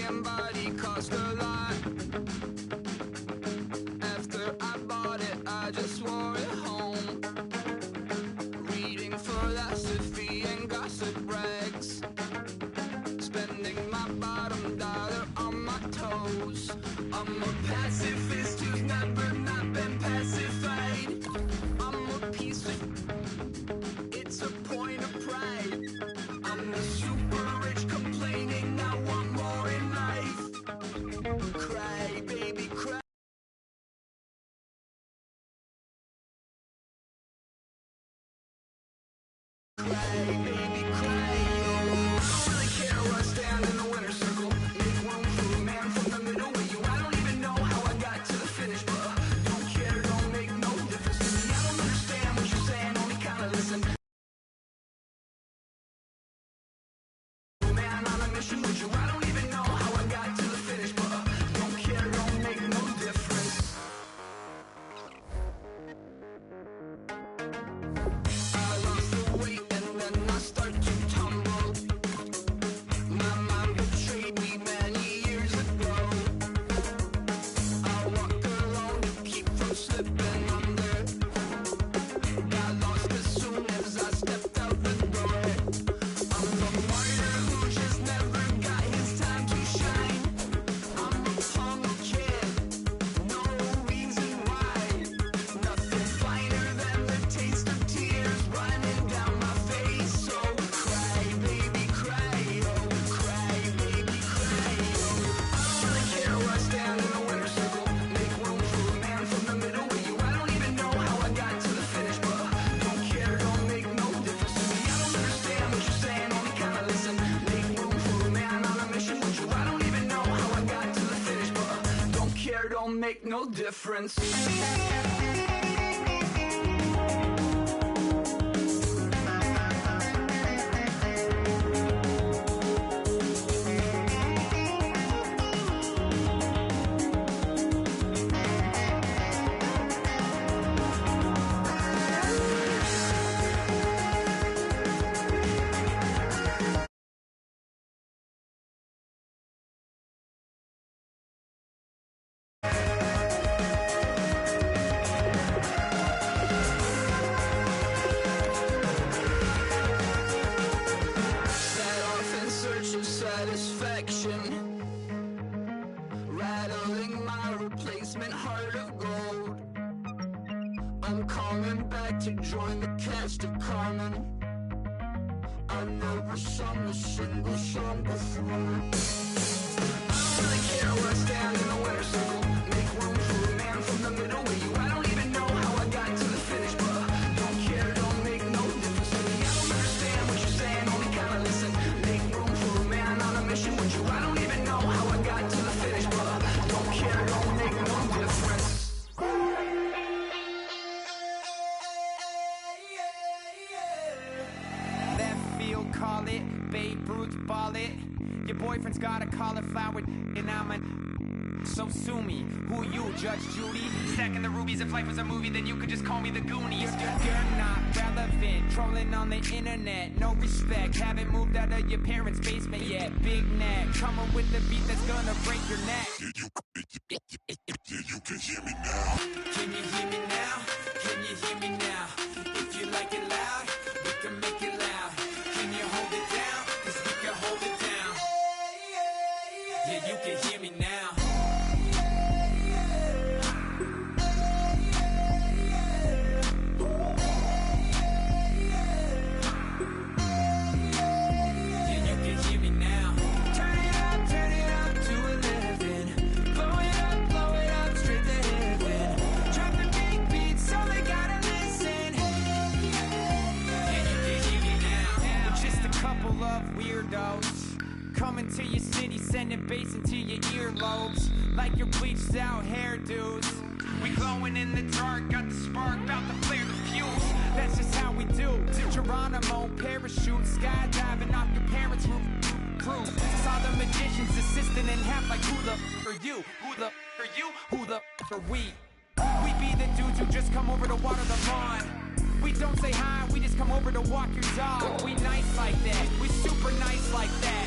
and body cost a lot. After I bought it, I just wore it home. Reading philosophy and gossip rags. Spending my bottom dollar on my toes. I'm a pacifist who's never not been pacified. I'm a piece of... It's a point of pride. I'm the super rich complaining I want more in life. Cry, baby, cry. Cry, baby, cry. I don't really care where I stand in the winner's circle. Make room for a man from the middle with you. I don't even know how I got to the finish, but don't care, don't make no difference to me. I don't understand what you're saying, only kinda listen. Man on a mission with you. I don't even know how I got to the finish, but don't care, don't make no difference. I lost the weight and then I start to tumble. My mom betrayed me many years ago. I walk alone to keep from slipping under. Got lost as soon as I stepped out the door. I'm the martyr who just never got his time to shine. I'm a punk kid, no reason why. Nothing finer than the taste of tears running down my face. So cry, baby, cry, oh, cry, baby, cry, oh. I don't really care where I stand in the winner's circle. Make room for a man from the middle with you. I don't even know how I got to the finish, but don't care, don't make no difference to me. I don't understand what you're saying, only kinda listen. Make room for a man on a mission with you. I don't even know how I got to the finish, but don't care, don't make no difference. Set off in search of satisfaction, rattling my replacement heart of gold. I'm coming back to join the cast of Carmen. I never sung a single song before. I don't really care where I stand in the winner's circle. Make room for a man from the middle with you. I don't even know how I got to the finish, but don't care, don't make no difference to me. I don't understand what you're saying, only kinda listen. Make room for a man on a mission with you. I don't even know how I got to the finish, but don't care, don't make no difference. Left field, call it. Babe Ruth, ball it. Your boyfriend's got a cauliflower, and I'm a... So sue me. Who you, Judge Judy? Stacking the rubies. If life was a movie, then you could just call me the Goonies. You're not relevant. Trolling on the internet. No respect. Haven't moved out of your parents' basement yet. Big neck. Coming with the beat that's gonna break your neck. You can hear me now. Can you hear me now? Can you hear me now? If you like it loud, we can make it loud. Can you hold it down? 'Cause we can hold it down. Yeah, you can hear me now. Yeah, you can hear me now. Turn it up to 11. Blow it up straight to heaven. Drop the big beats so they gotta listen. Yeah, you can hear me now. We're just a couple of weirdos coming to your city, sending bass into your earlobes like your bleached out hairdos. We glowing in the dark, got the spark, about to flare the fuse. That's just how we do. Geronimo, parachute, skydiving off your parents' roof. Crew, saw the magician's assistant in half like who the are you? Who the are you? Who the are we? We be the dudes who just come over to water the lawn. We don't say hi, we just come over to walk your dog. We nice like that, we super nice like that.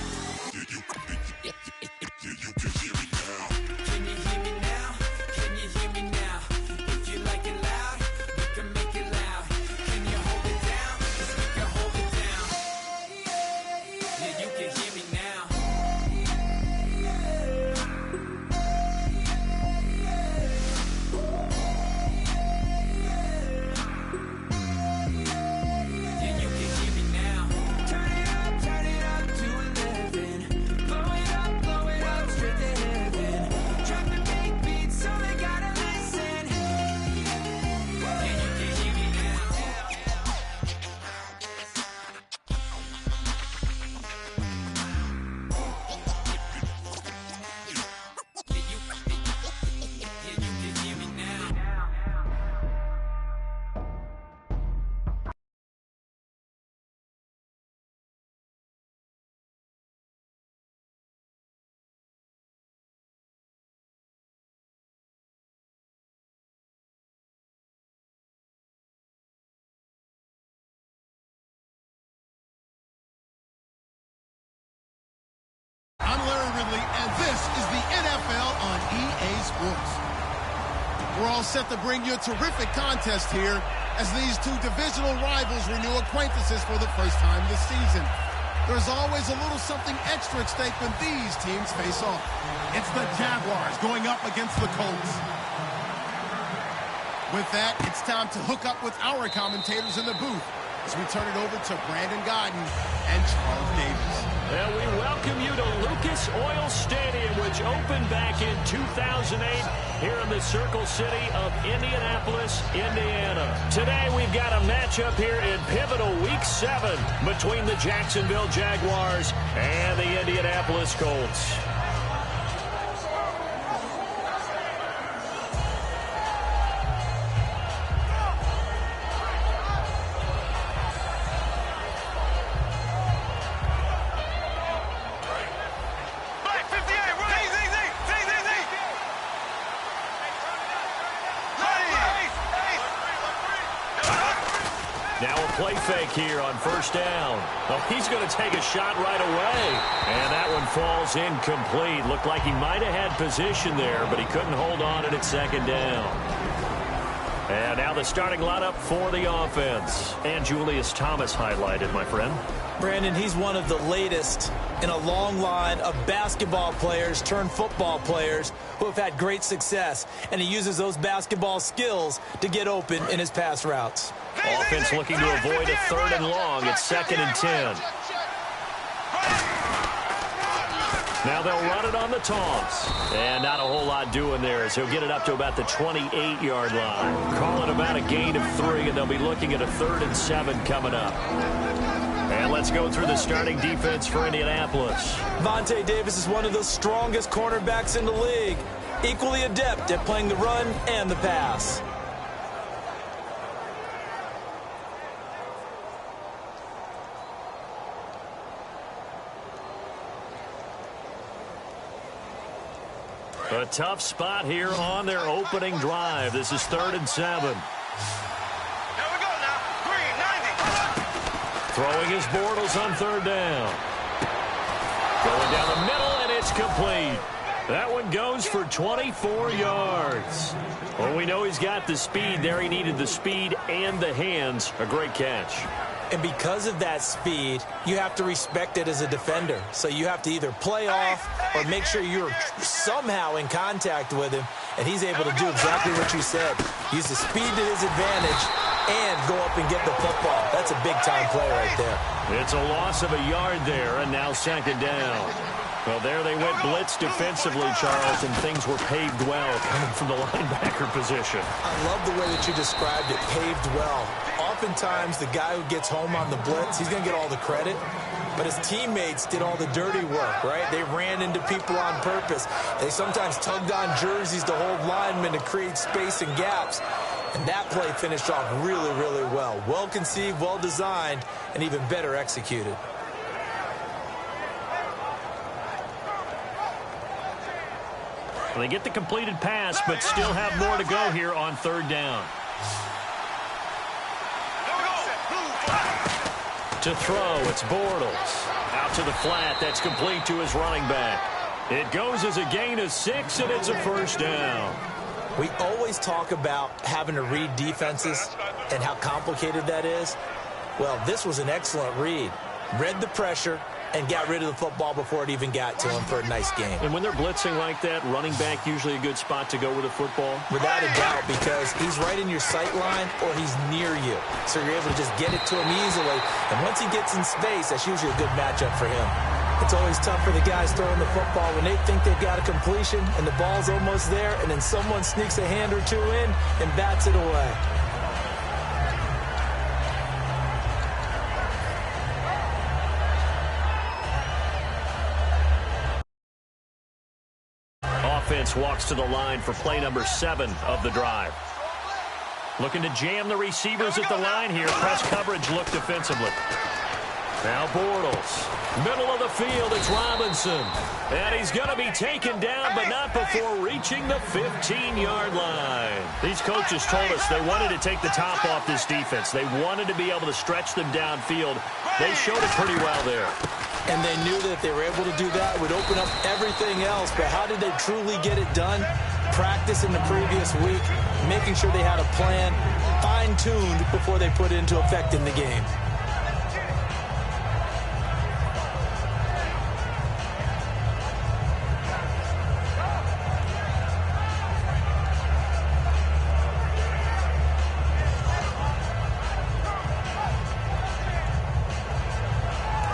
This is the NFL on EA Sports. We're all set to bring you a terrific contest here as these two divisional rivals renew acquaintances for the first time this season. There's always a little something extra at stake when these teams face off. It's the Jaguars going up against the Colts. With that, it's time to hook up with our commentators in the booth as we turn it over to Brandon Godden and Charles Davis. Well, we welcome you to Lucas Oil Stadium, which opened back in 2008 here in the Circle City of Indianapolis, Indiana. Today, we've got a matchup here in pivotal Week 7 between the Jacksonville Jaguars and the Indianapolis Colts. Now a play fake here on first down. Oh, he's going to take a shot right away. And that one falls incomplete. Looked like he might have had position there, but he couldn't hold on at second down. And now the starting lineup for the offense. And Julius Thomas highlighted, my friend. Brandon, he's one of the latest in a long line of basketball players turned football players who have had great success. And he uses those basketball skills to get open in his pass routes. Offense looking to avoid a 3rd and long. It's 2nd and 10. Now they'll run it on the taunts. And not a whole lot doing there as he'll get it up to about the 28-yard line. Call it about a gain of 3, and they'll be looking at a 3rd and 7 coming up. And let's go through the starting defense for Indianapolis. Vontae Davis is one of the strongest cornerbacks in the league. Equally adept at playing the run and the pass. A tough spot here on their opening drive. This is 3rd and 7. Here we go now. Green, 90. Throwing his Bortles on 3rd down. Going down the middle, and it's complete. That one goes for 24 yards. Well, we know he's got the speed there. He needed the speed and the hands. A great catch. And because of that speed, you have to respect it as a defender. So you have to either play off or make sure you're somehow in contact with him. And he's able to do exactly what you said. Use the speed to his advantage and go up and get the football. That's a big-time play right there. It's a loss of a yard there, and now 2nd down. Well, there they went blitz defensively, Charles, and things were paved well coming from the linebacker position. I love the way that you described it, paved well. Oftentimes, the guy who gets home on the blitz, he's going to get all the credit. But his teammates did all the dirty work, right? They ran into people on purpose. They sometimes tugged on jerseys to hold linemen to create space and gaps. And that play finished off really, really well. Well conceived, well designed, and even better executed. They get the completed pass, but still have more to go here on 3rd down. To throw, it's Bortles. Out to the flat, that's complete to his running back. It goes as a gain of 6, and it's a 1st down. We always talk about having to read defenses and how complicated that is. Well, this was an excellent read. Read the pressure and got rid of the football before it even got to him for a nice game. And when they're blitzing like that, running back usually a good spot to go with the football? Without a doubt, because he's right in your sight line or he's near you. So you're able to just get it to him easily. And once he gets in space, that's usually a good matchup for him. It's always tough for the guys throwing the football when they think they've got a completion and the ball's almost there, and then someone sneaks a hand or two in and bats it away. Offense walks to the line for play number 7 of the drive. Looking to jam the receivers at the line here. Press coverage look defensively. Now Bortles. Middle of the field, it's Robinson. And he's going to be taken down, but not before reaching the 15-yard line. These coaches told us they wanted to take the top off this defense. They wanted to be able to stretch them downfield. They showed it pretty well there. And they knew that if they were able to do that, it would open up everything else. But how did they truly get it done? Practice in the previous week, making sure they had a plan, fine-tuned before they put it into effect in the game.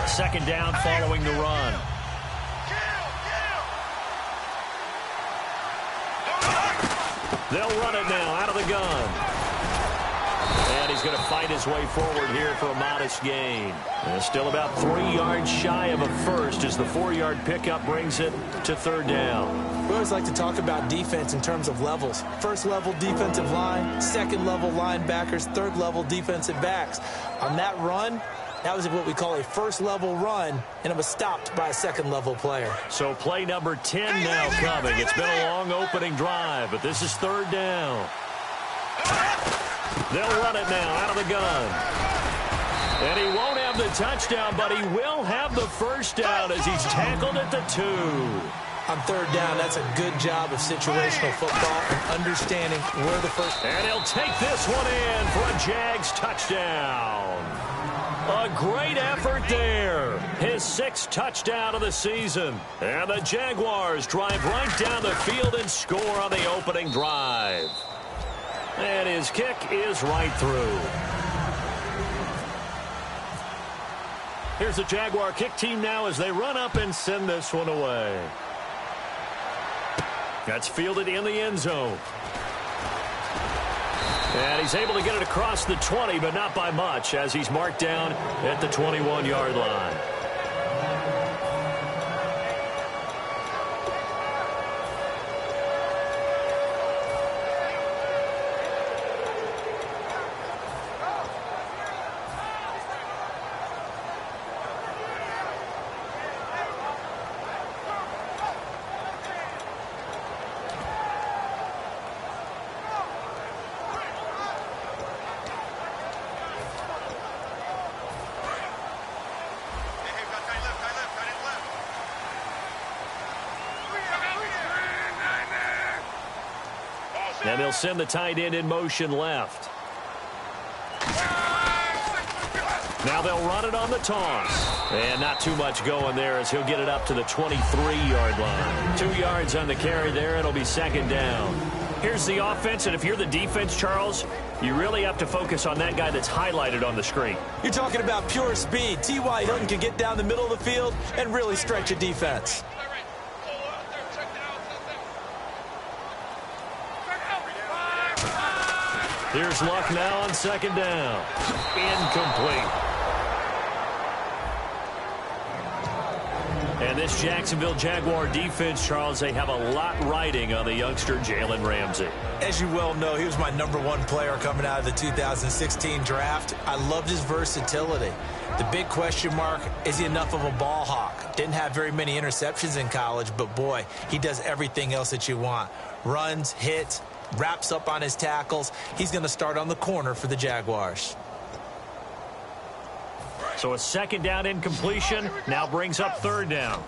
Second down following the run. They'll run it now out of the gun. And he's going to fight his way forward here for a modest gain. And still about 3 yards shy of a first as the 4-yard pickup brings it to third down. We always like to talk about defense in terms of levels. First level defensive line, second level linebackers, third level defensive backs. On that run, that was what we call a first-level run, and it was stopped by a second-level player. So play number 10 now coming. It's been a long opening drive, but this is third down. They'll run it now out of the gun. And he won't have the touchdown, but he will have the first down as he's tackled at the 2. On third down, that's a good job of situational football and understanding where the first... And he'll take this one in for a Jags touchdown. A great effort there. His 6th touchdown of the season. And the Jaguars drive right down the field and score on the opening drive. And his kick is right through. Here's the Jaguar kick team now as they run up and send this one away. That's fielded in the end zone. And he's able to get it across the 20, but not by much, as he's marked down at the 21-yard line. And they'll send the tight end in motion left. Now they'll run it on the toss. And not too much going there as he'll get it up to the 23-yard line. 2 yards on the carry there. It'll be second down. Here's the offense, and if you're the defense, Charles, you really have to focus on that guy that's highlighted on the screen. You're talking about pure speed. T.Y. Hilton can get down the middle of the field and really stretch a defense. Here's Luck now on second down. Incomplete. And this Jacksonville Jaguar defense, Charles, they have a lot riding on the youngster Jalen Ramsey. As you well know, he was my #1 player coming out of the 2016 draft. I loved his versatility. The big question mark, is he enough of a ball hawk? Didn't have very many interceptions in college, but boy, he does everything else that you want. Runs, hits, wraps up on his tackles. He's going to start on the corner for the Jaguars. So a second down incompletion now brings up third down.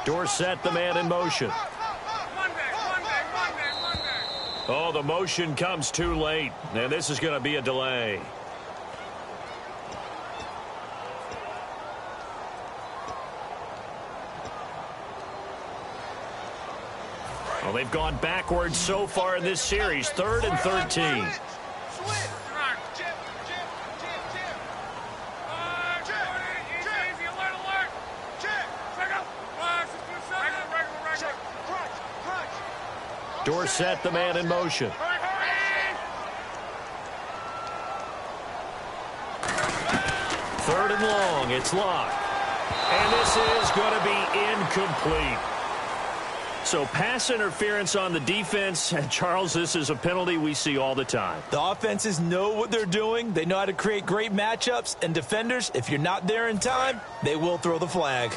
Dorsett, the man in motion. Oh, the motion comes too late, and this is going to be a delay. Well, they've gone backwards so far in this series, 3rd and 13. Dorsett, the man in motion. Third and long, it's Luck. And this is going to be incomplete. So pass interference on the defense. And Charles, this is a penalty we see all the time. The offenses know what they're doing. They know how to create great matchups. And defenders, if you're not there in time, they will throw the flag.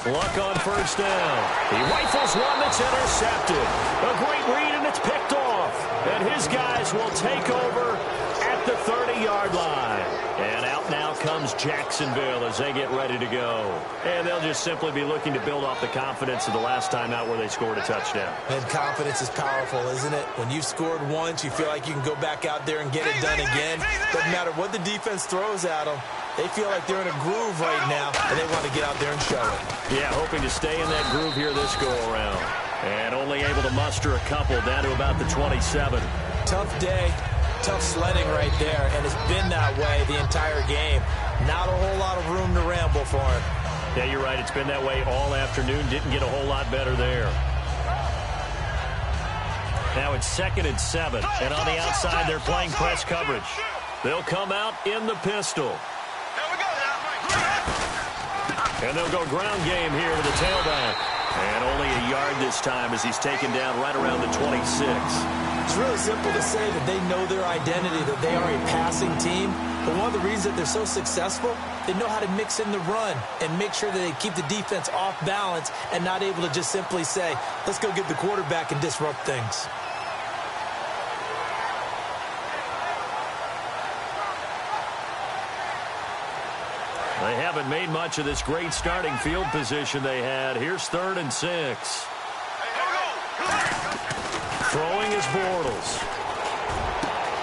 Luck on first down. He rifles one that's intercepted. A great read, and it's picked off. And his guys will take over at the 30-yard line. And out now comes Jacksonville as they get ready to go. And they'll just simply be looking to build off the confidence of the last time out where they scored a touchdown. And confidence is powerful, isn't it? When you've scored once, you feel like you can go back out there and get it done again. Doesn't matter what the defense throws at them. They feel like they're in a groove right now, and they want to get out there and show it. Yeah, hoping to stay in that groove here this go-around. And only able to muster a couple down to about the 27. Tough day, tough sledding right there, and it's been that way the entire game. Not a whole lot of room to ramble for him. Yeah, you're right. It's been that way all afternoon. Didn't get a whole lot better there. Now it's 2nd and 7, and on the outside they're playing press coverage. They'll come out in the pistol. And they'll go ground game here to the tailback. And only a yard this time as he's taken down right around the 26. It's really simple to say that they know their identity, that they are a passing team. But one of the reasons that they're so successful, they know how to mix in the run and make sure that they keep the defense off balance and not able to just simply say, let's go get the quarterback and disrupt things. They haven't made much of this great starting field position they had. Here's 3rd and 6. Throwing is Bortles.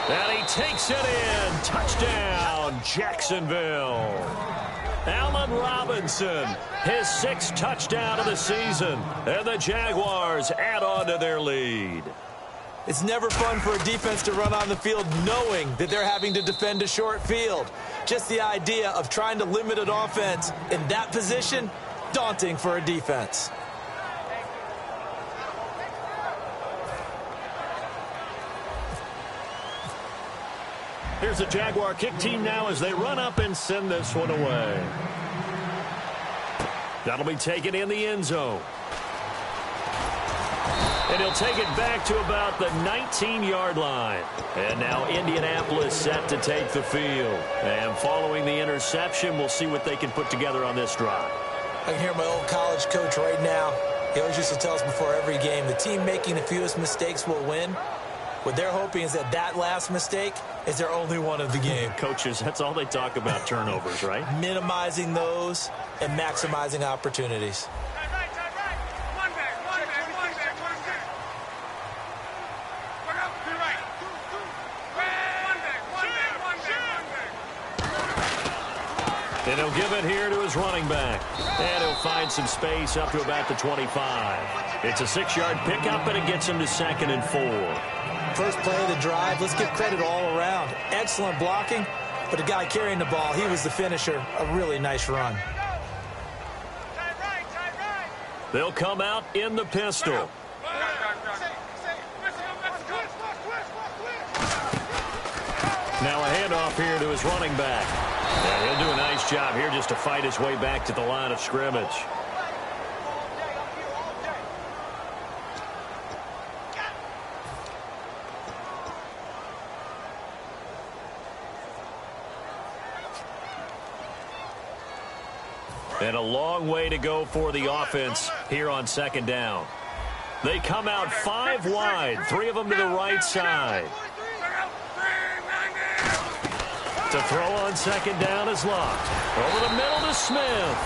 And he takes it in. Touchdown, Jacksonville. Allen Robinson, his 6th touchdown of the season. And the Jaguars add on to their lead. It's never fun for a defense to run on the field knowing that they're having to defend a short field. Just the idea of trying to limit an offense in that position, daunting for a defense. Here's the Jaguar kick team now as they run up and send this one away. That'll be taken in the end zone. And he'll take it back to about the 19-yard line. And now Indianapolis set to take the field. And following the interception, we'll see what they can put together on this drive. I can hear my old college coach right now. He always used to tell us before every game, the team making the fewest mistakes will win. What they're hoping is that that last mistake is their only one of the game. Coaches, that's all they talk about, turnovers, right? Minimizing those and maximizing opportunities. And he'll give it here to his running back. And he'll find some space up to about the 25. It's a 6-yard pickup, and it gets him to 2nd and 4. First play of the drive, let's give credit all around. Excellent blocking, but the guy carrying the ball, he was the finisher. A really nice run. They'll come out in the pistol. Now a handoff here to his running back. And he'll do a nice job here just to fight his way back to the line of scrimmage. And a long way to go for the offense here on 2nd down. They come out 5 wide, 3 of them to the right side. To throw on 2nd down is Locked. Over the middle to Smith.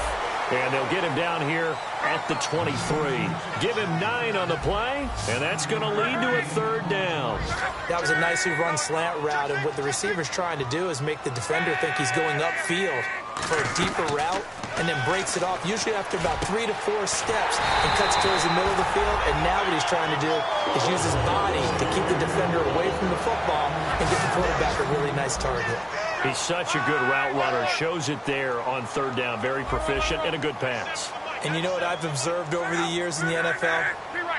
And they'll get him down here at the 23. Give him 9 on the play, and that's going to lead to a 3rd down. That was a nicely run slant route, and what the receiver's trying to do is make the defender think he's going upfield for a deeper route, and then breaks it off, usually after about 3 to 4 steps, and cuts towards the middle of the field. And now what he's trying to do is use his body to keep the defender away from the football and get the quarterback a really nice target. He's such a good route runner. Shows it there on 3rd down. Very proficient and a good pass. And you know what I've observed over the years in the NFL?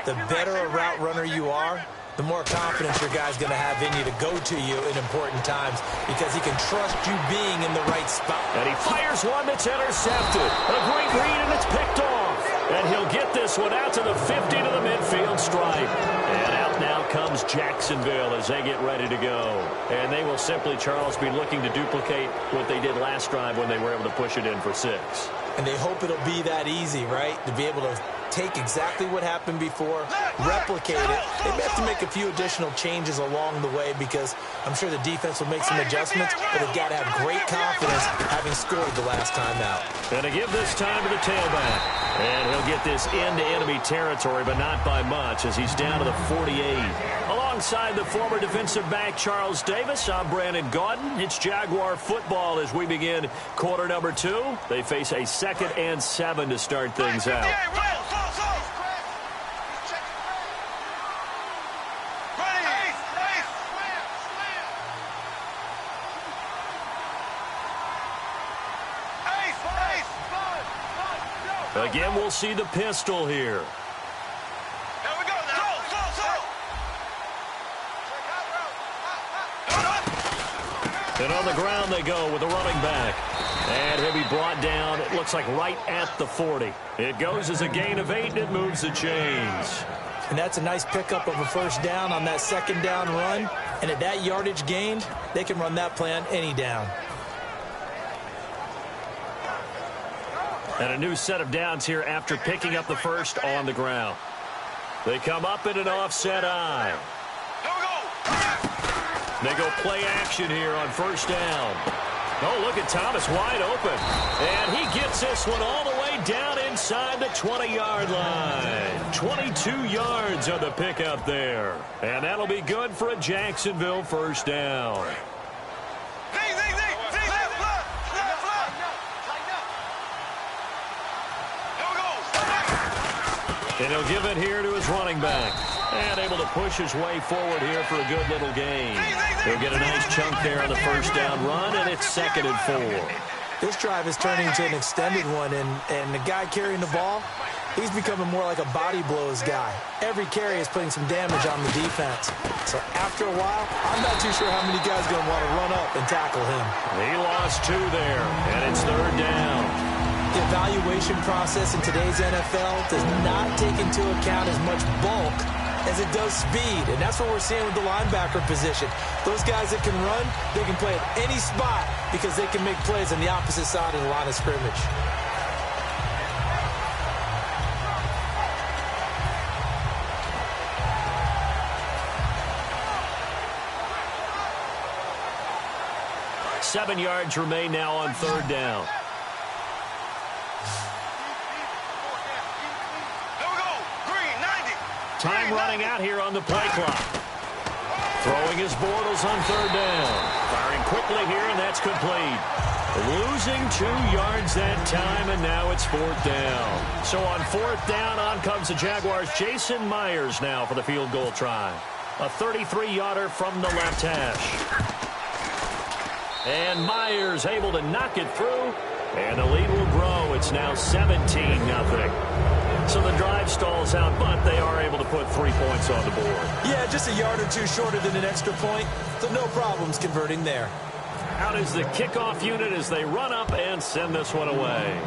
The better a route runner you are, the more confidence your guy's going to have in you to go to you in important times because he can trust you being in the right spot. And he fires one that's intercepted. A great read, and it's picked off. And he'll get this one out to the 50 to the midfield stripe. And out now comes Jacksonville as they get ready to go. And they will simply, Charles, be looking to duplicate what they did last drive when they were able to push it in for 6. And they hope it'll be that easy, right? To be able to take exactly what happened before, replicate it. They may have to make a few additional changes along the way because I'm sure the defense will make some adjustments, but they've got to have great confidence having scored the last time out. And to give this time to the tailback. And he'll get this into enemy territory, but not by much as he's down to the 48. Alongside the former defensive back Charles Davis, I'm Brandon Gaudin. It's Jaguar football as we begin quarter number 2. They face a 2nd and 7 to start things out. Again, we'll see the pistol here. Here we go now. And on the ground they go with the running back. And he'll be brought down, it looks like right at the 40. It goes as a gain of 8, and it moves the chains. And that's a nice pickup of a first down on that 2nd down run. And at that yardage gained, they can run that play on any down. And a new set of downs here after picking up the first on the ground. They come up in an offset eye. They go play action here on first down. Oh, look at Thomas wide open. And he gets this one all the way down inside the 20-yard line. 22 yards on the pickup there. And that'll be good for a Jacksonville first down. And he'll give it here to his running back. And able to push his way forward here for a good little gain. He'll get a nice chunk there on the first down run, and it's 2nd and 4. This drive is turning into an extended one, and the guy carrying the ball, he's becoming more like a body blows guy. Every carry is putting some damage on the defense. So after a while, I'm not too sure how many guys are going to want to run up and tackle him. He lost 2 there, and it's 3rd down. The evaluation process in today's NFL does not take into account as much bulk as it does speed, and that's what we're seeing with the linebacker position. Those guys that can run, they can play at any spot because they can make plays on the opposite side of the line of scrimmage. Seven yards remain now on 3rd down. Time running out here on the play clock. Throwing his Bortles on 3rd down. Firing quickly here, and that's complete. Losing 2 yards that time, and now it's 4th down. So on 4th down, on comes the Jaguars' Jason Myers now for the field goal try. A 33-yarder from the left hash. And Myers able to knock it through, and the lead will grow. It's now 17-0. So the drive stalls out, but they are able to put 3 points on the board. Yeah, just a yard or two shorter than an extra point, so no problems converting there. Out is the kickoff unit as they run up and send this one away.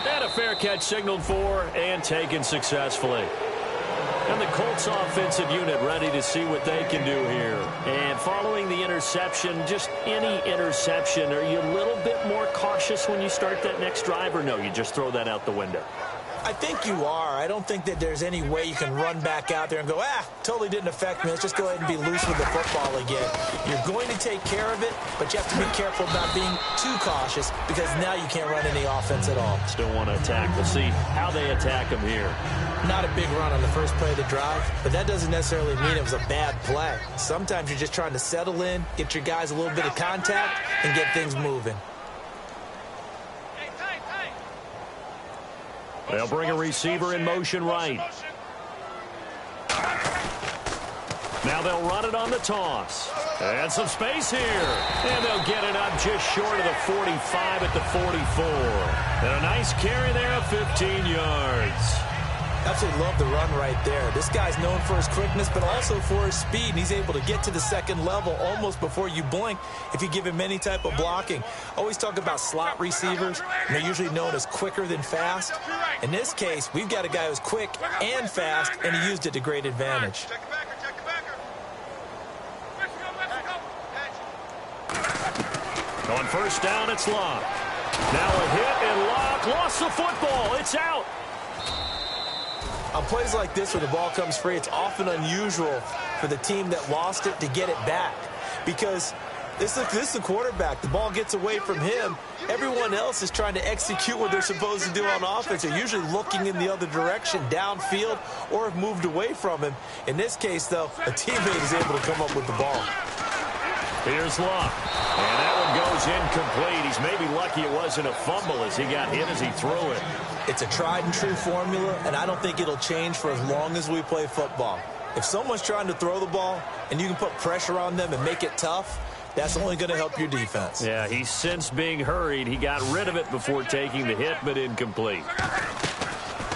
And a fair catch signaled for and taken successfully. And the Colts offensive unit ready to see what they can do here. And following the interception, just any interception, are you a little bit more cautious when you start that next drive, or no, you just throw that out the window? I think you are. I don't think that there's any way you can run back out there and go, totally didn't affect me. Let's just go ahead and be loose with the football again. You're going to take care of it, but you have to be careful about being too cautious because now you can't run any offense at all. Still want to attack. We'll see how they attack him here. Not a big run on the first play of the drive, but that doesn't necessarily mean it was a bad play. Sometimes you're just trying to settle in, get your guys a little bit of contact, and get things moving. They'll bring a receiver in motion right. Now they'll run it on the toss. And some space here. And they'll get it up just short of the 45 at the 44. And a nice carry there of 15 yards. Absolutely love the run right there. This guy's known for his quickness, but also for his speed. And he's able to get to the second level almost before you blink if you give him any type of blocking. Always talk about slot receivers. And they're usually known as quicker than fast. In this case, we've got a guy who's quick and fast, and he used it to great advantage. On first down, it's locked. Now a hit and Locke lost the football. It's out. On plays like this where the ball comes free, it's often unusual for the team that lost it to get it back. Because this is the quarterback. The ball gets away from him. Everyone else is trying to execute what they're supposed to do on offense. They're usually looking in the other direction, downfield, or have moved away from him. In this case, though, a teammate is able to come up with the ball. Here's Locke. And that one goes incomplete. He's maybe lucky it wasn't a fumble as he got hit as he threw it. It's a tried and true formula, and I don't think it'll change for as long as we play football. If someone's trying to throw the ball and you can put pressure on them and make it tough, that's only going to help your defense. Yeah, he's since being hurried. He got rid of it before taking the hit, but incomplete.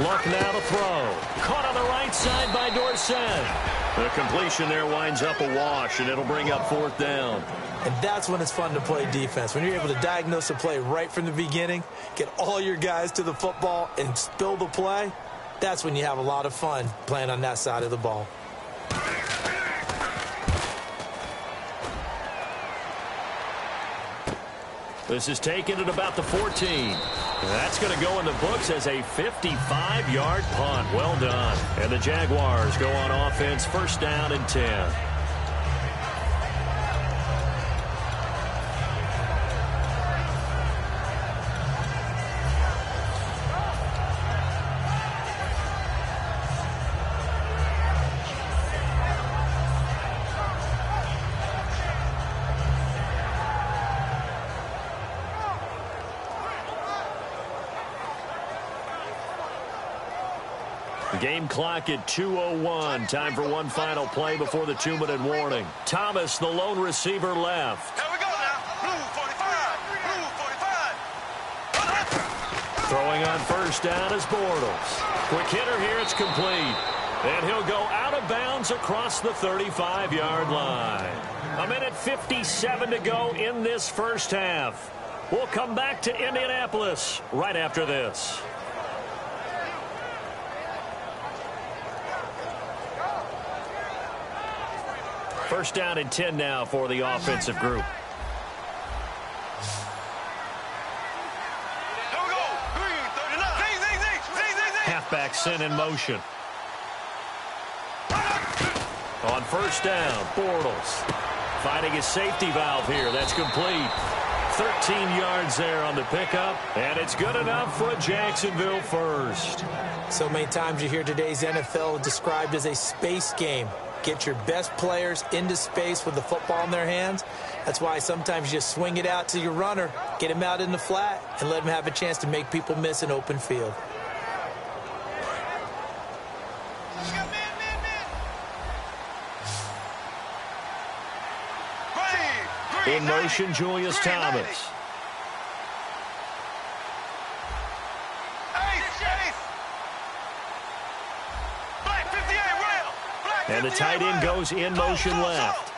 Luck now to throw. Caught on the right side by Dorsett. The completion there winds up a wash, and it'll bring up 4th down. And that's when it's fun to play defense. When you're able to diagnose a play right from the beginning, get all your guys to the football, and spill the play, that's when you have a lot of fun playing on that side of the ball. This is taken at about the 14. That's going to go in the books as a 55-yard punt. Well done. And the Jaguars go on offense, 1st down and 10. Game clock at 2:01. Time for one final play before the 2-minute warning. Thomas, the lone receiver, left. Here we go now. Blue 45. Blue 45. Throwing on 1st down is Bortles. Quick hitter here. It's complete. And he'll go out of bounds across the 35-yard line. 1:57 to go in this 1st half. We'll come back to Indianapolis right after this. First down and 10 now for the offensive group. Here we go. Green 39. Halfback sent in motion. On 1st down, Bortles finding his safety valve here. That's complete. 13 yards there on the pickup, and it's good enough for a Jacksonville first. So many times you hear today's NFL described as a space game. Get your best players into space with the football in their hands. That's why sometimes you just swing it out to your runner, get him out in the flat, and let him have a chance to make people miss an open field. In motion, Julius Thomas. And the tight end goes in motion left.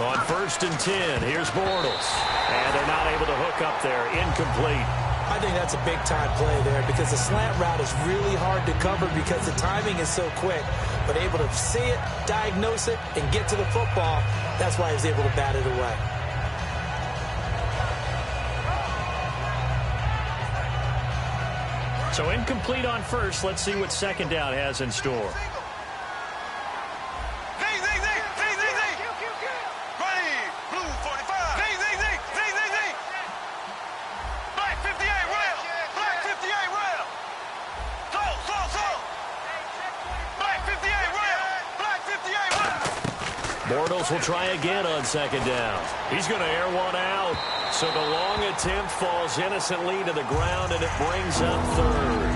On 1st and 10, here's Bortles. And they're not able to hook up there. Incomplete. I think that's a big-time play there because the slant route is really hard to cover because the timing is so quick. But able to see it, diagnose it, and get to the football, that's why he was able to bat it away. So incomplete on 1st. Let's see what 2nd down has in store. Bortles will try again on 2nd down. He's going to air one out. So the long attempt falls innocently to the ground, and it brings up 3rd.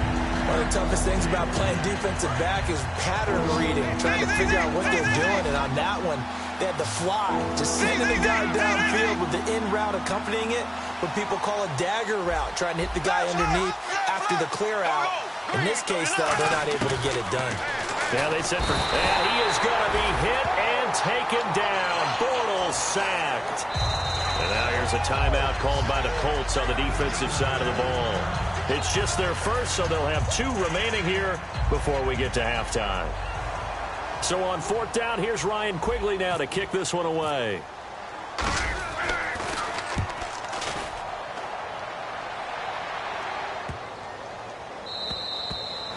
One of the toughest things about playing defensive back is pattern reading, trying to figure out what they're doing. And on that one, they had the fly, just sending the guy downfield with the in route accompanying it, what people call a dagger route, trying to hit the guy underneath after the clear out. In this case, though, they're not able to get it done. Yeah, they said for... And he is going to be hit and taken down. Bortles sacked. And now here's a timeout called by the Colts on the defensive side of the ball. It's just their first, so they'll have 2 remaining here before we get to halftime. So on 4th down, here's Ryan Quigley now to kick this one away.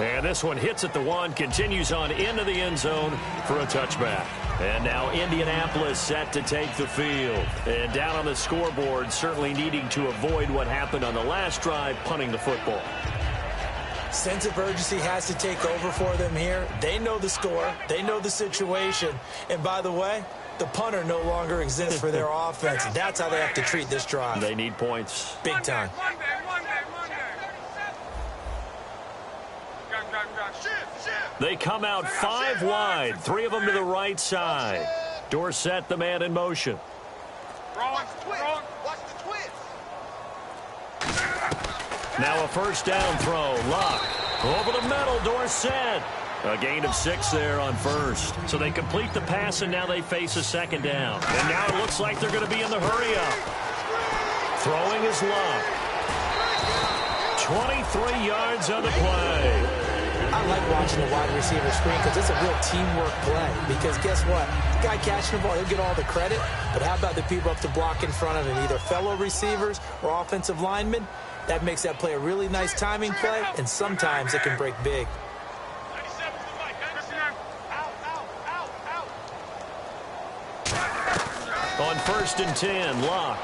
And this one hits at the 1, continues on into the end zone for a touchback. And now Indianapolis set to take the field. And down on the scoreboard, certainly needing to avoid what happened on the last drive, punting the football. Sense of urgency has to take over for them here. They know the score. They know the situation. And by the way, the punter no longer exists for their offense. That's how they have to treat this drive. They need points. Big time. Monday. They come out 5 wide, 3 of them to the right side. Dorsett, the man in motion. Wrong. Now a first down throw. Luck. Over the middle, Dorsett. A gain of 6 there on first. So they complete the pass, and now they face a second down. And now it looks like they're going to be in the hurry-up. Throwing is Luck. 23 yards on the play. I like watching the wide receiver screen because it's a real teamwork play. Because guess what? The guy catching the ball, he'll get all the credit. But how about the people up to block in front of him, either fellow receivers or offensive linemen? That makes that play a really nice timing play, and sometimes it can break big. On 1st and 10, Luck.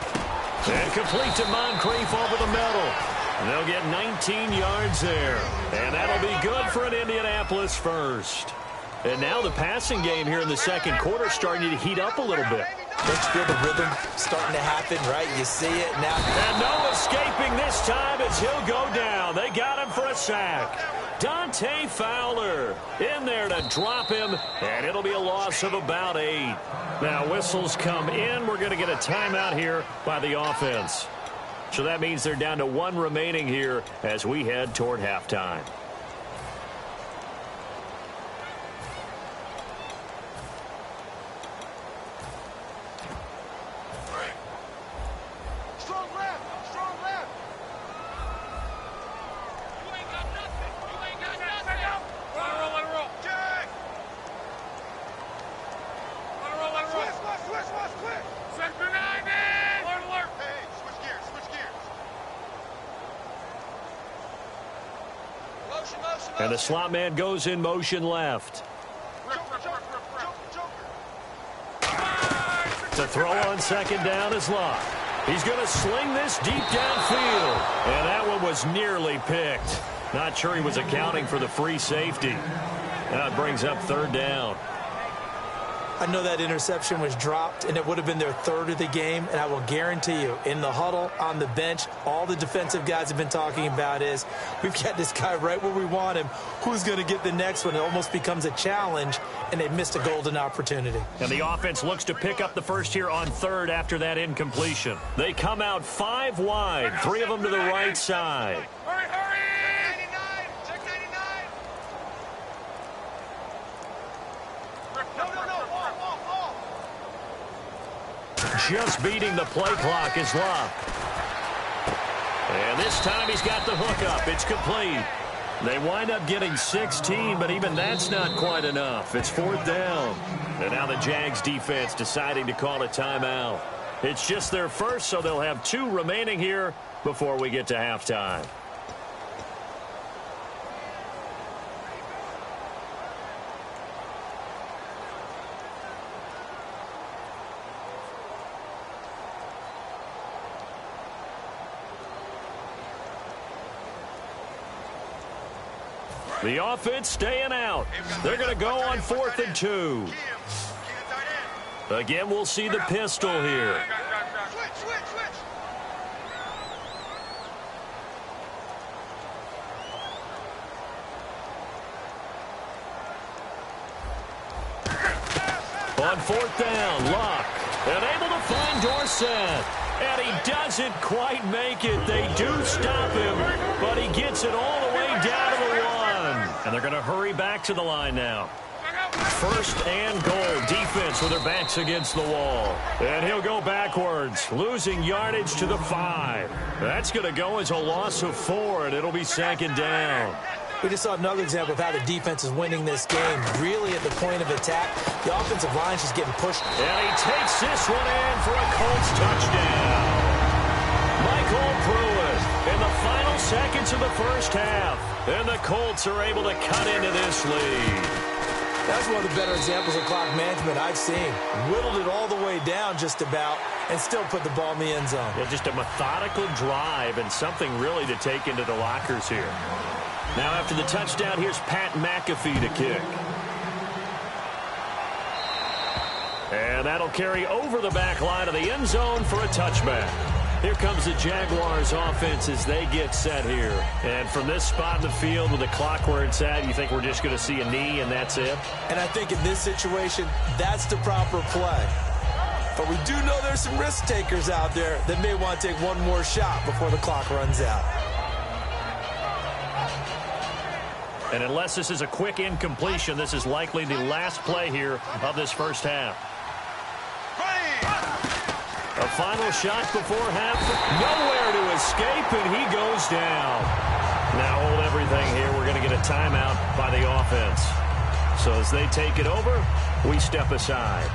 And complete to Moncrief over the middle. And they'll get 19 yards there. And that'll be good for an Indianapolis first. And now the passing game here in the second quarter starting to heat up a little bit. Don't you feel the rhythm starting to happen, right? You see it now. And no escaping this time as he'll go down. They got him for a sack. Dante Fowler in there to drop him, and it'll be a loss of about 8. Now whistles come in. We're going to get a timeout here by the offense. So that means they're down to 1 remaining here as we head toward halftime. And the slot man goes in motion left. To throw on second down is Luck. He's going to sling this deep downfield. And that one was nearly picked. Not sure he was accounting for the free safety. Now it brings up 3rd down. I know that interception was dropped, and it would have been their 3rd of the game, and I will guarantee you, in the huddle, on the bench, all the defensive guys have been talking about is, we've got this guy right where we want him. Who's going to get the next one? It almost becomes a challenge, and they missed a golden opportunity. And the offense looks to pick up the first here on 3rd after that incompletion. They come out 5 wide, 3 of them to the right side. Hurry! Check 99! Just beating the play clock is Luck. And this time he's got the hook up. It's complete. They wind up getting 16, but even that's not quite enough. It's 4th down. And now the Jags defense deciding to call a timeout. It's just their first, so they'll have 2 remaining here before we get to halftime. The offense staying out. They're going to go on 4th and 2. Again, we'll see the pistol here. Switch. On 4th down, Luck. And able to find Dorsett. And he doesn't quite make it. They do stop him, but he gets it all the way down to the 1. And they're going to hurry back to the line now. 1st and goal. Defense with their backs against the wall. And he'll go backwards, losing yardage to the 5. That's going to go as a loss of 4, and it'll be 2nd down. We just saw another example of how the defense is winning this game. Really at the point of attack, the offensive line's just getting pushed. And he takes this one in for a Colts touchdown. Michael Pruitt in the final seconds minutes of the first half, and the Colts are able to cut into this lead. That's one of the better examples of clock management I've seen. Whittled it all the way down just about and still put the ball in the end zone. Yeah, just a methodical drive and something really to take into the lockers here. Now after the touchdown, here's Pat McAfee to kick. And that'll carry over the back line of the end zone for a touchback. Here comes the Jaguars offense as they get set here. And from this spot in the field with the clock where it's at, you think we're just going to see a knee and that's it? And I think in this situation, that's the proper play. But we do know there's some risk takers out there that may want to take one more shot before the clock runs out. And unless this is a quick incompletion, this is likely the last play here of this first half. A final shot before half. Nowhere to escape, and he goes down. Now hold everything here. We're going to get a timeout by the offense. So as they take it over, we step aside.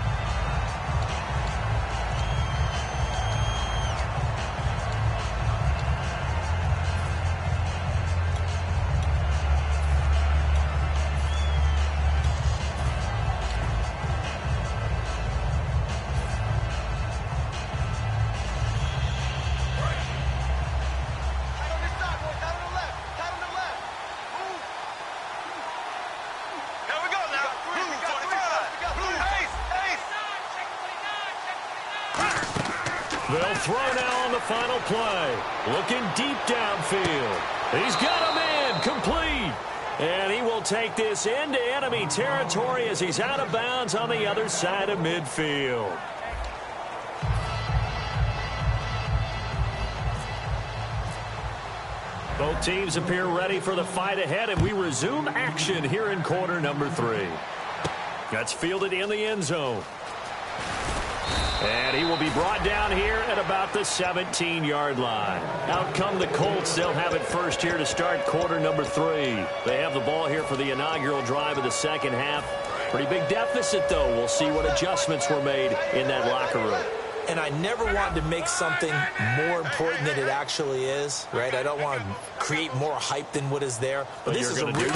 They'll throw now on the final play. Looking deep downfield. He's got him in. Complete. And he will take this into enemy territory as he's out of bounds on the other side of midfield. Both teams appear ready for the fight ahead, and we resume action here in quarter number 3. That's fielded in the end zone. And he will be brought down here at about the 17-yard line. Out come the Colts. They'll have it first here to start quarter number 3. They have the ball here for the inaugural drive of the second half. Pretty big deficit, though. We'll see what adjustments were made in that locker room. And I never wanted to make something more important than it actually is, right? I don't want to create more hype than what is there. But this is I'm doing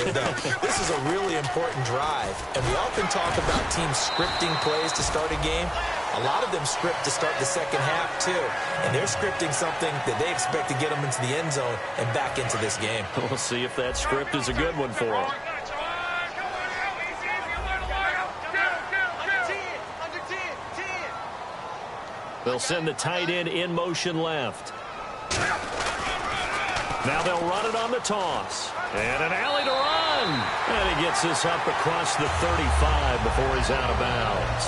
it, though. This is a really important drive. And we often talk about teams scripting plays to start a game. A lot of them script to start the second half, too. And they're scripting something that they expect to get them into the end zone and back into this game. We'll see if that script is a good one for them. They'll send the tight end in motion left. Now they'll run it on the toss. And an alley to run. And he gets this up across the 35 before he's out of bounds.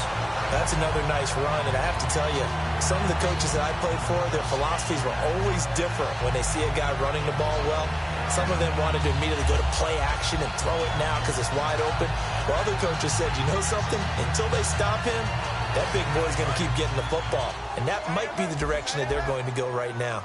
That's another nice run, and I have to tell you, some of the coaches that I played for, their philosophies were always different when they see a guy running the ball well. Some of them wanted to immediately go to play action and throw it now because it's wide open. While other coaches said, you know something? Until they stop him, that big boy's going to keep getting the football. And that might be the direction that they're going to go right now.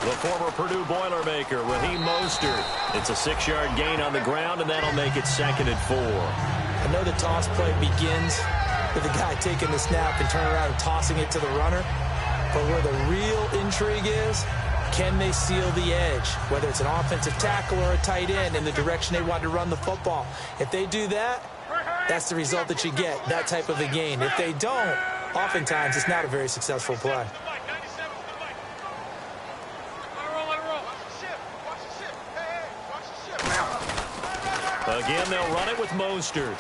The former Purdue Boilermaker, Raheem Mostert. It's a 6-yard gain on the ground, and that'll make it 2nd and 4. I know the toss play begins with the guy taking the snap and turning around and tossing it to the runner. But where the real intrigue is, can they seal the edge, whether it's an offensive tackle or a tight end, in the direction they want to run the football? If they do that, that's the result that you get, that type of a gain. If they don't, oftentimes it's not a very successful play. Again, they'll run it with Mostert.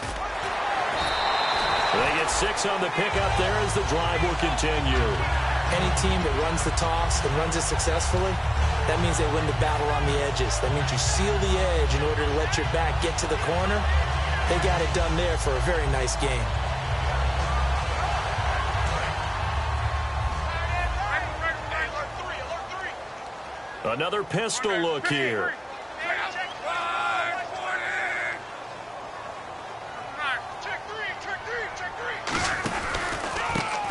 They get 6 on the pickup there as the drive will continue. Any team that runs the toss and runs it successfully, that means they win the battle on the edges. That means you seal the edge in order to let your back get to the corner. They got it done there for a very nice game. Another pistol look here.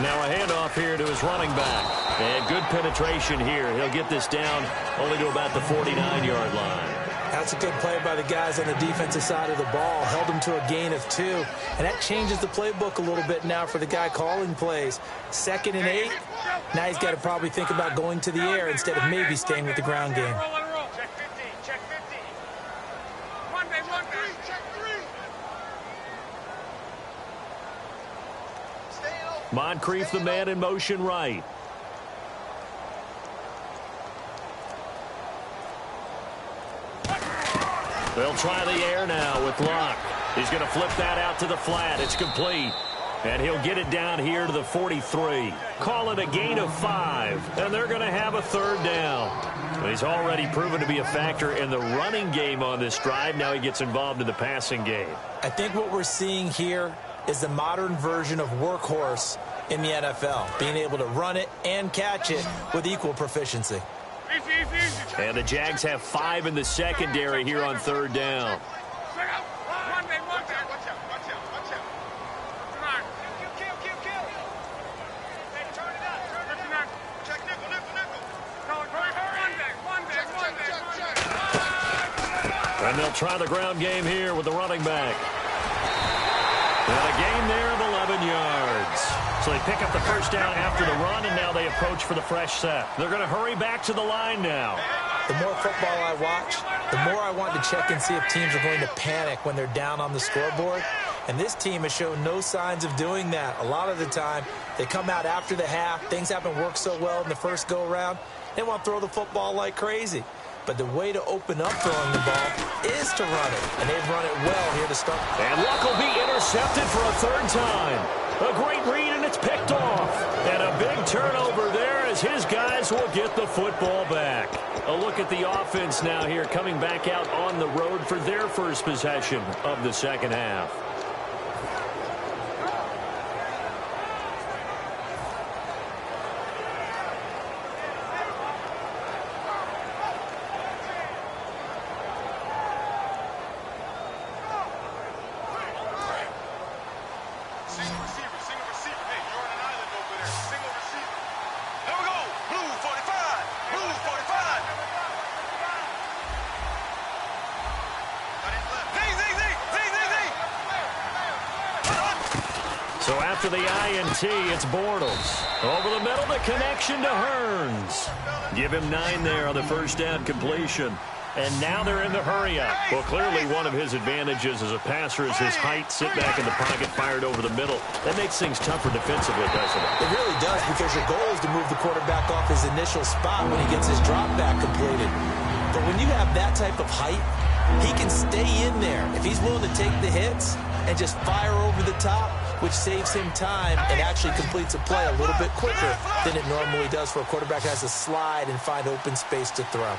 Now a handoff here to his running back. And good penetration here. He'll get this down only to about the 49-yard line. Now That's a good play by the guys on the defensive side of the ball. Held them to a gain of 2. And that changes the playbook a little bit now for the guy calling plays. 2nd and 8. Now he's got to probably think about going to the air instead of maybe staying with the ground game. Check 15, check 15. One day, check 3. Moncrief, the man in motion right. They'll try the air now with Luck. He's going to flip that out to the flat. It's complete. And he'll get it down here to the 43. Call it a gain of 5. And they're going to have a 3rd down. He's already proven to be a factor in the running game on this drive. Now he gets involved in the passing game. I think what we're seeing here is the modern version of workhorse in the NFL. Being able to run it and catch it with equal proficiency. And the Jags have 5 in the secondary here on 3rd down. And they'll try the ground game here with the running back. And a gain there of 11 yards. So they pick up the 1st down after the run, and now they approach for the fresh set. They're going to hurry back to the line now. The more football I watch, the more I want to check and see if teams are going to panic when they're down on the scoreboard. And this team has shown no signs of doing that. A lot of the time, they come out after the half. Things haven't worked so well in the first go-around. They want to throw the football like crazy. But the way to open up throwing the ball is to run it. And they've run it well here to start. And Luck will be intercepted for a 3rd time. A great read, and it's picked off. And a big turnover there as his guys will get the football back. A look at the offense now here, coming back out on the road for their first possession of the 2nd half. So after the INT, it's Bortles. Over the middle, the connection to Hearns. Give him 9 there on the 1st down completion. And now they're in the hurry-up. Well, clearly one of his advantages as a passer is his height. Sit back in the pocket, fired over the middle. That makes things tougher defensively, doesn't it? It really does, because your goal is to move the quarterback off his initial spot when he gets his drop back completed. But when you have that type of height, he can stay in there. If he's willing to take the hits and just fire over the top, which saves him time and actually completes a play a little bit quicker than it normally does for a quarterback who has to slide and find open space to throw.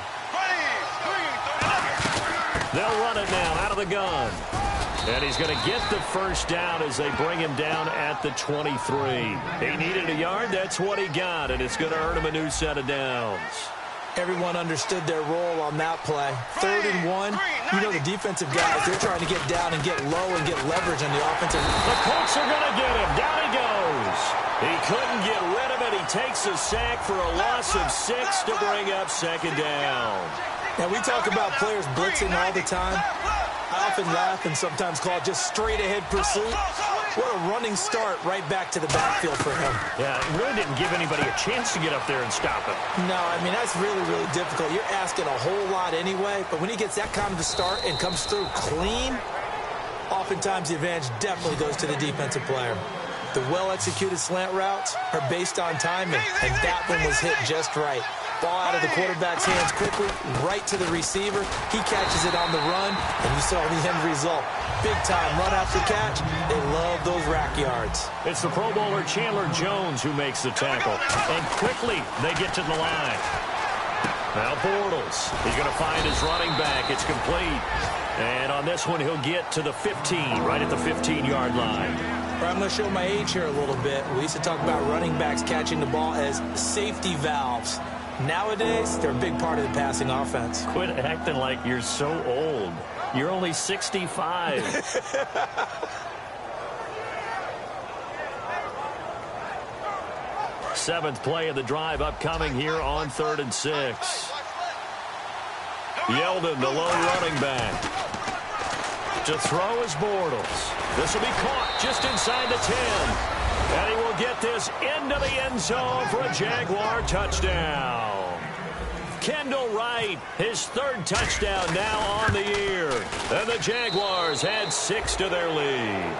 They'll run it now out of the gun. And he's going to get the 1st down as they bring him down at the 23. He needed a yard. That's what he got, and it's going to earn him a new set of downs. Everyone understood their role on that play. 3rd and 1. You know the defensive guys, they're trying to get down and get low and get leverage on the offensive. The Colts are going to get him. Down he goes. He couldn't get rid of it. He takes a sack for a loss of 6 to bring up 2nd down. Now, we talk about players blitzing all the time. I often laugh and sometimes call it just straight-ahead pursuit. What a running start right back to the backfield for him. Yeah, it really didn't give anybody a chance to get up there and stop him. No, I mean, that's really, really difficult. You're asking a whole lot anyway, but when he gets that kind of a start and comes through clean, oftentimes the advantage definitely goes to the defensive player. The well-executed slant routes are based on timing, and that one was hit just right. Ball out of the quarterback's hands quickly, right to the receiver. He catches it on the run, and you saw the end result. Big time run after catch. They love those rack yards. It's the Pro Bowler Chandler Jones who makes the tackle. And quickly, they get to the line. Now Bortles. He's going to find his running back. It's complete. And on this one, he'll get to the 15, right at the 15-yard line. I'm going to show my age here a little bit. We used to talk about running backs catching the ball as safety valves. Nowadays, they're a big part of the passing offense. Quit acting like you're so old. You're only 65. Seventh play of the drive upcoming here on 3rd and 6. Yeldon, the lone running back. To throw is Bortles. This will be caught just inside the 10. And he will get this into the end zone for a Jaguar touchdown. Kendall Wright, his third touchdown now on the year. And the Jaguars add 6 to their lead.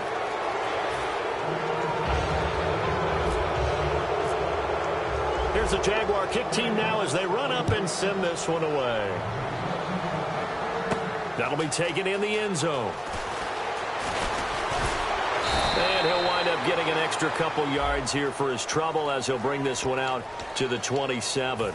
Here's the Jaguar kick team now as they run up and send this one away. That'll be taken in the end zone. And he'll wind up getting an extra couple yards here for his trouble as he'll bring this one out to the 27.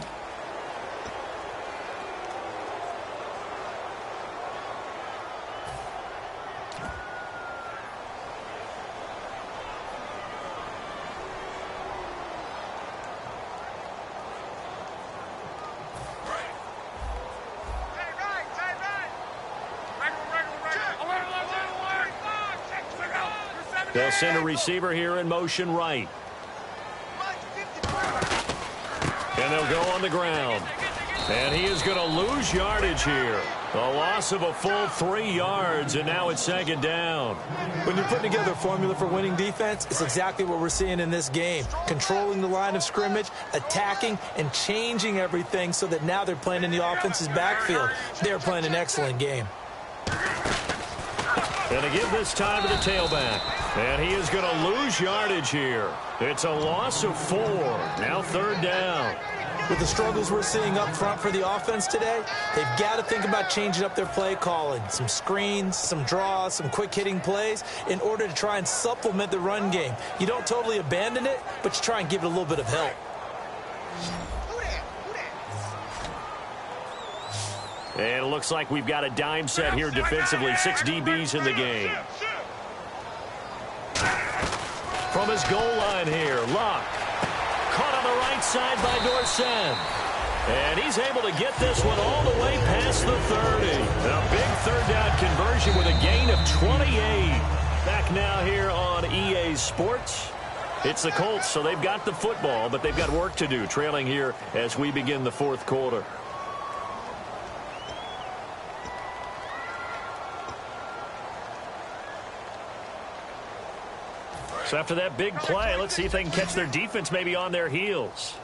They'll send a receiver here in motion right. And they'll go on the ground. And he is going to lose yardage here. A loss of a full 3 yards, and now it's second down. When you're putting together a formula for winning defense, it's exactly what we're seeing in this game. Controlling the line of scrimmage, attacking, and changing everything so that now they're playing in the offense's backfield. They're playing an excellent game. And to give this time to the tailback. And he is going to lose yardage here. It's a loss of 4. Now third down. With the struggles we're seeing up front for the offense today, they've got to think about changing up their play calling. Some screens, some draws, some quick-hitting plays in order to try and supplement the run game. You don't totally abandon it, but you try and give it a little bit of help. And it looks like we've got a dime set here defensively. 6 DBs in the game. From his goal line here, Luck. Caught on the right side by Dorsett. And he's able to get this one all the way past the 30. A big third down conversion with a gain of 28. Back now here on EA Sports. It's the Colts, so they've got the football, but they've got work to do, trailing here as we begin the fourth quarter. So after that big play, let's see if they can catch their defense maybe on their heels.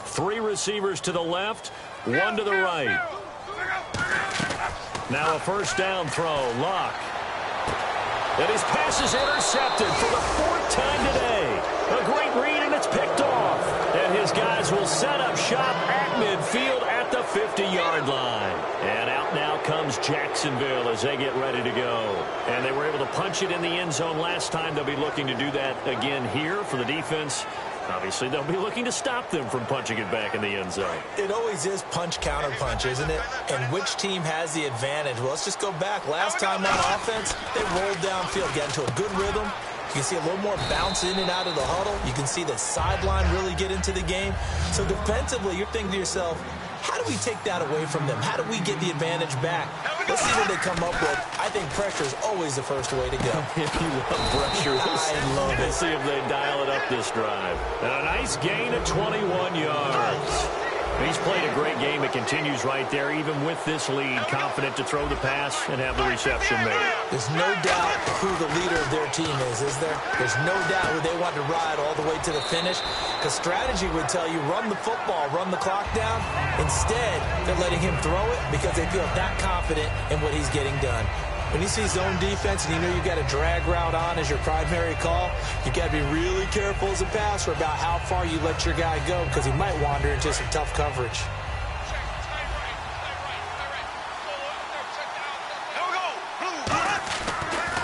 3 receivers to the left, 1 to the right. Now a first down throw, Luck. And his pass is intercepted for the 4th time today. A great read, and it's picked off. And his guys will set up shop at midfield at the 50-yard line. And out now comes Jacksonville as they get ready to go. And they were able to punch it in the end zone last time. They'll be looking to do that again here for the defense. Obviously, they'll be looking to stop them from punching it back in the end zone. It always is punch-counter-punch, isn't it? And which team has the advantage? Well, let's just go back. Last time on offense, they rolled downfield, got into a good rhythm. You can see a little more bounce in and out of the huddle. You can see the sideline really get into the game. So defensively, you're thinking to yourself, how do we take that away from them? How do we get the advantage back? Let's see what they come up with. I think pressure is always the first way to go. If you love pressure, I love it. Let's see if they dial it up this drive. And a nice gain of 21 yards. He's played a great game. It continues right there, even with this lead, confident to throw the pass and have the reception made. There's no doubt who the leader of their team is there? There's no doubt who they want to ride all the way to the finish. Because strategy would tell you, run the football, run the clock down. Instead, they're letting him throw it because they feel that confident in what he's getting done. When you see zone defense and you know you've got a drag route on as your primary call, you've got to be really careful as a passer about how far you let your guy go because he might wander into some tough coverage.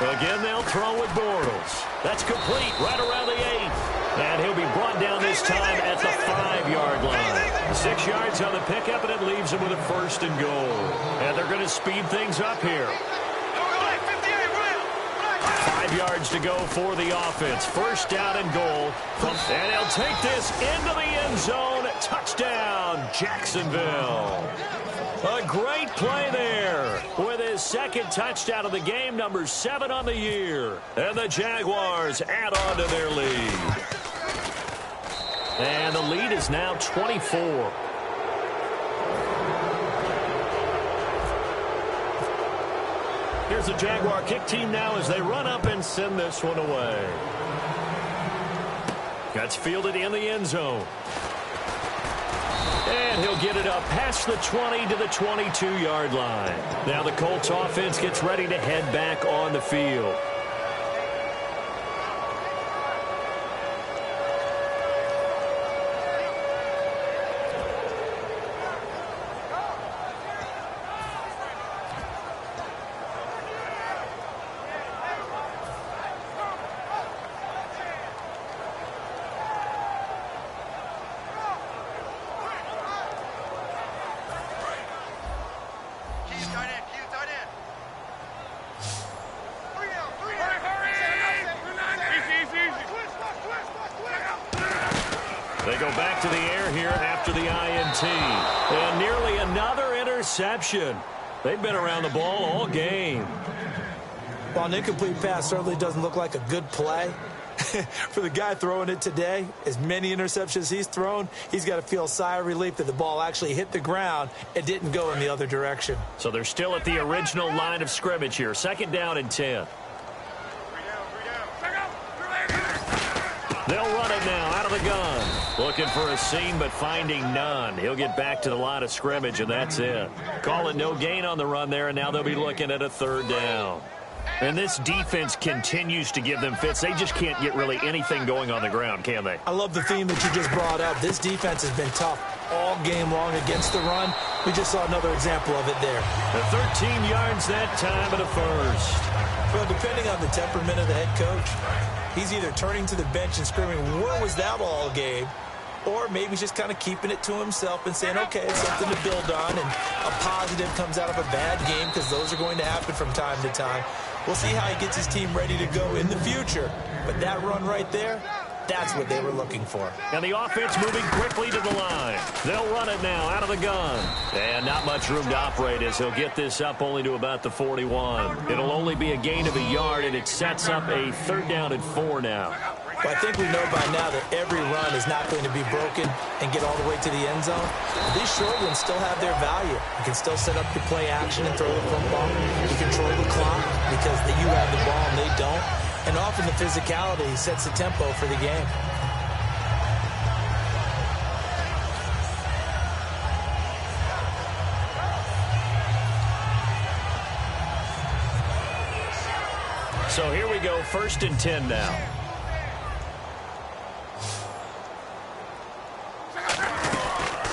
Again, they'll throw with Bortles. That's complete right around the 8. And he'll be brought down this time at the 5-yard line. 6 yards on the pickup, and it leaves him with a 1st and goal. And they're going to speed things up here. 5 yards to go for the offense. 1st down and goal. And he'll take this into the end zone. Touchdown, Jacksonville. A great play there with his 2nd touchdown of the game, number 7 on the year. And the Jaguars add on to their lead. And the lead is now 24. Here's the Jaguar kick team now as they run up and send this one away. That's fielded in the end zone. And he'll get it up past the 20 to the 22-yard line. Now the Colts offense gets ready to head back on the field. They go back to the air here after the INT. And nearly another interception. They've been around the ball all game. While an incomplete pass certainly doesn't look like a good play, for the guy throwing it today, as many interceptions he's thrown, he's got to feel a sigh of relief that the ball actually hit the ground and didn't go in the other direction. So they're still at the original line of scrimmage here. 2nd down and 10. They'll run it now out of the gun. Looking for a seam, but finding none. He'll get back to the line of scrimmage, and that's it. Calling no gain on the run there, and now they'll be looking at a 3rd down. And this defense continues to give them fits. They just can't get really anything going on the ground, can they? I love the theme that you just brought up. This defense has been tough all game long against the run. We just saw another example of it there. The 13 yards that time at a first. Well, depending on the temperament of the head coach, he's either turning to the bench and screaming, "Where was that all game?" Or maybe he's just kind of keeping it to himself and saying, okay, it's something to build on, and a positive comes out of a bad game because those are going to happen from time to time. We'll see how he gets his team ready to go in the future. But that run right there, that's what they were looking for. And the offense moving quickly to the line. They'll run it now out of the gun. And not much room to operate as he'll get this up only to about the 41. It'll only be a gain of a yard, and it sets up a 3rd down and 4 now. Well, I think we know by now that every run is not going to be broken and get all the way to the end zone. These short ones still have their value. You can still set up your play action and throw the football. You control the clock because you have the ball and they don't. And often the physicality sets the tempo for the game. So here we go, 1st and 10 now.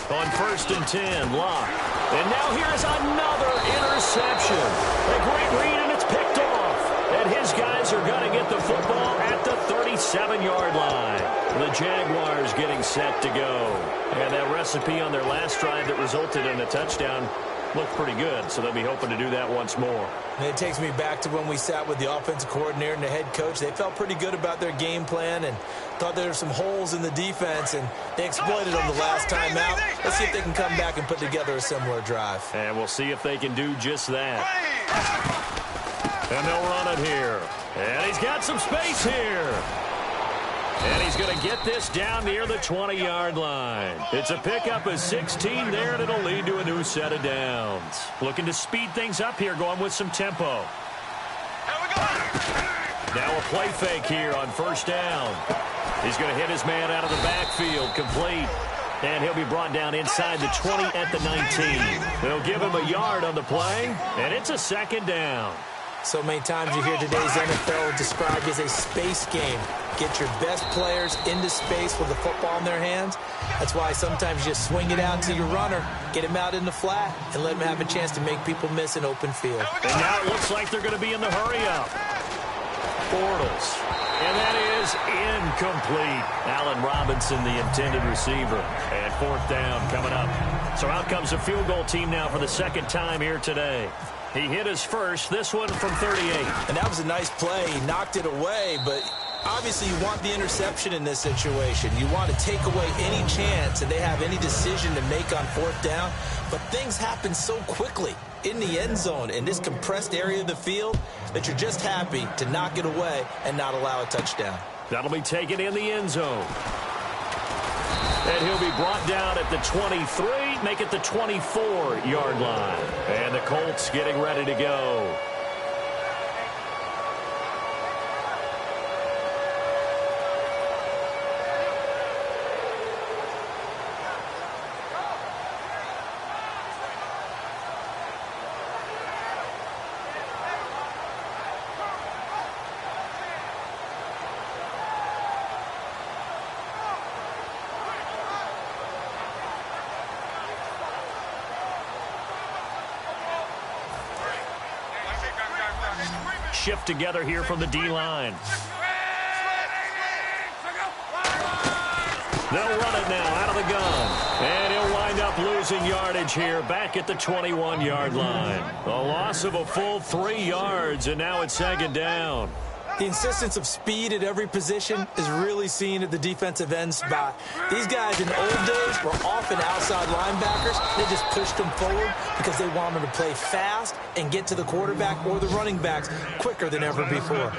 On 1st and 10, Locke. And now here's another interception. A great read, and it's picked off. And his guys are going to get the football at the 37-yard line. The Jaguars getting set to go. And that recipe on their last drive that resulted in a touchdown looked pretty good, so they'll be hoping to do that once more. And it takes me back to when we sat with the offensive coordinator and the head coach. They felt pretty good about their game plan and thought there were some holes in the defense, and they exploited them the last time out. Let's see if they can come back and put together a similar drive. And we'll see if they can do just that. And they'll run it here. And he's got some space here. And he's going to get this down near the 20-yard line. It's a pickup of 16 there, and it'll lead to a new set of downs. Looking to speed things up here, going with some tempo. Now a play fake here on 1st down. He's going to hit his man out of the backfield, complete. And he'll be brought down inside the 20 at the 19. They'll give him a yard on the play, and it's a 2nd down. So many times you hear today's NFL described as a space game. Get your best players into space with the football in their hands. That's why sometimes you just swing it out to your runner, get him out in the flat, and let him have a chance to make people miss an open field. And now it looks like they're going to be in the hurry-up. Bortles. And that is incomplete. Allen Robinson, the intended receiver. And 4th down coming up. So out comes a field goal team now for the 2nd time here today. He hit his first, this one from 38. And that was a nice play. He knocked it away, but obviously you want the interception in this situation. You want to take away any chance that they have any decision to make on 4th down. But things happen so quickly in the end zone in this compressed area of the field that you're just happy to knock it away and not allow a touchdown. That'll be taken in the end zone. And he'll be brought down at the 23, make it the 24-yard line. And the Colts getting ready to go. shift together here from the D-line. They'll run it now out of the gun. And he'll wind up losing yardage here back at the 21-yard line. A loss of a full 3 yards, and now it's second down. The insistence of speed at every position is really seen at the defensive end spot. These guys in the old days were often outside linebackers. They just pushed them forward because they wanted to play fast and get to the quarterback or the running backs quicker than ever before.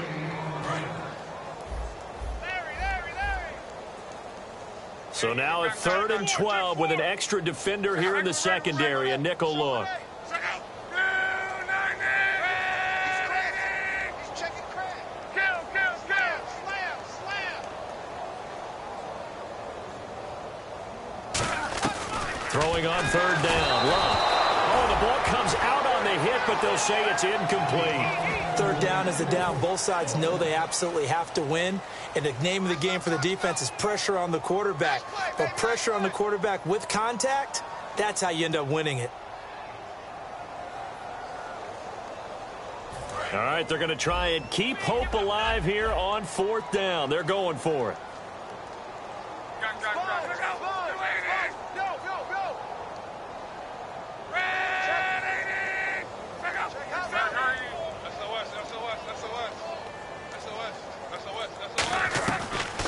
So now a 3rd and 12 with an extra defender here in the secondary, a nickel look. Throwing on 3rd down. Love. Oh, the ball comes out on the hit, but they'll say it's incomplete. 3rd down is a down. Both sides know they absolutely have to win. And the name of the game for the defense is pressure on the quarterback. But pressure on the quarterback with contact, that's how you end up winning it. All right, they're going to try and keep hope alive here on 4th down. They're going for it.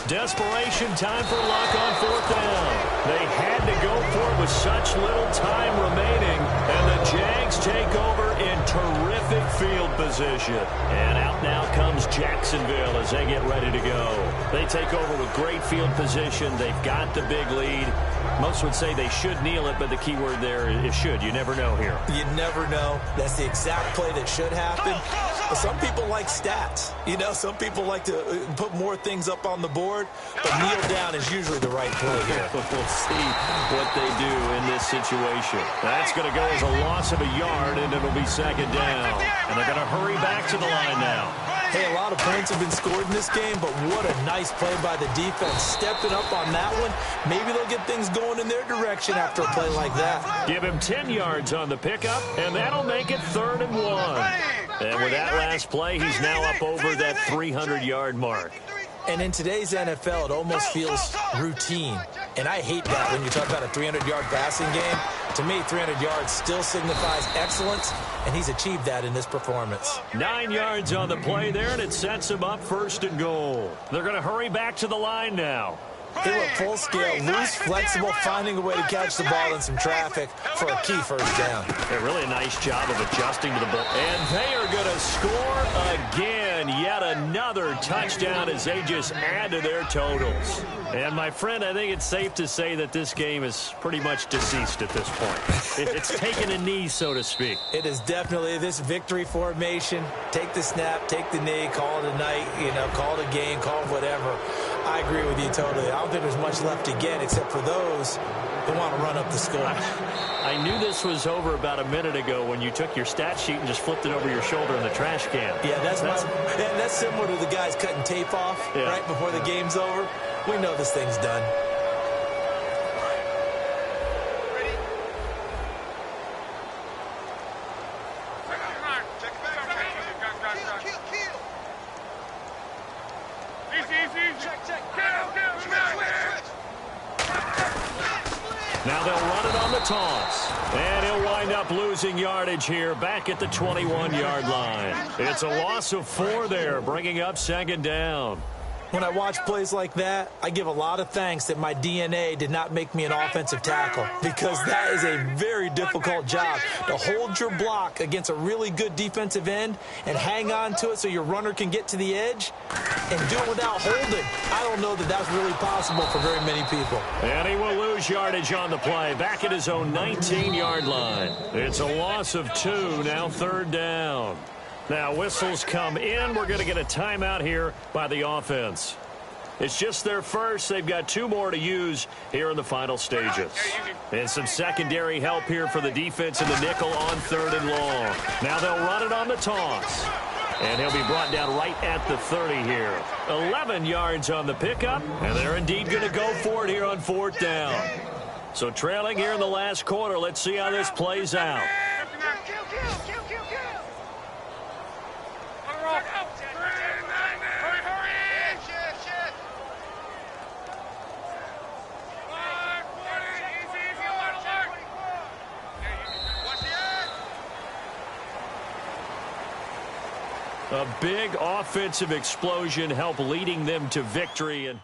Desperation time for Luck on 4th down. They had to go for it with such little time remaining, and the Jags take over in terrific field position. And out now comes Jacksonville as they get ready to go. They take over with great field position. They've got the big lead. Most would say they should kneel it, but the key word there is should. You never know here. You never know. That's the exact play that should happen. But some people like stats. You know, some people like to put more things up on the board, but kneel down is usually the right play here. We'll see what they do in this situation. That's going to go as a loss of a yard, and it'll be second down. And they're going to hurry back to the line now. Hey, a lot of points have been scored in this game, but what a nice play by the defense. Stepping up on that one. Maybe they'll get things going in their direction after a play like that. Give him 10 yards on the pickup, and that'll make it 3rd and 1. And with that last play, he's now up over that 300-yard mark. And in today's NFL, it almost feels routine. And I hate that when you talk about a 300-yard passing game. To me, 300 yards still signifies excellence, and he's achieved that in this performance. 9 yards on the play there, and it sets him up 1st and goal. They're going to hurry back to the line now. They were full scale, loose, flexible, finding a way to catch the ball in some traffic for a key 1st down. Really a nice job of adjusting to the ball. And they are going to score again. Yet another touchdown as they just add to their totals. And, my friend, I think it's safe to say that this game is pretty much deceased at this point. It's taken a knee, so to speak. It is definitely this victory formation. Take the snap, take the knee, call it a night, call it a game, call it whatever. I agree with you totally. I don't think there's much left to get except for those who want to run up the score. I knew this was over about a minute ago when you took your stat sheet and just flipped it over your shoulder in the trash can. Yeah, that's similar to the guys cutting tape off right before the game's over. We know this thing's done. Now they'll run it on the toss. And he'll wind up losing yardage here back at the 21-yard line. It's a loss of 4 there, bringing up 2nd down. When I watch plays like that, I give a lot of thanks that my DNA did not make me an offensive tackle, because that is a very difficult job to hold your block against a really good defensive end and hang on to it so your runner can get to the edge and do it without holding. I don't know that that's really possible for very many people. And he will lose yardage on the play back at his own 19-yard line. It's a loss of 2, now 3rd down. Now whistles come in. We're going to get a timeout here by the offense. It's just their first. They've got 2 more to use here in the final stages. And some secondary help here for the defense in the nickel on 3rd and long. Now they'll run it on the toss. And he'll be brought down right at the 30 here. 11 yards on the pickup. And they're indeed going to go for it here on 4th down. So trailing here in the last quarter. Let's see how this plays out. A big offensive explosion helped leading them to victory. And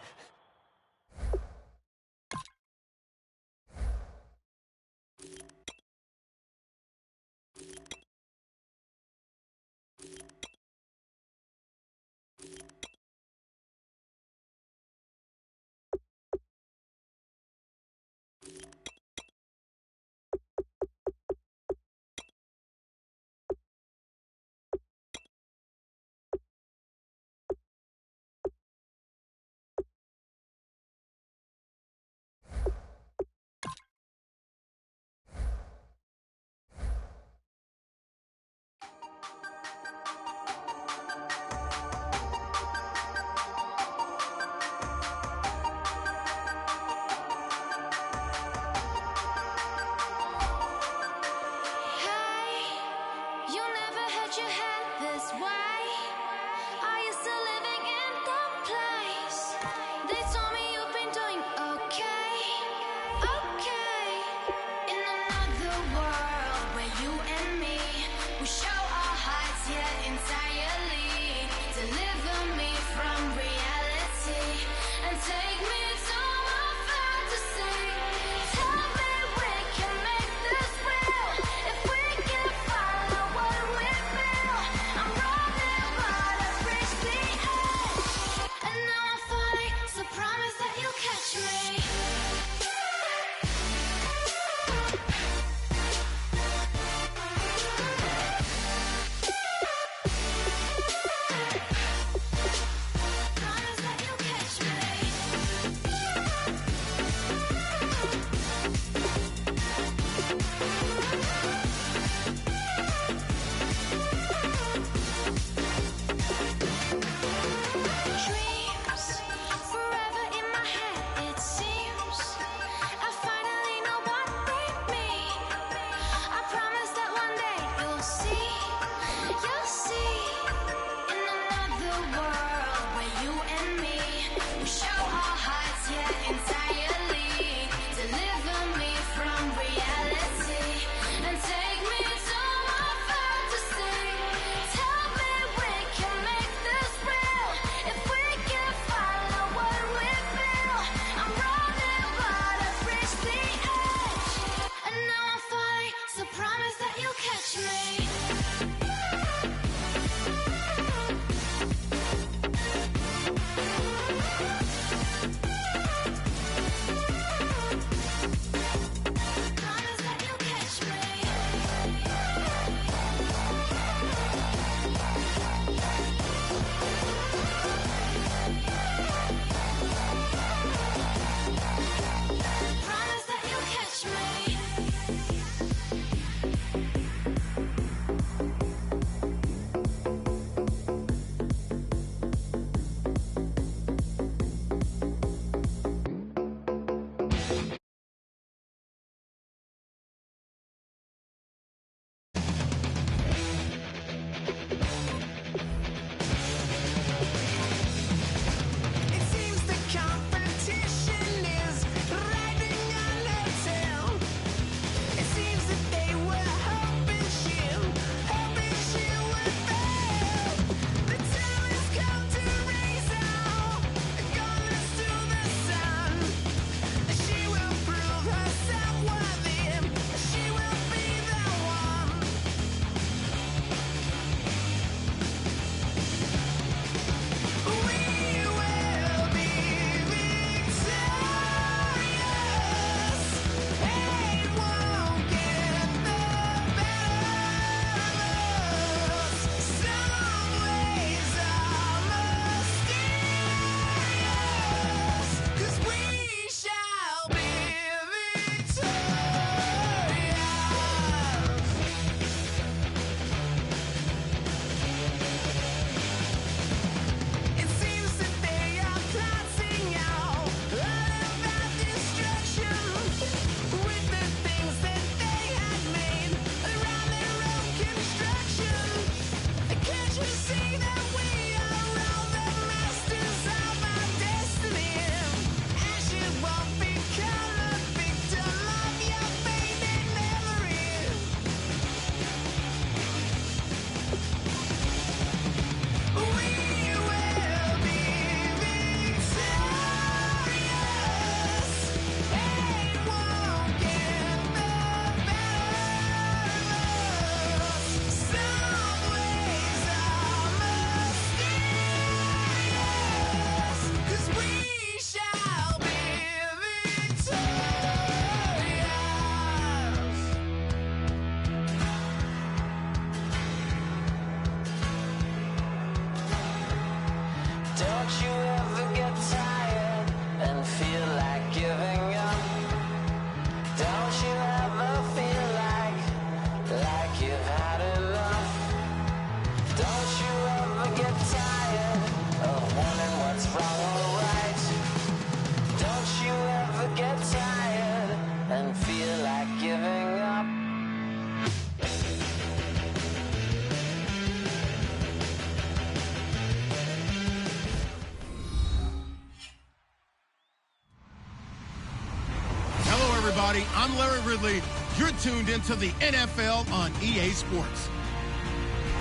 everybody. I'm Larry Ridley. You're tuned into the NFL on EA Sports.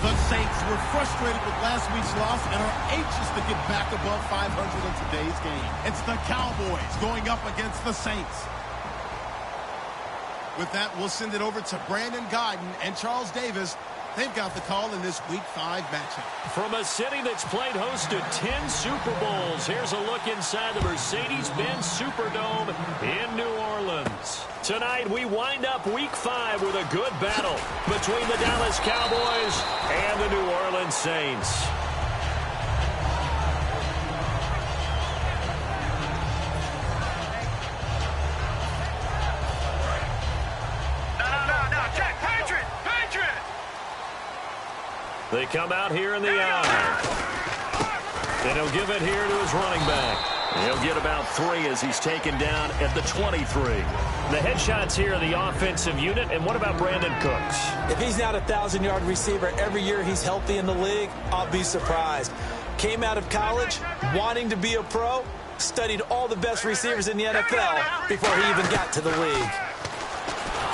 The Saints were frustrated with last week's loss and are anxious to get back above 500 in today's game. It's the Cowboys going up against the Saints. With that, we'll send it over to Brandon Godden and Charles Davis. They've got the call in this Week 5 matchup. From a city that's played host to 10 Super Bowls, here's a look inside the Mercedes-Benz Superdome in New Orleans. Tonight, we wind up Week 5 with a good battle between the Dallas Cowboys and the New Orleans Saints. They come out here in the eye. And he'll give it here to his running back. He'll get about 3 as he's taken down at the 23. The headshots here are the offensive unit. And what about Brandon Cooks? If he's not a 1,000-yard receiver every year he's healthy in the league, I'll be surprised. Came out of college wanting to be a pro, studied all the best receivers in the NFL before he even got to the league.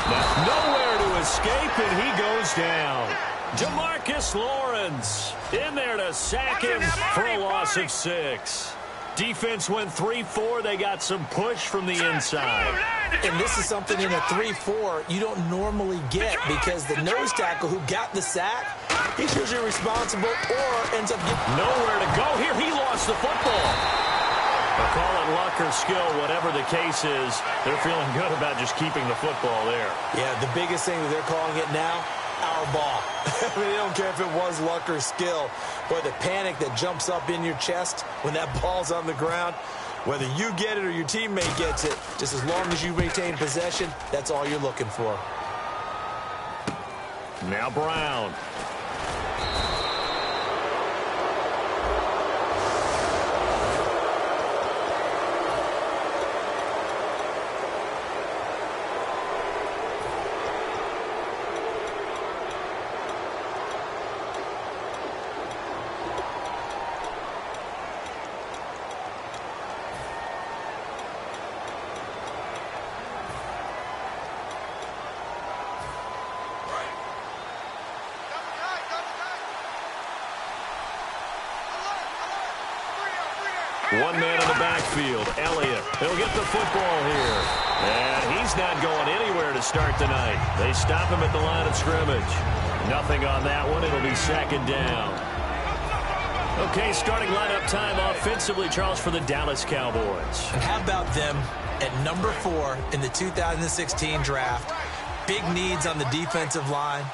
Now, nowhere to escape, and he goes down. Jamarcus Lawrence in there to sack him for a loss of 6. Defense went 3-4. They got some push from the inside. And this is something in a 3-4 you don't normally get because the nose tackle who got the sack, he's usually responsible or ends up getting nowhere to go. Here, he lost the football. They'll call it luck or skill, whatever the case is. They're feeling good about just keeping the football there. Yeah, the biggest thing that they're calling it now, our ball. I mean, they don't care if it was luck or skill. Boy, the panic that jumps up in your chest when that ball's on the ground, whether you get it or your teammate gets it, just as long as you maintain possession, that's all you're looking for. Now Brown. One man in the backfield, Elliott. He'll get the football here. And he's not going anywhere to start tonight. They stop him at the line of scrimmage. Nothing on that one. It'll be 2nd down. Okay, starting lineup time offensively, Charles, for the Dallas Cowboys. And how about them at number 4 in the 2016 draft? Big needs on the defensive line.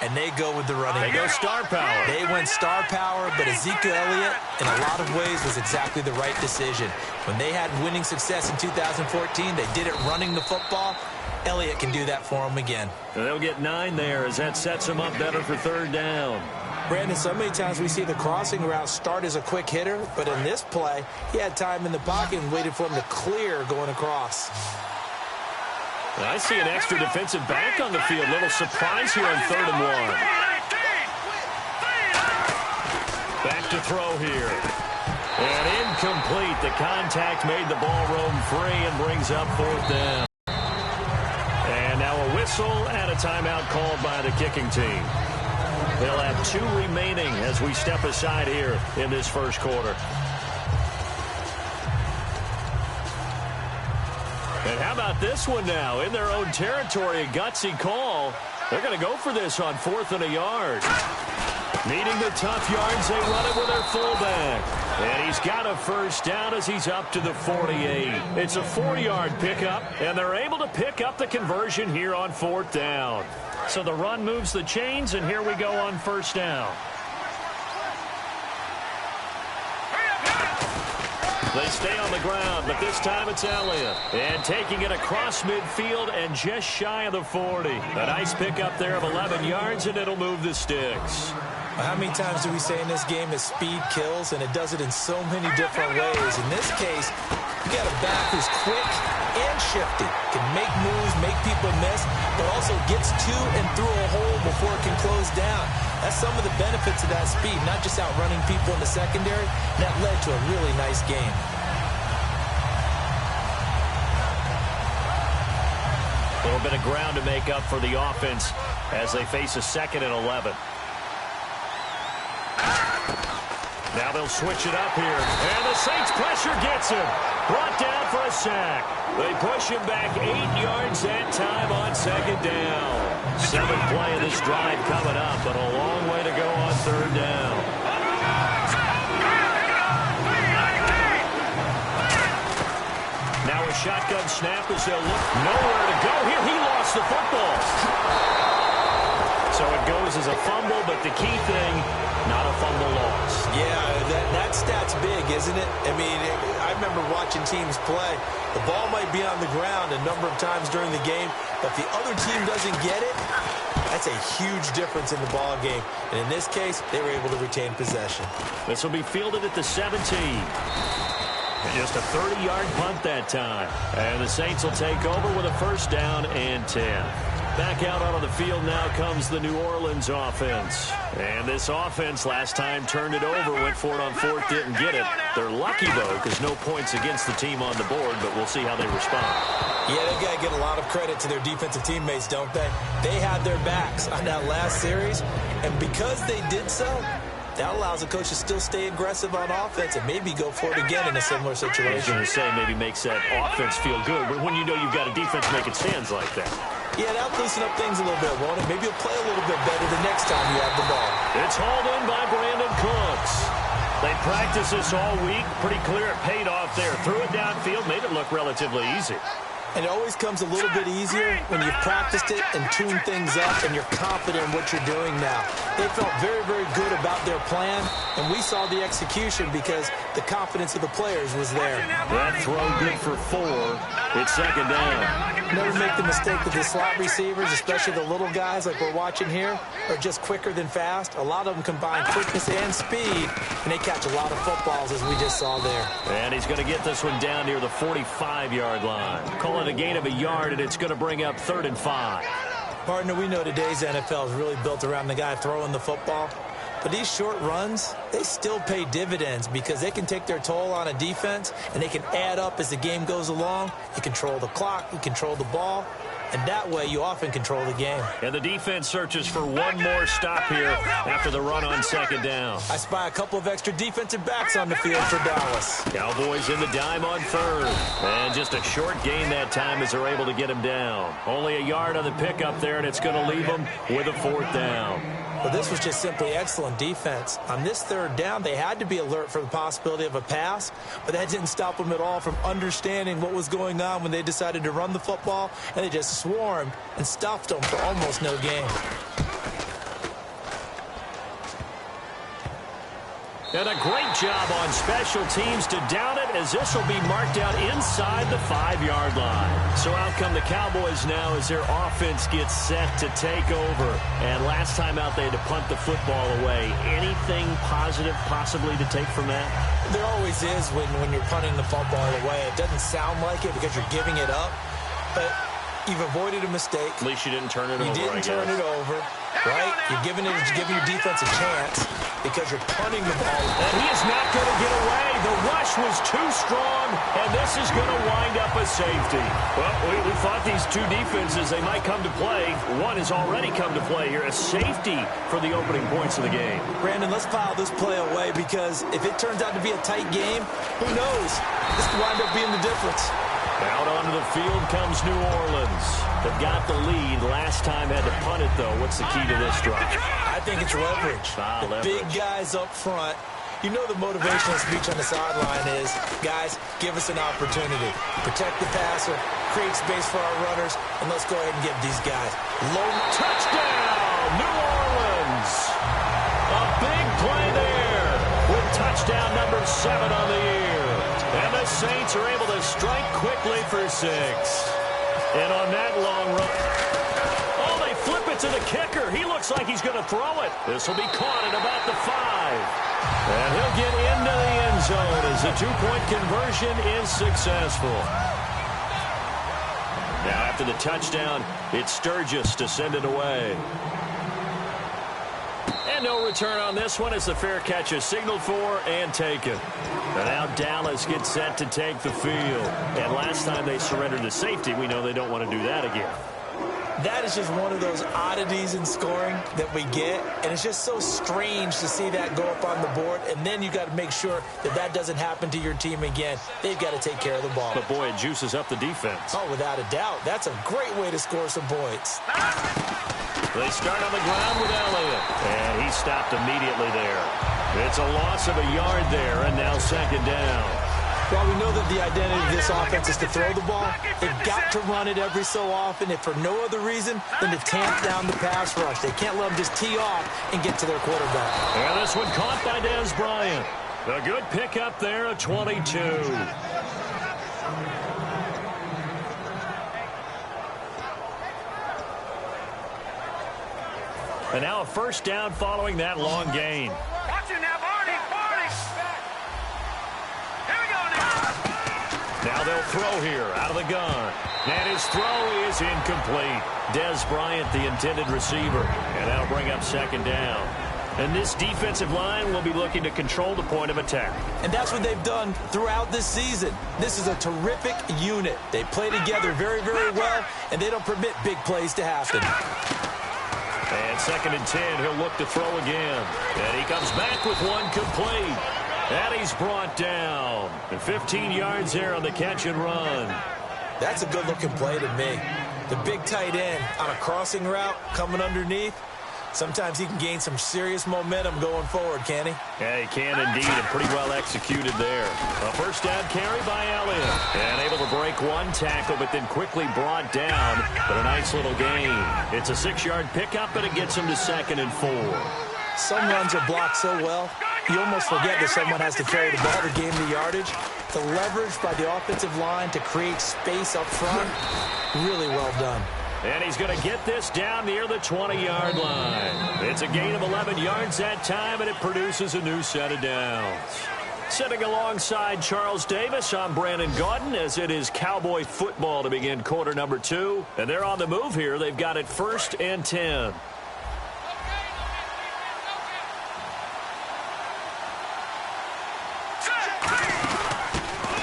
And they go with the running. They go star power. They went star power, but Ezekiel Elliott, in a lot of ways, was exactly the right decision. When they had winning success in 2014, they did it running the football. Elliott can do that for them again. And they'll get 9 there as that sets them up better for 3rd down. Brandon, so many times we see the crossing route start as a quick hitter, but in this play, he had time in the pocket and waited for him to clear going across. I see an extra defensive back on the field. Little surprise here on 3rd and 1. Back to throw here. And incomplete. The contact made the ball roam free and brings up 4th down. And now a whistle and a timeout called by the kicking team. They'll have 2 remaining as we step aside here in this first quarter. And how about this one now? In their own territory, a gutsy call. They're going to go for this on 4th and a yard. Needing the tough yards, they run it with their fullback. And he's got a 1st down as he's up to the 48. It's a 4-yard pickup, and they're able to pick up the conversion here on 4th down. So the run moves the chains, and here we go on 1st down. They stay on the ground, but this time it's Elliott. And taking it across midfield and just shy of the 40. A nice pickup there of 11 yards, and it'll move the sticks. How many times do we say in this game that speed kills, and it does it in so many different ways? In this case, you got a back who's quick and shifty, can make moves, make people miss, but also gets to and through a hole before it can close down. That's some of the benefits of that speed, not just outrunning people in the secondary. That led to a really nice game. little bit of ground to make up for the offense as they face a 2nd and 11. Now they'll switch it up here. And the Saints pressure gets him. Brought down for a sack. They push him back 8 yards that time on 2nd down. 7th play of this drive coming up, but a long way to go on 3rd down. Now a shotgun snap as they'll look nowhere to go here. He lost the football. So it goes as a fumble, but the key thing, not a fumble loss. Yeah, that stat's big, isn't it? I mean, I remember watching teams play. The ball might be on the ground a number of times during the game, but if the other team doesn't get it, that's a huge difference in the ball game. And in this case, they were able to retain possession. This will be fielded at the 17. And just a 30-yard punt that time. And the Saints will take over with a 1st down and 10. Back out onto the field now comes the New Orleans offense. And this offense last time turned it over, went for it on 4th, didn't get it. They're lucky, though, because no points against the team on the board, but we'll see how they respond. Yeah, they've got to give a lot of credit to their defensive teammates, don't they? They had their backs on that last series, and because they did so, that allows the coach to still stay aggressive on offense and maybe go for it again in a similar situation. I was going to say maybe makes that offense feel good, but when you know you've got a defense making stands like that. Yeah, that'll loosen up things a little bit, won't it? Maybe you'll play a little bit better the next time you have the ball. It's hauled in by Brandon Cooks. They practiced this all week. Pretty clear it paid off there. Threw it downfield, made it look relatively easy. And it always comes a little bit easier when you've practiced it and tuned things up and you're confident in what you're doing now. They felt very, very good about their plan, and we saw the execution because the confidence of the players was there. That throw good for 4. It's 2nd down. Never make the mistake that the slot receivers, especially the little guys like we're watching here, are just quicker than fast. A lot of them combine quickness and speed, and they catch a lot of footballs as we just saw there. And he's going to get this one down near the 45-yard line. Call it a gain of a yard, and it's going to bring up 3rd and 5. Partner, we know today's NFL is really built around the guy throwing the football. But these short runs, they still pay dividends because they can take their toll on a defense, and they can add up as the game goes along. You control the clock, you control the ball, and that way you often control the game. And the defense searches for one more stop here after the run on 2nd down. I spy a couple of extra defensive backs on the field for Dallas. Cowboys in the dime on 3rd. And just a short gain that time as they're able to get him down. Only a yard on the pickup there, and it's going to leave them with a 4th down. Well, this was just simply excellent defense. On this 3rd down, they had to be alert for the possibility of a pass, but that didn't stop them at all from understanding what was going on when they decided to run the football, and they just swarmed and stuffed them for almost no gain. And a great job on special teams to down it, as this will be marked out inside the 5-yard line. So out come the Cowboys now as their offense gets set to take over. And last time out they had to punt the football away. Anything positive possibly to take from that? There always is when you're punting the football away. It doesn't sound like it because you're giving it up, but you've avoided a mistake. At least you didn't turn it over. You didn't turn it over, right? You're giving your defense a chance because you're punting the ball. And he is not going to get away. The rush was too strong, and this is going to wind up a safety. Well, we thought these two defenses, they might come to play. One has already come to play here, a safety for the opening points of the game. Brandon, let's file this play away because if it turns out to be a tight game, who knows? This could wind up being the difference. Out onto the field comes New Orleans. They've got the lead. Last time had to punt it, though. What's the key to this drive? I think it's leverage. The big guys up front. You know the motivational speech on the sideline is, guys, give us an opportunity. Protect the passer, create space for our runners, and let's go ahead and give these guys low. Touchdown, New Orleans. A big play there with touchdown number 7 on the year. And the Saints are able to strike quickly for 6. And on that long run, oh, they flip it to the kicker. He looks like he's going to throw it. This will be caught at about the 5. And he'll get into the end zone as the 2-point conversion is successful. Now after the touchdown, it's Sturgis to send it away. And no return on this one as the fair catch is signaled for and taken. And now Dallas gets set to take the field. And last time they surrendered to safety, we know they don't want to do that again. That is just one of those oddities in scoring that we get, and it's just so strange to see that go up on the board, and then you got to make sure that that doesn't happen to your team again. They've got to take care of the ball. But, boy, it juices up the defense. Oh, without a doubt. That's a great way to score some points. They start on the ground with Elliott, and he stopped immediately there. It's a loss of a yard there, and now second down. Well, we know that the identity of this offense is to throw the ball. They've got to run it every so often, if for no other reason than to tamp down the pass rush. They can't let them just tee off and get to their quarterback. And this one caught by Dez Bryant. A good pickup there, a 22. And now a first down following that long gain. Watch it now, Barney. Here we go now. Now they'll throw here out of the gun. And his throw is incomplete. Dez Bryant, the intended receiver. And that'll bring up second down. And this defensive line will be looking to control the point of attack. And that's what they've done throughout this season. This is a terrific unit. They play together very, very well, and they don't permit big plays to happen. And second and 10, he'll look to throw again. And he comes back with one complete. And he's brought down. And 15 yards there on the catch and run. That's a good-looking play to me. The big tight end on a crossing route coming underneath. Sometimes he can gain some serious momentum going forward, can he? Yeah, he can indeed, and pretty well executed there. A first down carry by Elliott. And able to break one tackle, but then quickly brought down. But a nice little gain. It's a 6-yard pickup, and it gets him to 2nd and 4. Some runs are blocked so well, you almost forget that someone has to carry the ball to gain the yardage. The leverage by the offensive line to create space up front, really well done. And he's going to get this down near the 20-yard line. It's a gain of 11 yards that time, and it produces a new set of downs. Sitting alongside Charles Davis, I'm Brandon Gaudin, as it is Cowboy football to begin quarter number 2. And they're on the move here. They've got it 1st and 10.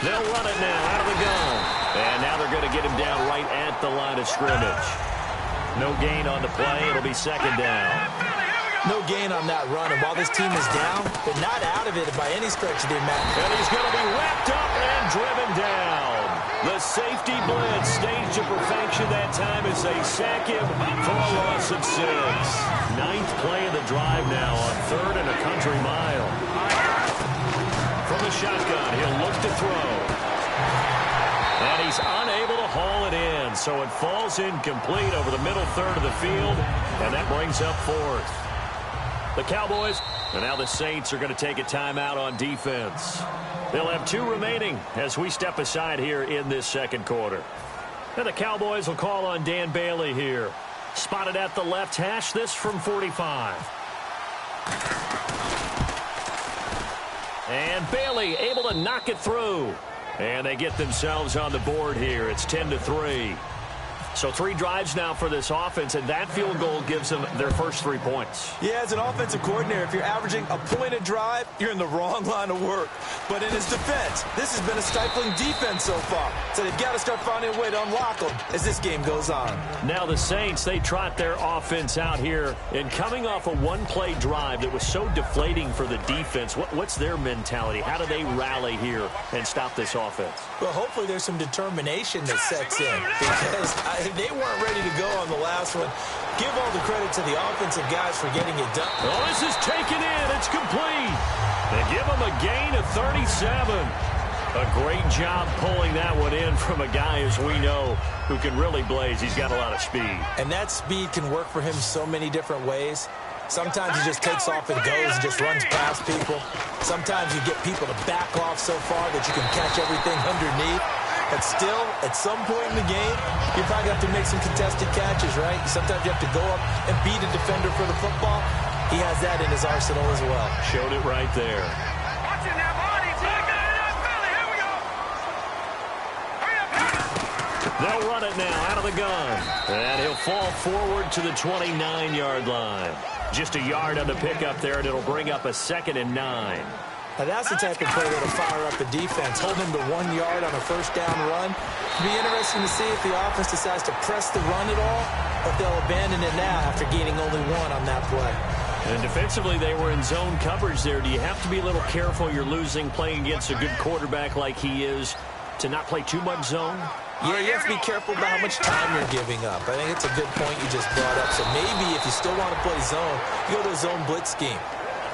They'll run it now out of the gun. And now they're going to get him down right at the line of scrimmage. No gain on the play. It'll be second down. No gain on that run. And while this team is down, they're not out of it by any stretch of the imagination. And he's going to be wrapped up and driven down. The safety blitz staged to perfection that time as they sack him for a loss of 6. 9th play of the drive now on 3rd and a country mile. From the shotgun, he'll look to throw. And he's unable to haul it in, so it falls incomplete over the middle third of the field, and that brings up 4th. The Cowboys, and now the Saints are going to take a timeout on defense. They'll have 2 remaining as we step aside here in this second quarter. And the Cowboys will call on Dan Bailey here. Spotted at the left hash, this from 45. And Bailey able to knock it through. And they get themselves on the board here. It's 10-3. So 3 drives now for this offense, and that field goal gives them their first 3 points. Yeah, as an offensive coordinator, if you're averaging a point a drive, you're in the wrong line of work. But in his defense, this has been a stifling defense so far. So they've got to start finding a way to unlock them as this game goes on. Now the Saints, they trot their offense out here, and coming off a one-play drive that was so deflating for the defense, what's their mentality? How do they rally here and stop this offense? Well, hopefully there's some determination that sets in, because they weren't ready to go on the last one. Give all the credit to the offensive guys for getting it done. Oh, this is taken in. It's complete. They give him a gain of 37. A great job pulling that one in from a guy, as we know, who can really blaze. He's got a lot of speed. And that speed can work for him so many different ways. Sometimes he just takes off and goes and just runs past people. Sometimes you get people to back off so far that you can catch everything underneath. But still, at some point in the game, you probably have to make some contested catches, right? Sometimes you have to go up and beat a defender for the football. He has that in his arsenal as well. Showed it right there. Watch it now, Barney. Here we go. Hurry up. They'll run it now out of the gun. And he'll fall forward to the 29-yard line. Just a yard on the pickup there, and it'll bring up a 2nd and 9. Now that's the type of play that'll fire up the defense. Hold them to 1 yard on a first down run. It'll be interesting to see if the offense decides to press the run at all, or if they'll abandon it now after gaining only 1 on that play. And defensively, they were in zone coverage there. Do you have to be a little careful? You're losing, playing against a good quarterback like he is, to not play too much zone? Yeah, you have to be careful about how much time you're giving up. I think it's a good point you just brought up. So maybe if you still want to play zone, you go to a zone blitz scheme.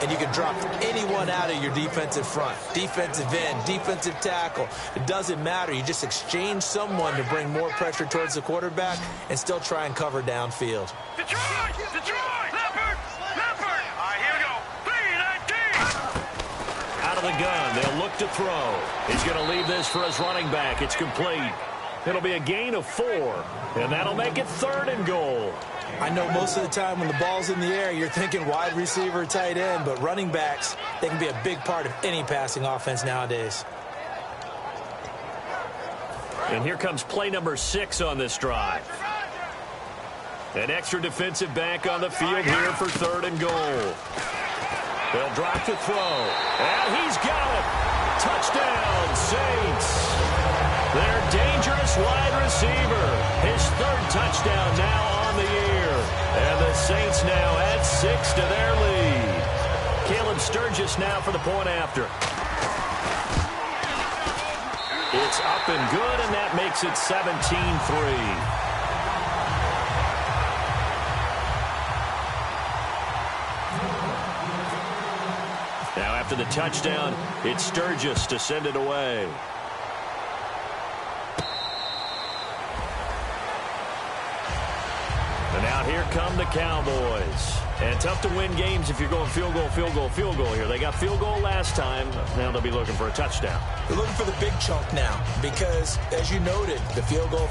And you can drop anyone out of your defensive front. Defensive end, defensive tackle. It doesn't matter. You just exchange someone to bring more pressure towards the quarterback and still try and cover downfield. Detroit! Leopard! All right, here we go. 3-19! Out of the gun, they'll look to throw. He's going to leave this for his running back. It's complete. It'll be a gain of 4, and that'll make it 3rd and goal. I know most of the time when the ball's in the air, you're thinking wide receiver, tight end, but running backs, they can be a big part of any passing offense nowadays. And here comes play number 6 on this drive. An extra defensive back on the field here for 3rd and goal. They'll drop to throw, and he's got it. Touchdown, Saints. Their dangerous wide receiver. His 3rd touchdown now on the year. And the Saints now add 6 to their lead. Caleb Sturgis now for the point after. It's up and good, and that makes it 17-3. Now after the touchdown, it's Sturgis to send it away. And now here come the Cowboys. And tough to win games if you're going field goal here. They got field goal last time. Now they'll be looking for a touchdown. They're looking for the big chunk now because, as you noted, the field goal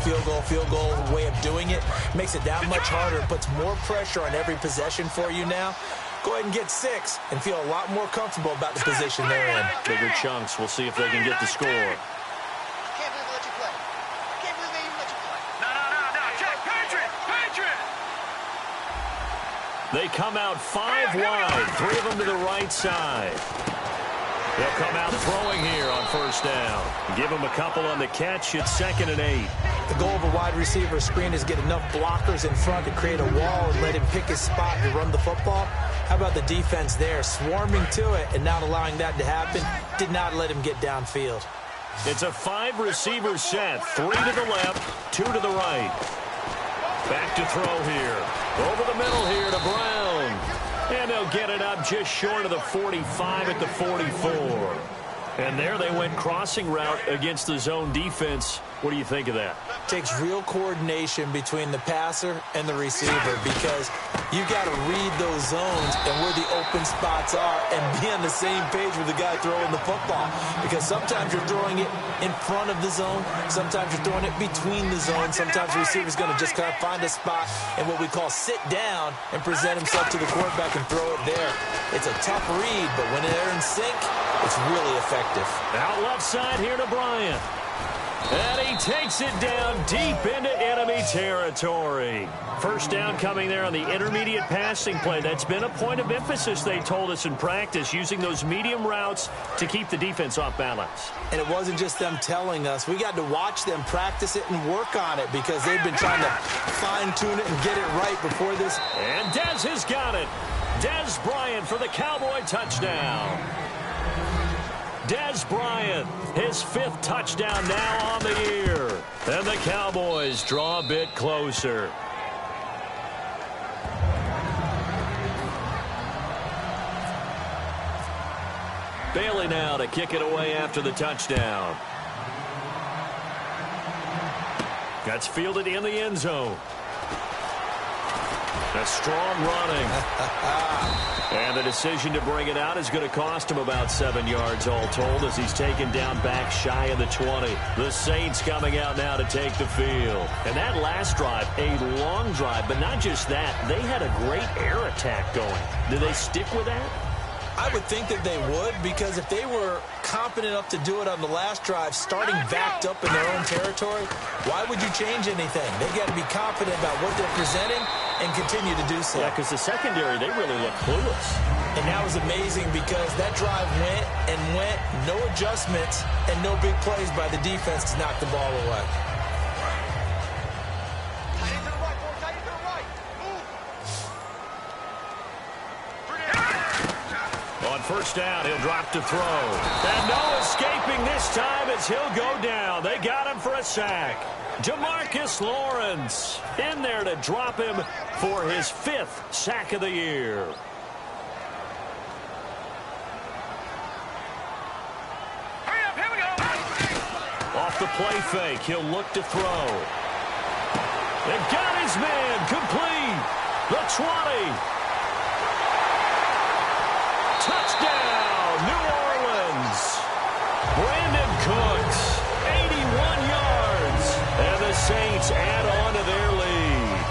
way of doing it makes it that much harder. It puts more pressure on every possession for you now. Go ahead and get 6 and feel a lot more comfortable about the position they're in. Bigger chunks. We'll see if they can get the score. No. Check, Patriot! They come out 5 wide, 3 of them to the right side. They'll come out throwing here on first down. Give them a couple on the catch. It's 2nd and 8. The goal of a wide receiver screen is get enough blockers in front to create a wall and let him pick his spot to run the football. How about the defense there, swarming to it and not allowing that to happen? Did not let him get downfield. It's a 5-receiver set, 3 to the left, 2 to the right. Back to throw here. Over the middle here to Brown. And they'll get it up just short of the 45 at the 44. And there they went crossing route against the zone defense. What do you think of that? Takes real coordination between the passer and the receiver because you got to read those zones and where the open spots are and be on the same page with the guy throwing the football. Because sometimes you're throwing it in front of the zone. Sometimes you're throwing it between the zones. Sometimes the receiver's going to just kind of find a spot and what we call sit down and present himself to the quarterback and throw it there. It's a tough read, but when they're in sync, it's really effective. Out left side here to Bryant. And he takes it down deep into enemy territory. First down coming there on the intermediate passing play. That's been a point of emphasis, they told us in practice, using those medium routes to keep the defense off balance. And it wasn't just them telling us. We got to watch them practice it and work on it because they've been trying to fine-tune it and get it right before this. And Dez has got it. Dez Bryant for the Cowboy touchdown. Dez Bryant, his 5th touchdown now on the year. And the Cowboys draw a bit closer. Bailey now to kick it away after the touchdown. That's fielded in the end zone. A strong running. And the decision to bring it out is going to cost him about 7 yards all told as he's taken down back shy of the 20. The Saints coming out now to take the field. And that last drive, a long drive, but not just that. They had a great air attack going. Do they stick with that? I would think that they would because if they were competent enough to do it on the last drive, starting backed up in their own territory, why would you change anything? They got to be confident about what they're presenting and continue to do so. Yeah, because the secondary, they really look clueless. And that was amazing because that drive went and went, no adjustments, and no big plays by the defense to knock the ball away. On first down, he'll drop to throw. And no escaping this time as he'll go down. They got him for a sack. Jamarcus Lawrence in there to drop him for his 5th sack of the year. Off the play fake, he'll look to throw. They got his man complete. The 20. Touchdown, New Orleans. Brandon Cooks, 81 yards. And the Saints add on to their lead.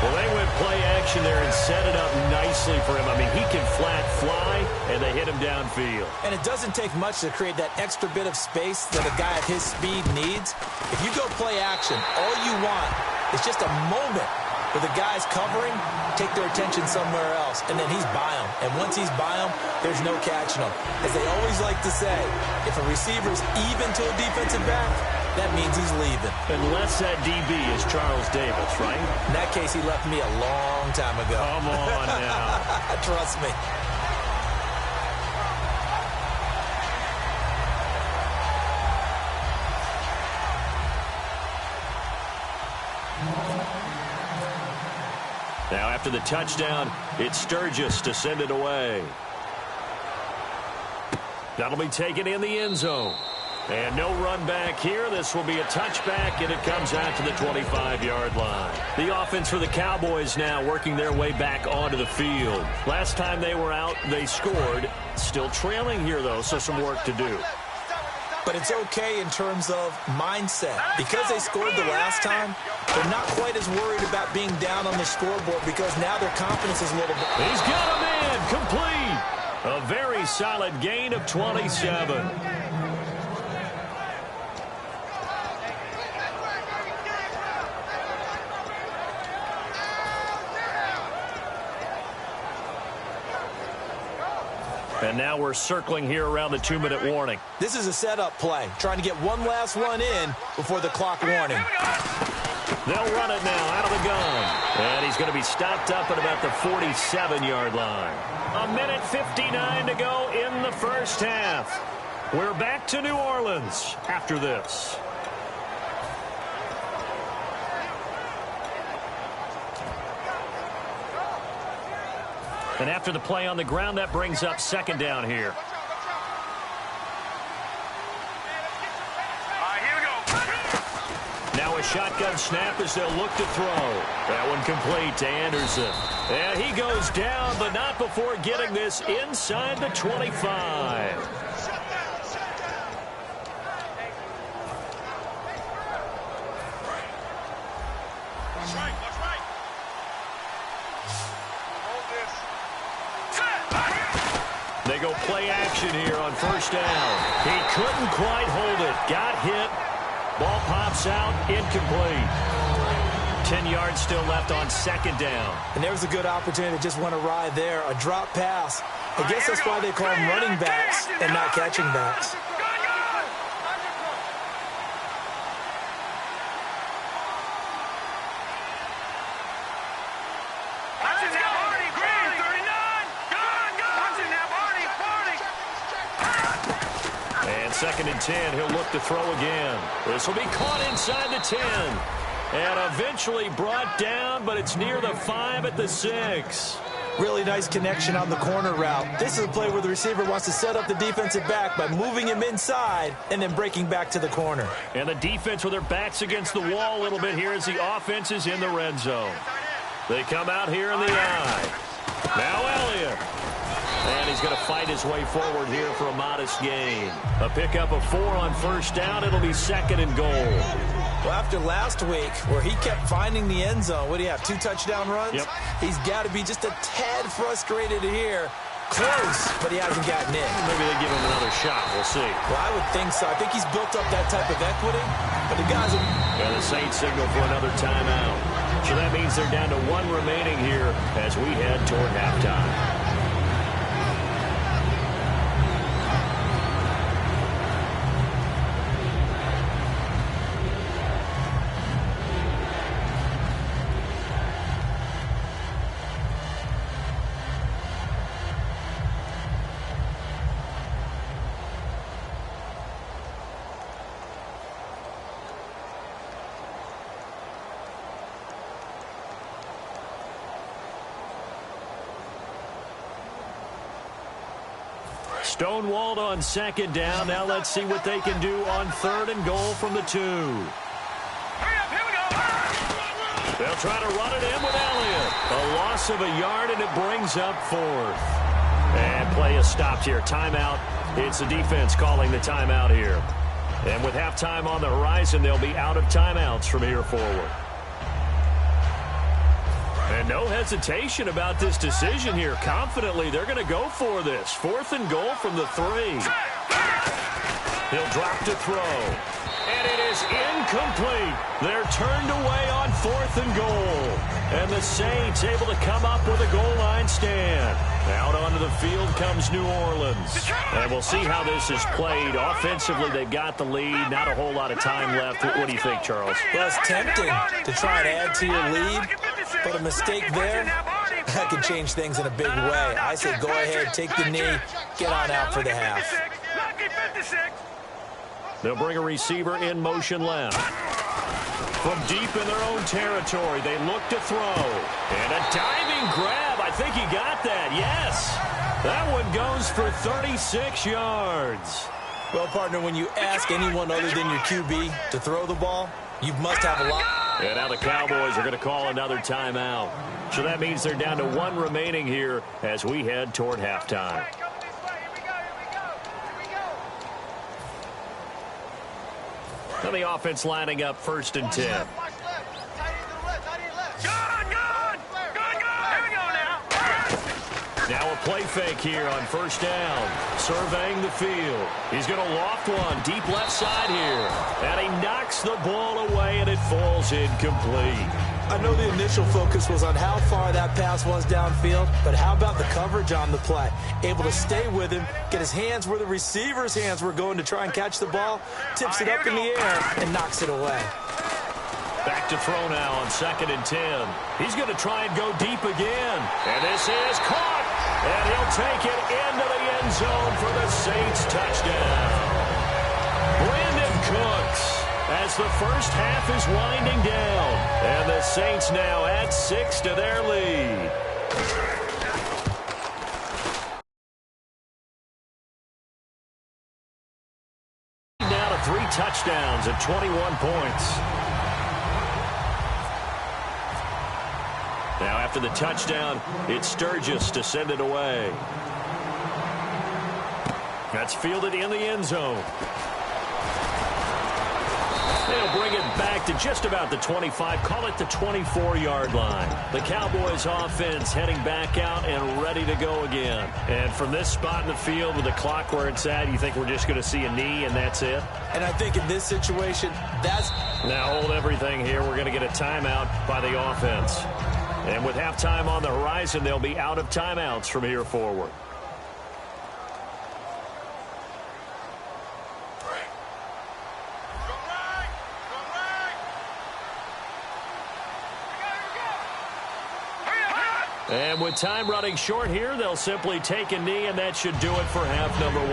Well, they went play action there and set it up nicely for him. I mean, he can flat fly, and they hit him downfield. And it doesn't take much to create that extra bit of space that a guy of his speed needs. If you go play action, all you want is just a moment where the guy's covering, take their attention somewhere else, and then he's by him. And once he's by him, there's no catching him. As they always like to say, if a receiver's even to a defensive back, that means he's leaving. Unless that DB is Charles Davis, right? In that case, he left me a long time ago. Come on now. Trust me. Now, after the touchdown, it's Sturgis to send it away. That'll be taken in the end zone. And no run back here. This will be a touchback, and it comes out to the 25-yard line. The offense for the Cowboys now working their way back onto the field. Last time they were out, they scored. Still trailing here, though, so some work to do. But it's okay in terms of mindset. Because they scored the last time, they're not quite as worried about being down on the scoreboard because now their confidence is a little bit. He's got a man complete. A very solid gain of 27. And now we're circling here around the 2-minute warning. This is a setup play, trying to get one last one in before the clock warning. They'll run it now out of the gun. And he's going to be stopped up at about the 47-yard line. 1:59 to go in the first half. We're back to New Orleans after this. And after the play on the ground, that brings up second down here. Now a shotgun snap as they'll look to throw. That one complete to Anderson. And he goes down, but not before getting this inside the 25. They go play action here on first down. He couldn't quite hold it. Got hit. Ball pops out. Incomplete. 10 yards still left on second down. And there's a good opportunity to just want to ride there. A drop pass. I guess that's why they call them running backs and not catching backs. Second and 10, he'll look to throw again. This will be caught inside the 10. And eventually brought down, but it's near the 5 at the 6. Really nice connection on the corner route. This is a play where the receiver wants to set up the defensive back by moving him inside and then breaking back to the corner. And the defense with their backs against the wall a little bit here as the offense is in the red zone. They come out here in the eye. Now Elliott. And he's going to fight his way forward here for a modest gain. A pickup of 4 on first down. It'll be second and goal. Well, after last week where he kept finding the end zone, what do you have, 2 touchdown runs? Yep. He's got to be just a tad frustrated here. Close, but he hasn't gotten in. Maybe they give him another shot. We'll see. Well, I would think so. I think he's built up that type of equity. But the guys are... And the Saints signal for another timeout. So that means they're down to 1 remaining here as we head toward halftime. Stonewalled on second down. Now let's see what they can do on 3rd and goal from the 2. Hurry up, here we go. They'll try to run it in with Elliott. A loss of a yard, and it brings up 4th. And play is stopped here. Timeout. It's the defense calling the timeout here. And with halftime on the horizon, they'll be out of timeouts from here forward. And no hesitation about this decision here. Confidently, they're going to go for this. 4th and goal from the 3. He'll drop to throw. And it is incomplete. They're turned away on 4th and goal. And the Saints able to come up with a goal line stand. Out onto the field comes New Orleans. And we'll see how this is played. Offensively, they've got the lead. Not a whole lot of time left. What do you think, Charles? Well, it's tempting to try and add to your lead, but a mistake there, that could change things in a big way. I say go ahead, take the knee, get on out for the half. They'll bring a receiver in motion left. From deep in their own territory, they look to throw. And a diving grab. I think he got that. Yes. That one goes for 36 yards. Well, partner, when you ask anyone other than your QB to throw the ball, you must have a lot. And now the Cowboys are going to call another timeout. So that means they're down to 1 remaining here as we head toward halftime. Now the offense lining up 1st and 10. Now a play fake here on 1st down. Surveying the field. He's going to loft one deep left side here. And he knocks the ball away, and it falls incomplete. I know the initial focus was on how far that pass was downfield, but how about the coverage on the play? Able to stay with him, get his hands where the receiver's hands were going to try and catch the ball, tips it up in the air, and knocks it away. Back to throw now on 2nd and 10. He's going to try and go deep again. And this is caught. And he'll take it into the end zone for the Saints touchdown. Brandon Cooks as the first half is winding down. And the Saints now add 6 to their lead. Now to 3 touchdowns and 21 points. Now after the touchdown, it's Sturgis to send it away. That's fielded in the end zone. They'll bring it back to just about the 25, call it the 24-yard line. The Cowboys offense heading back out and ready to go again. And from this spot in the field with the clock where it's at, you think we're just going to see a knee and that's it? And I think in this situation, that's... Now hold everything here. We're going to get a timeout by the offense. And with halftime on the horizon, they'll be out of timeouts from here forward. And with time running short here, they'll simply take a knee, and that should do it for half number 1.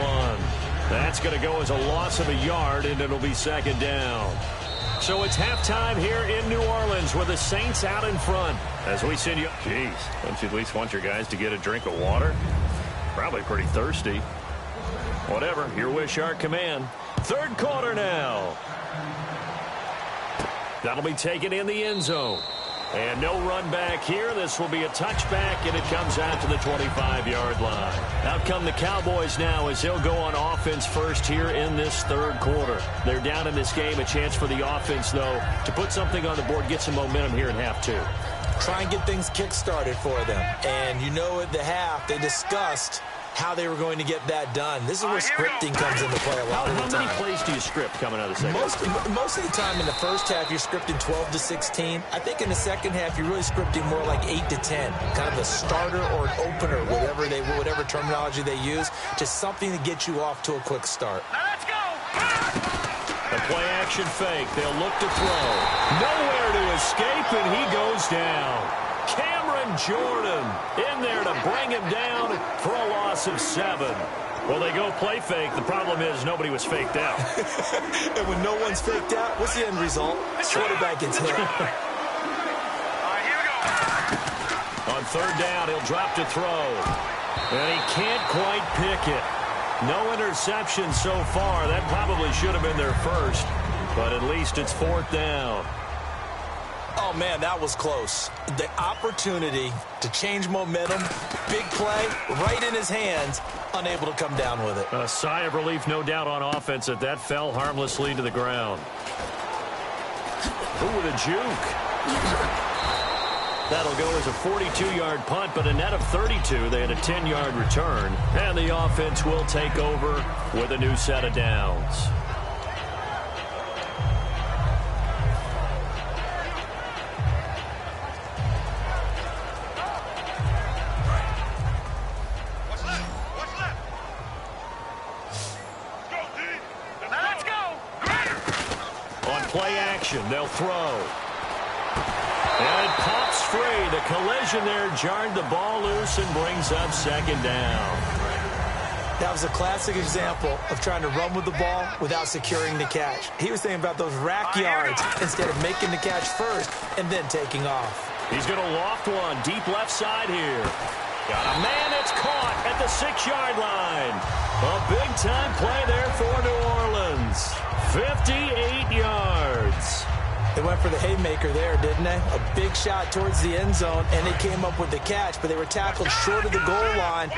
That's going to go as a loss of a yard, and it'll be 2nd down. So it's halftime here in New Orleans with the Saints out in front. As we send you... Jeez, don't you at least want your guys to get a drink of water? Probably pretty thirsty. Whatever, your wish, our command. 3rd quarter now. That'll be taken in the end zone. And no run back here. This will be a touchback, and it comes out to the 25-yard line. Out come the Cowboys now as they'll go on offense first here in this 3rd quarter. They're down in this game. A chance for the offense, though, to put something on the board, get some momentum here in half 2. Try and get things kick-started for them. And you know at the half, they discussed how they were going to get that done. This is where scripting comes into play a lot of the time. How many plays do you script coming out of the second half? Most of the time in the first half, you're scripting 12 to 16. I think in the second half, you're really scripting more like 8 to 10, kind of a starter or an opener, whatever terminology they use, just something to get you off to a quick start. Now let's go. The play action fake. They'll look to throw. Nowhere to escape, and he goes down. Cameron Jordan in there to bring him down for a loss of 7. Well, they go play fake. The problem is nobody was faked out. And when no one's faked out, what's the end result? Quarterback gets hit. All right, here we go. On third down, he'll drop to throw. And he can't quite pick it. No interception so far. That probably should have been their first. But at least it's fourth down. Oh, man, that was close. The opportunity to change momentum, big play, right in his hands, unable to come down with it. A sigh of relief, no doubt, on offense that fell harmlessly to the ground. Ooh, with a juke. That'll go as a 42-yard punt, but a net of 32. They had a 10-yard return, and the offense will take over with a new set of downs. Play action, they'll throw. And it pops free. The collision there jarred the ball loose and brings up second down. That was a classic example of trying to run with the ball without securing the catch. He was thinking about those rack yards instead of making the catch first and then taking off. He's going to loft one deep left side here. Got a man that's caught at the 6-yard line. A big-time play there for New Orleans. 58 yards. They went for the haymaker there, didn't they? A big shot towards the end zone, and they came up with the catch, but they were tackled short of the goal line.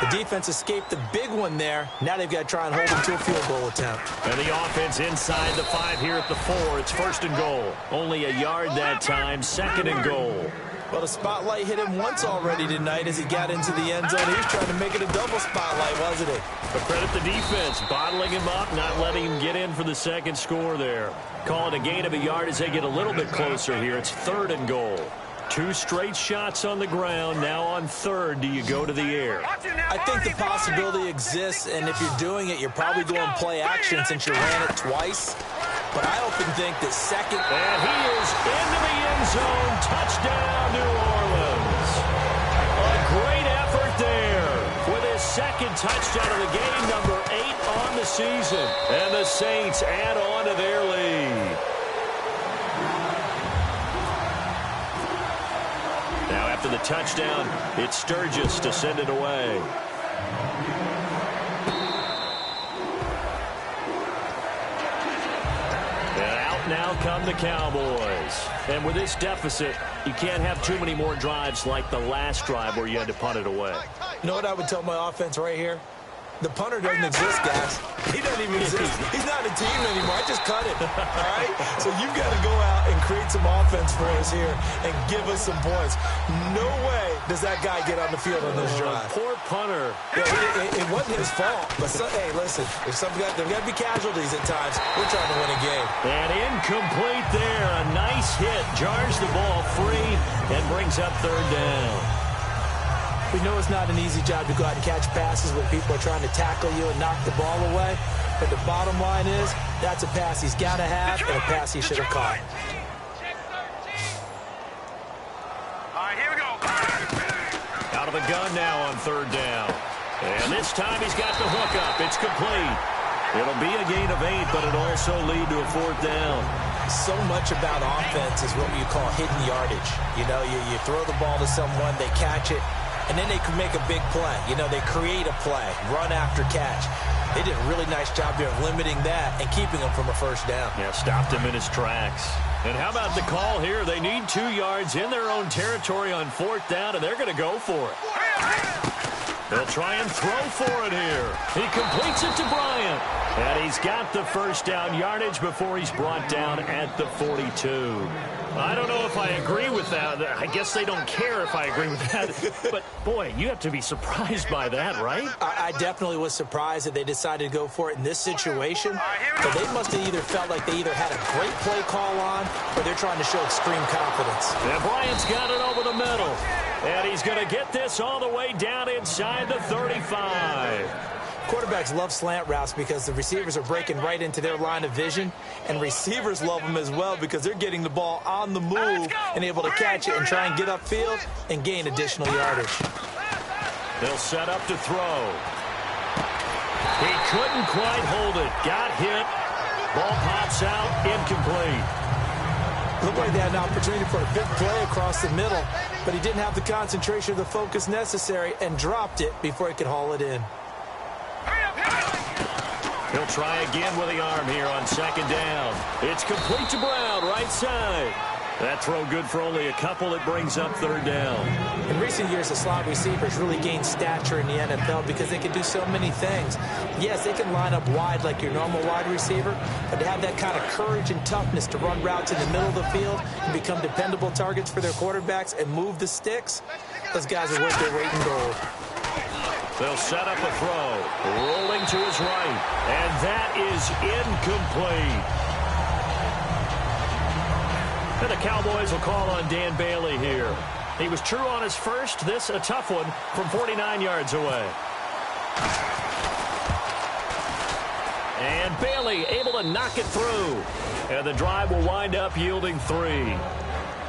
The defense escaped the big one there. Now they've got to try and hold them to a field goal attempt. And the offense inside the 5 here at the 4. It's first and goal. Only a yard that time, second and goal. Well, the spotlight hit him once already tonight as he got into the end zone. He was trying to make it a double spotlight, wasn't he? But credit the defense, bottling him up, not letting him get in for the second score there. Call it a gain of a yard as they get a little bit closer here. It's third and goal. 2 straight shots on the ground. Now on third, do you go to the air? I think the possibility exists, and if you're doing it, you're probably doing play action since you ran it twice. But I often think that second... And he is into the end zone. Touchdown, New Orleans. A great effort there with his second touchdown of the game, number 8 on the season. And the Saints add on to their lead. Now after the touchdown, it's Sturgis to send it away. Now come the Cowboys. And with this deficit, you can't have too many more drives like the last drive where you had to punt it away. You know what I would tell my offense right here? The punter doesn't exist, guys. He doesn't even exist. He's not a team anymore. I just cut it. All right? So you've got to go out and create some offense for us here and give us some points. No way does that guy get on the field on this drive. Poor punter. Yeah, it wasn't his fault. But, hey, listen, if there's got to be casualties at times. We're trying to win a game. And incomplete there. A nice hit. Jars the ball free and brings up third down. We know it's not an easy job to go out and catch passes when people are trying to tackle you and knock the ball away. But the bottom line is, that's a pass he's got to have and a pass he should have caught. All right, here we go. Out of the gun now on third down. And this time he's got the hook up. It's complete. It'll be a gain of 8, but it'll also lead to a fourth down. So much about offense is what you call hidden yardage. You know, you throw the ball to someone, they catch it, and then they can make a big play. You know, they create a play, run after catch. They did a really nice job there of limiting that and keeping him from a first down. Yeah, stopped him in his tracks. And how about the call here? They need 2 yards in their own territory on fourth down, and they're going to go for it. They'll try and throw for it here. He completes it to Bryant. And he's got the first down yardage before he's brought down at the 42. I don't know if I agree with that. I guess they don't care if I agree with that. But, boy, you have to be surprised by that, right? I definitely was surprised that they decided to go for it in this situation. But they must have either felt like they either had a great play call on or they're trying to show extreme confidence. And Bryant's got it over the middle. And he's going to get this all the way down inside the 35. Quarterbacks love slant routes because the receivers are breaking right into their line of vision, and receivers love them as well because they're getting the ball on the move and able to catch it and try and get upfield and gain additional yardage. They'll set up to throw. He couldn't quite hold it. Got hit. Ball pops out. Incomplete. Looked like they had an opportunity for a big play across the middle, but he didn't have the concentration or the focus necessary and dropped it before he could haul it in. He'll try again with the arm here on second down. It's complete to Brown, right side. That throw good for only a couple. It brings up third down. In recent years, the slot receivers really gained stature in the NFL because they can do so many things. Yes, they can line up wide like your normal wide receiver, but to have that kind of courage and toughness to run routes in the middle of the field and become dependable targets for their quarterbacks and move the sticks, those guys are worth their weight in gold. They'll set up a throw. Rolling to his right. And that is incomplete. And the Cowboys will call on Dan Bailey here. He was true on his first. This a tough one from 49 yards away. And Bailey able to knock it through. And the drive will wind up yielding 3.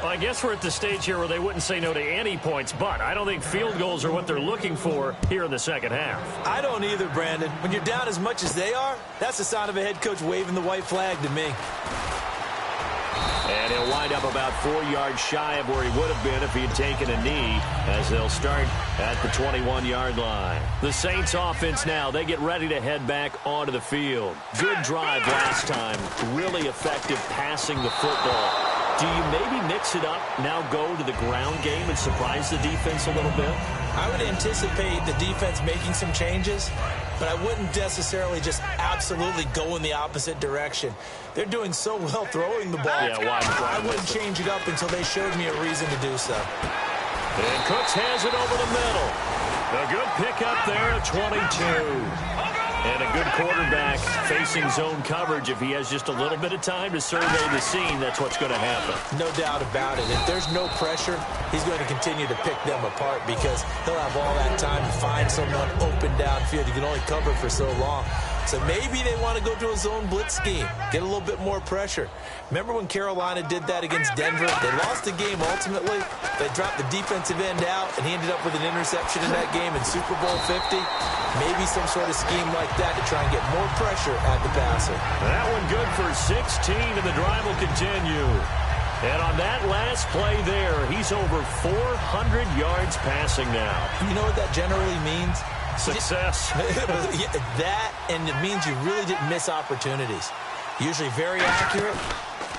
Well, I guess we're at the stage here where they wouldn't say no to any points, but I don't think field goals are what they're looking for here in the second half. I don't either, Brandon. When you're down as much as they are, that's the sign of a head coach waving the white flag to me. And he'll wind up about 4 yards shy of where he would have been if he had taken a knee, as they'll start at the 21-yard line. The Saints offense now, they get ready to head back onto the field. Good drive last time, really effective passing the football. Do you maybe mix it up, now go to the ground game and surprise the defense a little bit? I would anticipate the defense making some changes, but I wouldn't necessarily just absolutely go in the opposite direction. They're doing so well throwing the ball. Yeah, I wouldn't change it up until they showed me a reason to do so. And Cooks has it over the middle. A good pickup there at 22. And a good quarterback facing zone coverage. If he has just a little bit of time to survey the scene, that's what's going to happen. No doubt about it. If there's no pressure, he's going to continue to pick them apart because he'll have all that time to find someone open downfield. You can only cover for so long. So maybe they want to go to a zone blitz scheme, get a little bit more pressure. Remember when Carolina did that against Denver? They lost the game ultimately. They dropped the defensive end out, and he ended up with an interception in that game in Super Bowl 50. Maybe some sort of scheme like that to try and get more pressure at the passer. That one good for 16, and the drive will continue. And on that last play there, he's over 400 yards passing now. You know what that generally means? Success. That, and it means you really didn't miss opportunities. Usually very accurate.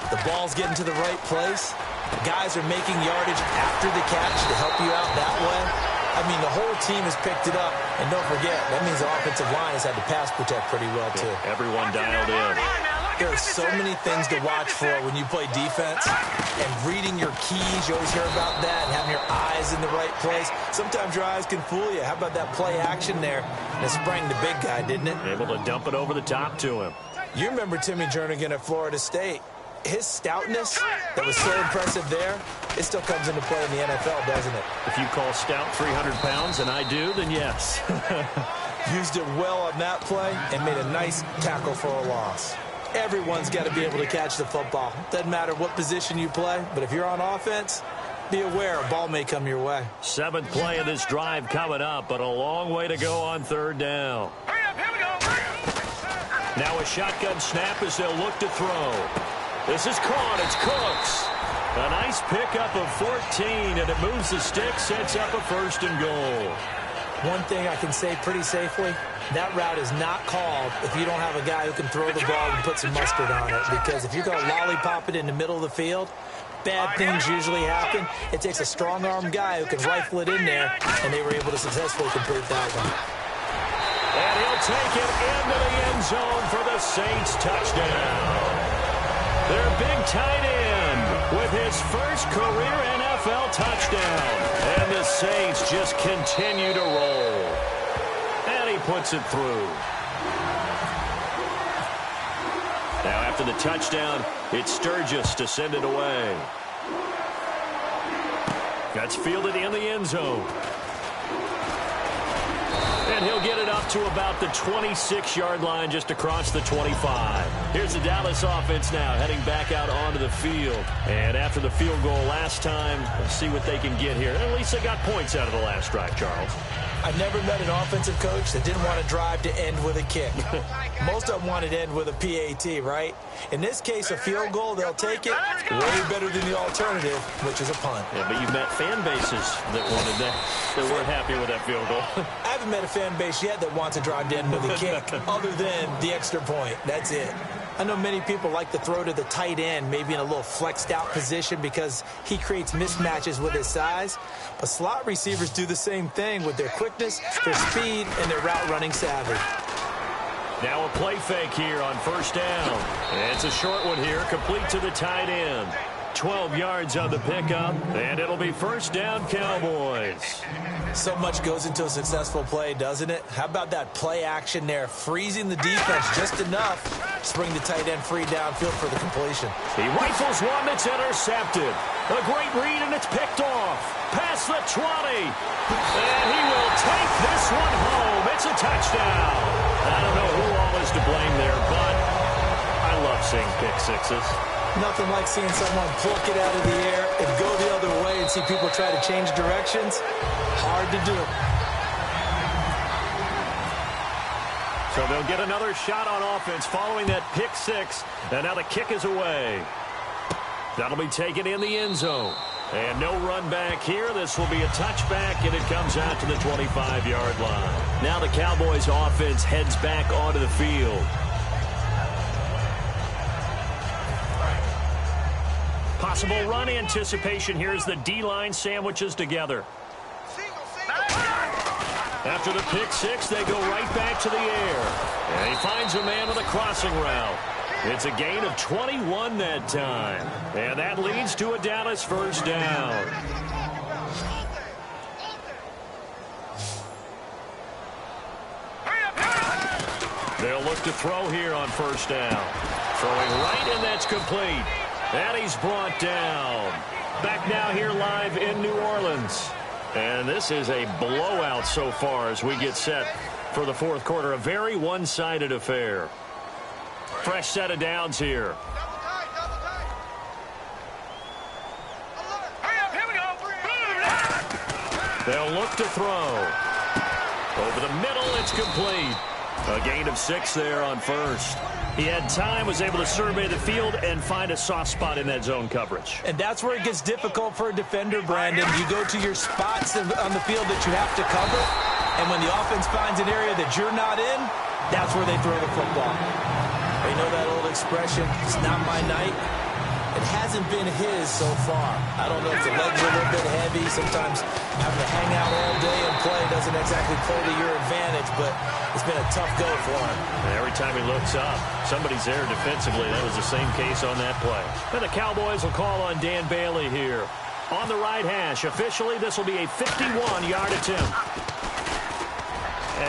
The ball's getting to the right place. Guys are making yardage after the catch to help you out that way. I mean, the whole team has picked it up. And don't forget, that means the offensive line has had to pass protect pretty well, too. Everyone dialed in. There are so many things to watch for when you play defense. And reading your keys, you always hear about that, and having your eyes in the right place. Sometimes your eyes can fool you. How about that play action there? And it sprang the big guy, didn't it? Able to dump it over the top to him. You remember Timmy Jernigan at Florida State. His stoutness that was so impressive there, it still comes into play in the NFL, doesn't it? If you call stout 300 pounds, and I do, then yes. Used it well on that play and made a nice tackle for a loss. Everyone's got to be able to catch the football. Doesn't matter what position you play, but if you're on offense, be aware a ball may come your way. 7th play of this drive coming up, but a long way to go on third down. Hurry up, here we go. Now a shotgun snap as they'll look to throw. This is caught. It's Cooks. A nice pickup of 14, and it moves the stick, sets up a 1st and goal. One thing I can say pretty safely, that route is not called if you don't have a guy who can throw the ball and put some mustard on it. Because if you're going to lollipop it in the middle of the field, bad things usually happen. It takes a strong-arm guy who can rifle it in there, and they were able to successfully complete that one. And he'll take it into the end zone for the Saints touchdown. Their big tight end with his first career NFL touchdown. And the Saints just continue to roll. And he puts it through. Now after the touchdown, it's Sturgis to send it away. That's fielded in the end zone. And he'll get it up to about the 26-yard line just across the 25. Here's the Dallas offense now heading back out onto the field. And after the field goal last time, let's see what they can get here. At least they got points out of the last drive, Charles. I've never met an offensive coach that didn't want to drive to end with a kick. Most of them wanted to end with a PAT, right? In this case, a field goal, they'll take it way better than the alternative, which is a punt. Yeah, but you've met fan bases that wanted that weren't happy with that field goal. I haven't met a fan base yet that wants to drive to end with a kick other than the extra point. That's it. I know many people like to throw to the tight end, maybe in a little flexed out position because he creates mismatches with his size. But slot receivers do the same thing with their quickness, their speed, and their route running savvy. Now a play fake here on first down. And it's a short one here, complete to the tight end. 12 yards on the pickup, and it'll be first down Cowboys. So much goes into a successful play, doesn't it? How about that play action there, freezing the defense just enough to bring the tight end free downfield for the completion. He rifles one that's intercepted. A great read, and it's picked off. Past the 20. And he will take this one home. It's a touchdown. I don't know who all is to blame there, but I love seeing pick sixes. Nothing like seeing someone pluck it out of the air and go the other way and see people try to change directions. Hard to do. So they'll get another shot on offense following that pick six. And now the kick is away. That'll be taken in the end zone. And no run back here. This will be a touchback, and it comes out to the 25-yard line. Now the Cowboys offense heads back onto the field. Possible run anticipation. Here's the D-line sandwiches together. After the pick six, they go right back to the air. And he finds a man on the crossing route. It's a gain of 21 that time. And that leads to a Dallas first down. They'll look to throw here on first down. Throwing right, and that's complete. And he's brought down. Back now here live in New Orleans. And this is a blowout so far as we get set for the fourth quarter. A very one-sided affair. Fresh set of downs here. They'll look to throw. Over the middle, it's complete. A gain of 6 there on first. He had time, was able to survey the field and find a soft spot in that zone coverage. And that's where it gets difficult for a defender, Brandon. You go to your spots on the field that you have to cover, and when the offense finds an area that you're not in, that's where they throw the football. You know that old expression, it's not my night? It hasn't been his so far. I don't know if the legs are a little bit heavy. Sometimes having to hang out all day and play doesn't exactly play to your advantage, but it's been a tough go for him. And every time he looks up, somebody's there defensively. That was the same case on that play. And the Cowboys will call on Dan Bailey here. On the right hash, officially, this will be a 51-yard attempt.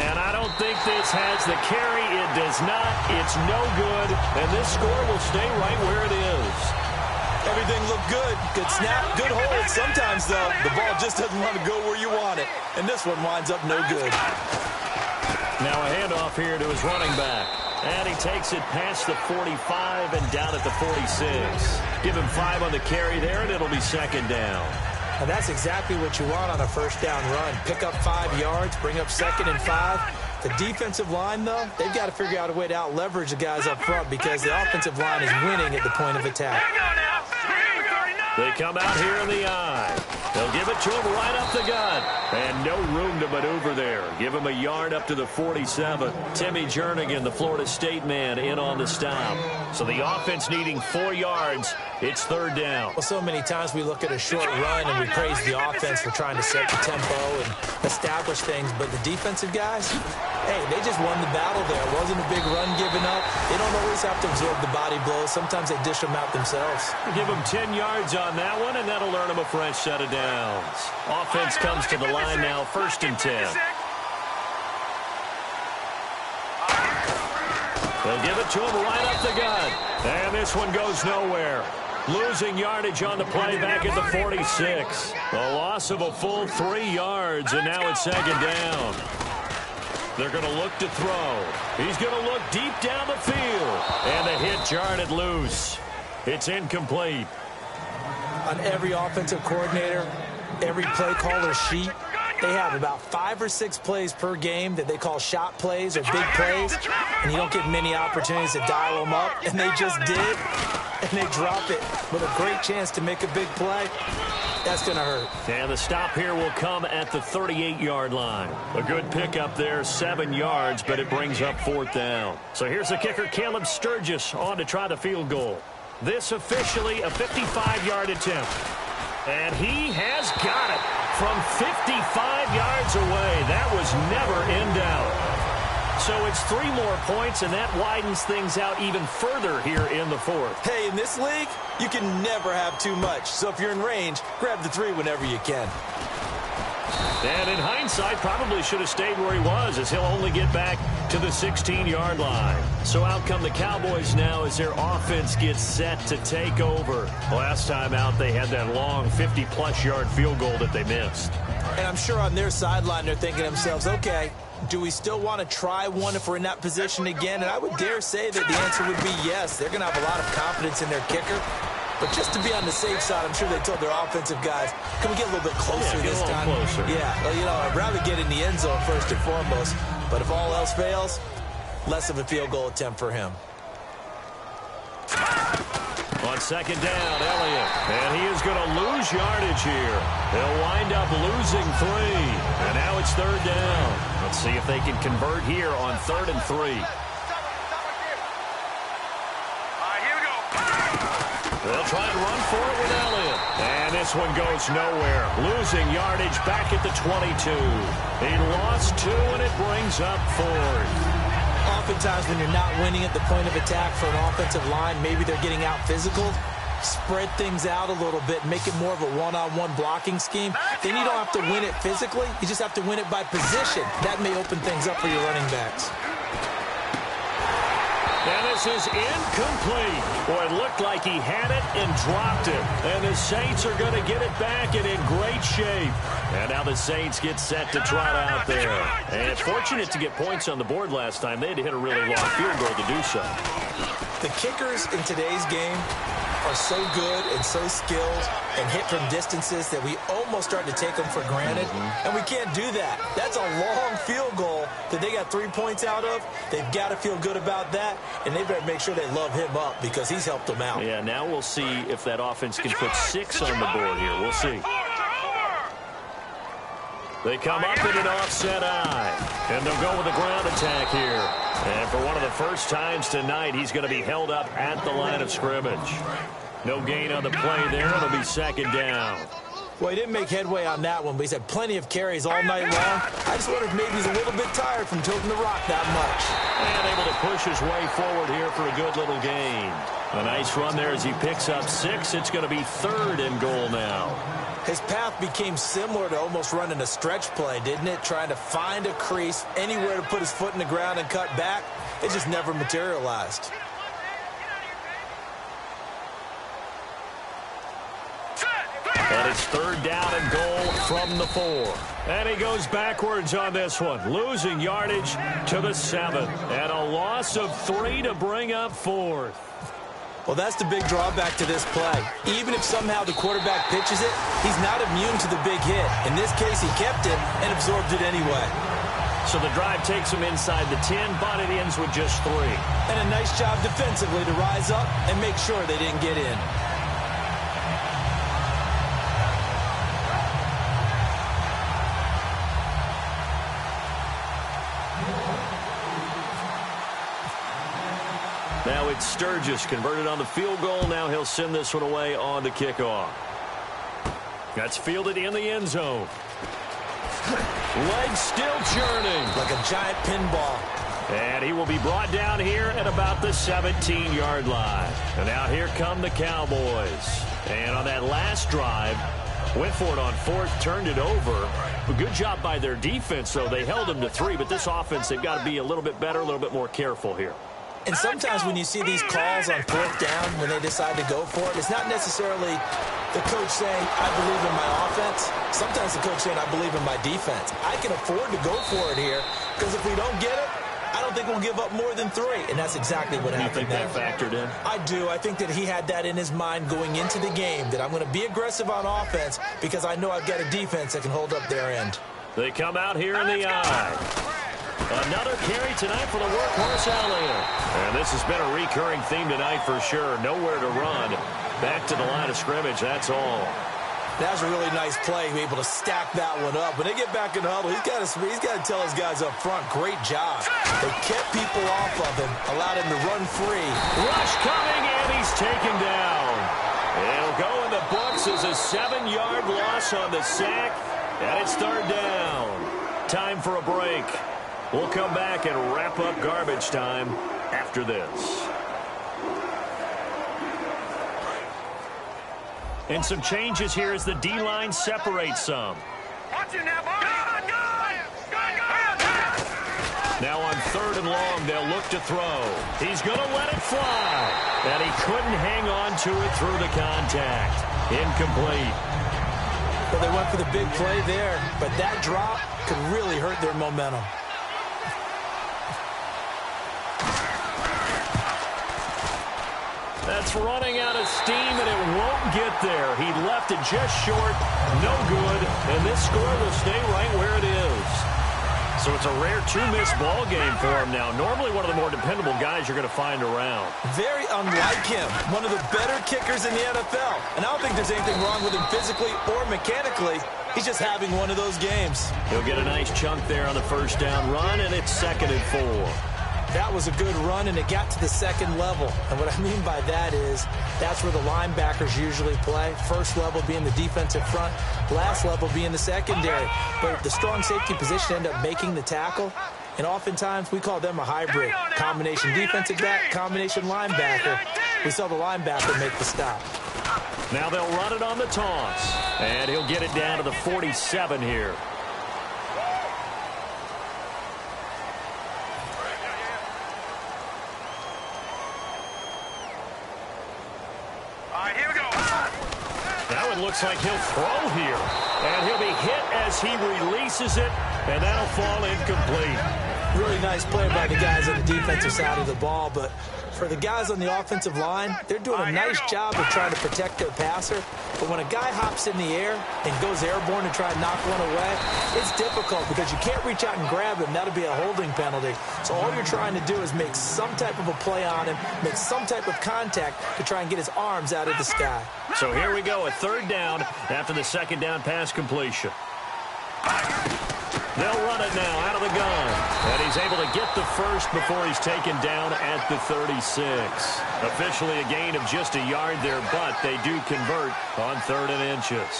And I don't think this has the carry. It does not. It's no good. And this score will stay right where it is. Everything looked good. Good snap, good hold. Sometimes, though, the ball just doesn't want to go where you want it. And this one winds up no good. Now a handoff here to his running back. And he takes it past the 45 and down at the 46. Give him 5 on the carry there, and it'll be second down. And that's exactly what you want on a first down run. Pick up 5 yards, bring up second and 5. The defensive line, though, they've got to figure out a way to out-leverage the guys up front because the offensive line is winning at the point of attack. They come out here in the eye. They'll give it to him right up the gut. And no room to maneuver there. Give him a yard up to the 47. Timmy Jernigan, the Florida State man, in on the stop. So the offense needing 4 yards. It's third down. Well, so many times we look at a short run and we praise the offense for trying to set the tempo and establish things. But the defensive guys, hey, they just won the battle there. It wasn't a big run given up. They don't always have to absorb the body blows. Sometimes they dish them out themselves. Give them 10 yards on that one, and that'll earn them a fresh set of downs. Offense comes to the line now, 1st and 10. They'll give it to him right up the gut. And this one goes nowhere. Losing yardage on the play back at the 46. A loss of a full 3 yards, and now it's 2nd down. They're going to look to throw. He's going to look deep down the field. And the hit jarred it loose. It's incomplete. On every offensive coordinator, every play caller sheet, they have about 5 or 6 plays per game that they call shot plays or big plays, and you don't get many opportunities to dial them up, and they just did, and they drop it with a great chance to make a big play. That's going to hurt. And the stop here will come at the 38-yard line. A good pickup there, 7 yards, but it brings up 4th down. So here's the kicker, Caleb Sturgis, on to try the field goal. This officially a 55-yard attempt. And he has got it from 55 yards away. That was never in doubt. So it's 3 more points, and that widens things out even further here in the 4th. Hey, in this league, you can never have too much. So if you're in range, grab the 3 whenever you can. And in hindsight, probably should have stayed where he was, as he'll only get back to the 16-yard line. So out come the Cowboys now as their offense gets set to take over. Last time out, they had that long 50-plus yard field goal that they missed. And I'm sure on their sideline, they're thinking to themselves, okay, do we still want to try one if we're in that position again? And I would dare say that the answer would be yes. They're going to have a lot of confidence in their kicker. But just to be on the safe side, I'm sure they told their offensive guys, can we get a little bit closer this time? Closer. Yeah, well, you know, I'd rather get in the end zone first and foremost. But if all else fails, less of a field goal attempt for him. On 2nd down, Elliott. And he is going to lose yardage here. He'll wind up losing 3. And now it's 3rd down. Let's see if they can convert here on 3rd and 3. They'll try and run for it with Elliott. And this one goes nowhere. Losing yardage back at the 22. He lost 2, and it brings up 4th. Oftentimes when you're not winning at the point of attack for an offensive line, maybe they're getting out physical. Spread things out a little bit, make it more of a one-on-one blocking scheme. Then you don't have to win it physically. You just have to win it by position. That may open things up for your running backs. And this is incomplete. Boy, it looked like he had it and dropped it. And the Saints are going to get it back and in great shape. And now the Saints get set to trot out there. And fortunate to get points on the board last time. They had to hit a really long field goal to do so. The kickers in today's game are so good and so skilled and hit from distances that we almost start to take them for granted. And we can't do that. That's a long field goal that they got 3 points out of. They've got to feel good about that, and they better make sure they love him up because he's helped them out. Yeah, now we'll see if that offense can put 6 on the board here. We'll see. They come up in an offset eye, and they'll go with a ground attack here. And for one of the first times tonight, he's going to be held up at the line of scrimmage. No gain on the play there. It'll be 2nd down. Well, he didn't make headway on that one, but he's had plenty of carries all night long. I just wonder if maybe he's a little bit tired from tilting the rock that much. And able to push his way forward here for a good little gain. A nice run there as he picks up 6. It's going to be 3rd and goal now. His path became similar to almost running a stretch play, didn't it? Trying to find a crease, anywhere to put his foot in the ground and cut back. It just never materialized. And it's 3rd down and goal from the 4. And he goes backwards on this one, losing yardage to the 7. And a loss of 3 to bring up 4th. Well, that's the big drawback to this play. Even if somehow the quarterback pitches it, he's not immune to the big hit. In this case, he kept it and absorbed it anyway. So the drive takes him inside the 10, but it ends with just 3. And a nice job defensively to rise up and make sure they didn't get in. now it's Sturgis converted on the field goal. Now he'll send this one away on the kickoff. That's fielded in the end zone. Legs still churning. Like a giant pinball. And he will be brought down here at about the 17-yard line. And now here come the Cowboys. And on that last drive, went for it on fourth, turned it over. A good job by their defense, though. They held them to 3, but this offense, they've got to be a little bit better, a little bit more careful here. And sometimes when you see these calls on fourth down, when they decide to go for it, it's not necessarily the coach saying, I believe in my offense. Sometimes the coach saying, I believe in my defense. I can afford to go for it here, because if we don't get it, I don't think we'll give up more than 3. And that's exactly what happened. You think that factored in? I do. I think that he had that in his mind going into the game, that I'm going to be aggressive on offense because I know I've got a defense that can hold up their end. They come out here in the eye. Another carry tonight for the workhorse Allier. And this has been a recurring theme tonight for sure. Nowhere to run. Back to the line of scrimmage, that's all. That was a really nice play, to be able to stack that one up. When they get back in the huddle, he's got to tell his guys up front, great job. They kept people off of him, allowed him to run free. Rush coming, and he's taken down. It'll go in the books as a 7-yard loss on the sack, and it's third down. Time for a break. We'll come back and wrap up garbage time after this. And some changes here as the D-line separates some. Watch it now, boy. Now on third and long, they'll look to throw. He's going to let it fly. And he couldn't hang on to it through the contact. Incomplete. Well, they went for the big play there, but that drop could really hurt their momentum. That's running out of steam, and it won't get there. He left it just short, no good, and this score will stay right where it is. So it's a rare 2-miss ball game for him now. Normally one of the more dependable guys you're going to find around. Very unlike him. One of the better kickers in the NFL. And I don't think there's anything wrong with him physically or mechanically. He's just having one of those games. He'll get a nice chunk there on the first down run, and it's 2nd and 4. That was a good run, and it got to the second level. And what I mean by that is that's where the linebackers usually play. First level being the defensive front, last level being the secondary. But the strong safety position ended up making the tackle, and oftentimes we call them a hybrid. Combination defensive back, combination linebacker. We saw the linebacker make the stop. Now they'll run it on the toss, and he'll get it down to the 47 here. Looks like he'll throw here, and he'll be hit as he releases it, and that'll fall incomplete. Really nice play by the guys on the defensive side of the ball, but for the guys on the offensive line, they're doing a nice job of trying to protect their passer. But when a guy hops in the air and goes airborne to try and knock one away, it's difficult because you can't reach out and grab him. That'll be a holding penalty. So all you're trying to do is make some type of a play on him, make some type of contact to try and get his arms out of the sky. So here we go, a third down after the second down pass completion. They'll run it now out of the gun. And he's able to get the first before he's taken down at the 36. Officially a gain of just a yard there, but they do convert on 3rd and inches.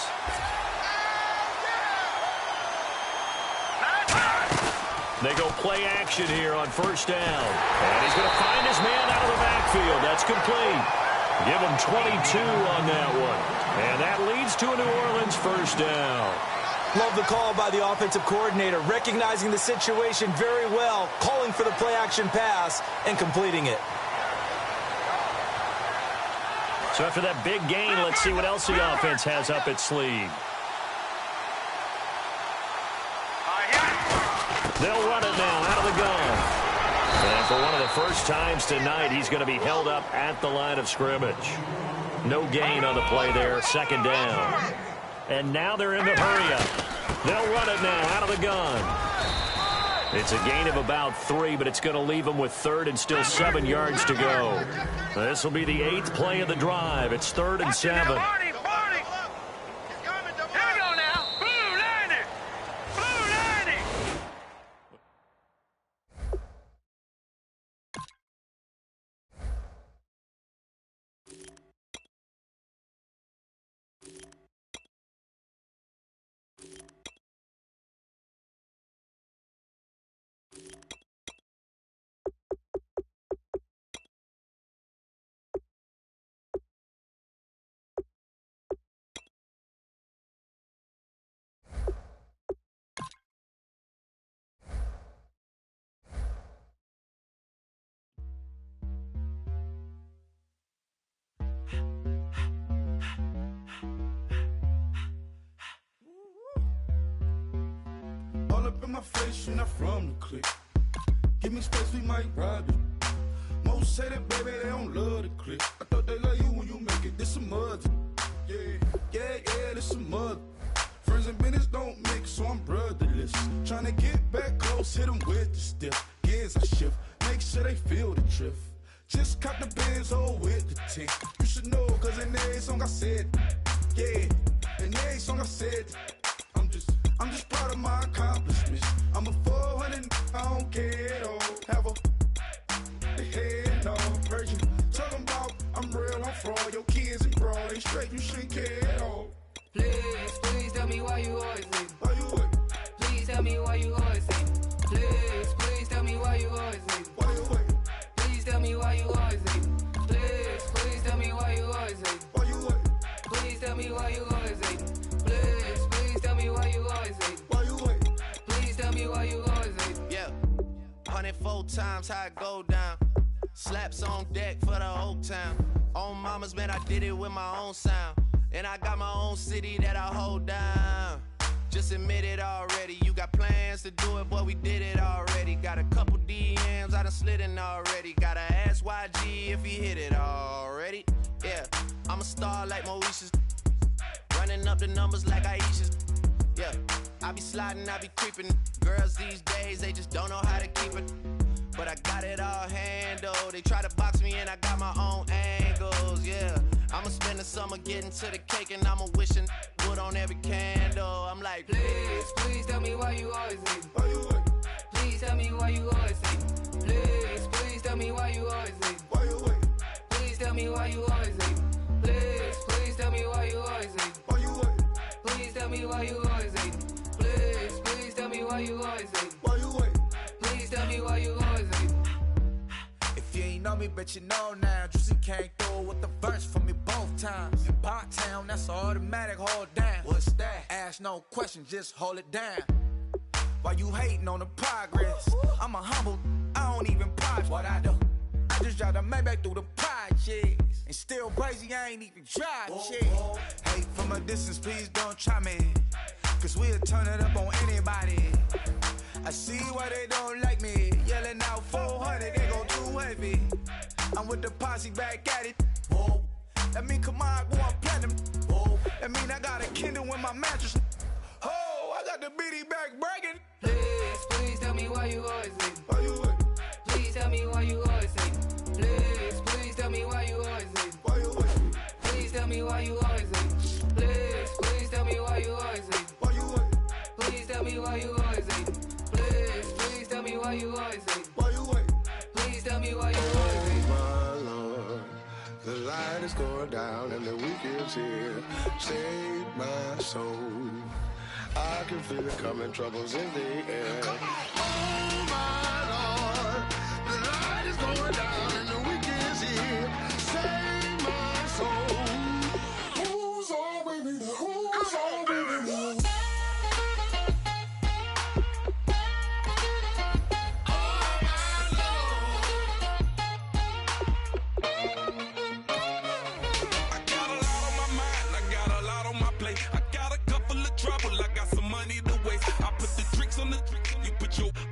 They go play action here on first down. And he's going to find his man out of the backfield. That's complete. Give him 22 on that one. And that leads to a New Orleans first down. Love the call by the offensive coordinator, recognizing the situation very well, calling for the play-action pass, and completing it. So after that big gain, let's see what else the offense has up its sleeve. They'll run it now out of the gun. And for one of the first times tonight, he's going to be held up at the line of scrimmage. No gain on the play there, 2nd down. And now they're in the hurry-up. They'll run it now out of the gun. It's a gain of about 3, but it's going to leave them with 3rd and still 7 yards to go. This will be the 8th play of the drive. It's 3rd and 7. up in my face, you're not from the clique. Give me space, we might ride it. Most say that, baby, they don't love the clique. I thought they love you when you make it. This some mud. Yeah, this some mud. Friends and business don't mix, so I'm brotherless. Tryna get back close, hit them with the stiff. Gears I shift, make sure they feel the drift. Just caught the Benz, oh, with the tick. You should know, cause in every song I said, yeah, in every song I said, I'm just proud of my accomplishments. I'm a 400, I don't care at all. Have a head, no, heard you talking about I'm real, I'm fraud. Your kids and broad, they straight, you shouldn't care at all. Please tell me why you always leave. Why you what? Please tell me why you always leave. Please tell me why you always leave. Why you what? Please tell me why you always leave. Please tell me why you always leave. Why you what? Please tell me why you always leave. Please tell me why you always leave. Why you what? Please tell me why you always leave. Yeah, 104 times how it go down. Slaps on deck for the whole town. On mamas, man, I did it with my own sound. And I got my own city that I hold down. Just admit it already. You got plans to do it, boy, we did it already. Got a couple DMs, I done slid in already. Gotta ask YG if he hit it already. Yeah, I'm a star like Moesha's. Running up the numbers like Aisha's. Yeah, I be sliding, I be creeping. Girls these days, they just don't know how to keep it. But I got it all handled. They try to box me in, I got my own angles, yeah. I'ma spend the summer getting to the cake and I'ma wishing wood on every candle. I'm like, Please tell me why you always leave. Why you what? Please tell me why you always leave. Please tell me why you always leave. Why you what? Please tell me why you always leave. Please tell me why you always leave. Why you what? Please tell me why you always leave. Please tell me why you always leave. Why you what? Please tell me why you always leave. If you ain't know me, bet you know now. Juicy came through with the verse for me both times. In Pot Town, that's automatic, hold down. What's that? Ask no question, just hold it down. Why you hating on the progress? I'm a humble, I don't even pause what I do. I just drive the Maybach through the projects. And still crazy, I ain't even drive shit. Hate from a distance, please don't try me. Cause we'll turn it up on anybody. I see why they don't like me. Yelling out 400, they go too heavy. I'm with the posse back at it. Whoa. That mean come on, go on platinum. Whoa. That mean I got a Kindle in my mattress. Oh, I got the BD back breaking. Please tell me why you always leave. Why you what? Please tell me why you always leave. Please tell me why you always leave. Why you what? Please tell me why you always leave. Please tell me why you always leave. Why you what? Please tell me why you always leave. Please tell me why you always leave. Why you what? Please tell me why you always leave. My Lord, the light is going down and the week is here. Save my soul. I can feel it coming, troubles in the air. Oh my Lord, the light is going down and the week is here. Save my soul. Who's all with me now? Who's all with me now?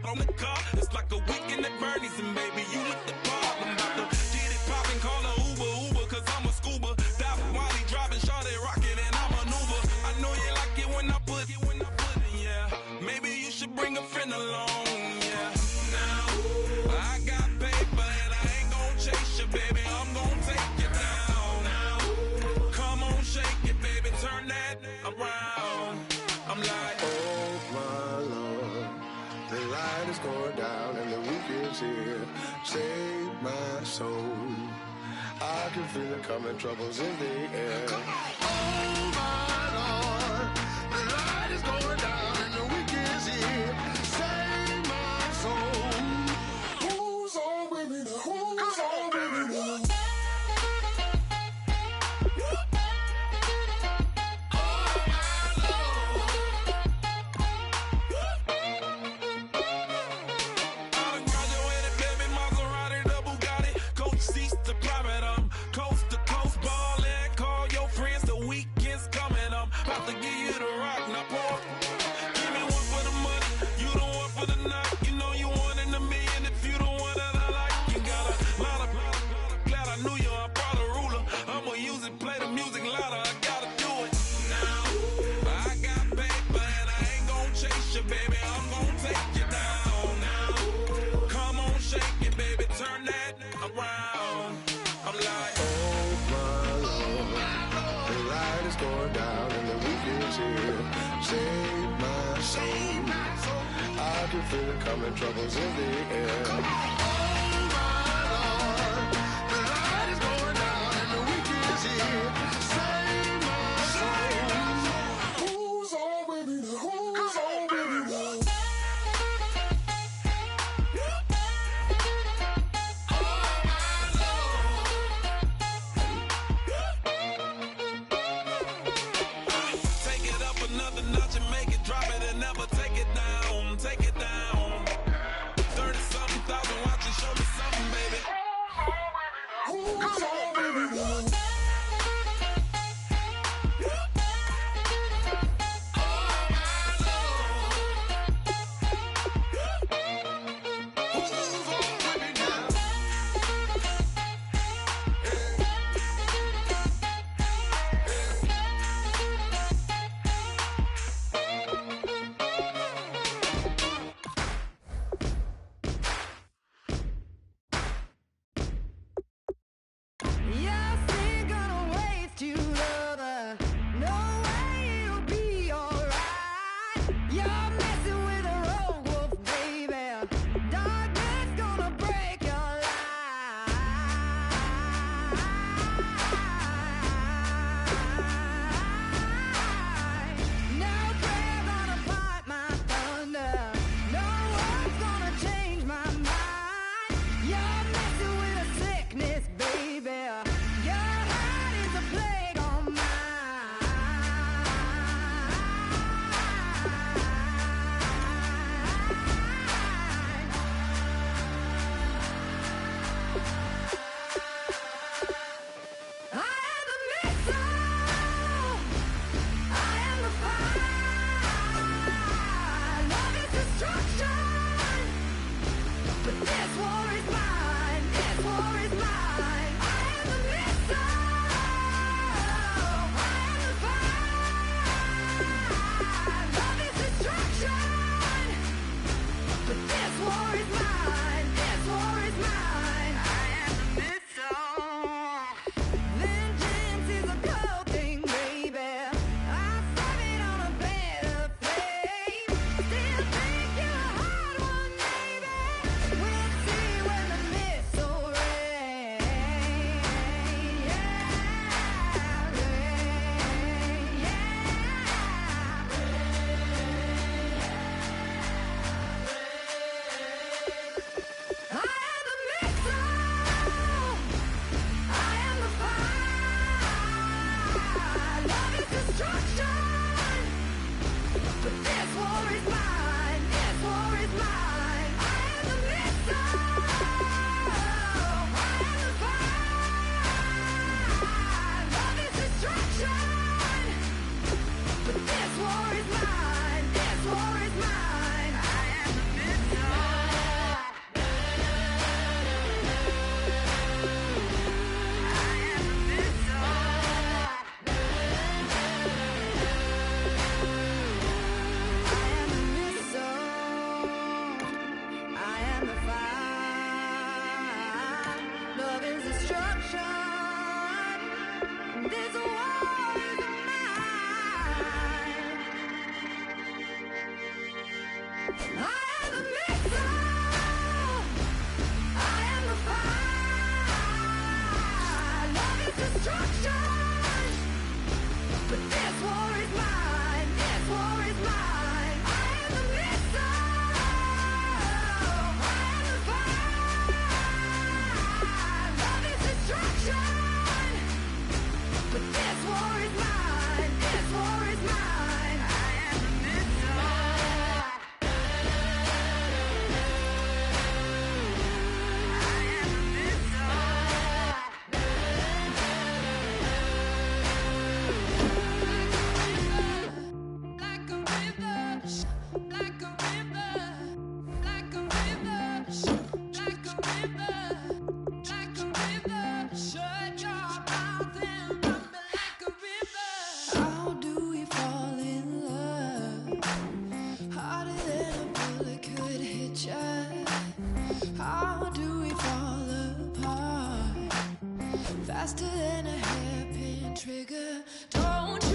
On the car, it's like a weekend at Bernie's, and baby, you look the part. I'm about to get it poppin', call a Uber, cause I'm a scuba. Dap while he driving, shawty rockin', and I maneuver. I know you like it when I put it, yeah. Maybe you should bring a friend along, yeah. Now, I got paper, and I ain't gon' chase you, baby, I'm gon' take you down. Now, come on, shake it, baby, turn that around. I'm like, oh my Lord, the light is going down and the week is here. Save my soul. I can feel it coming, troubles in the air. Oh my Lord, the light is going down and the week is here. Save my soul. Who's all with me now? Who's all with me now? coast to coast ballin', call your friends to is going down and the weekend's here. Save my soul. I can feel it coming, troubles in the air. Oh my Lord, the light is going down and the weekend's here. Save my soul. Who's on with me now? Who's on with me now? Take it up another notch and make it drop it and never take it down. Take it down. 30-something thousand watching, show me something, baby. Who's on with me now? faster than a hairpin trigger. Don't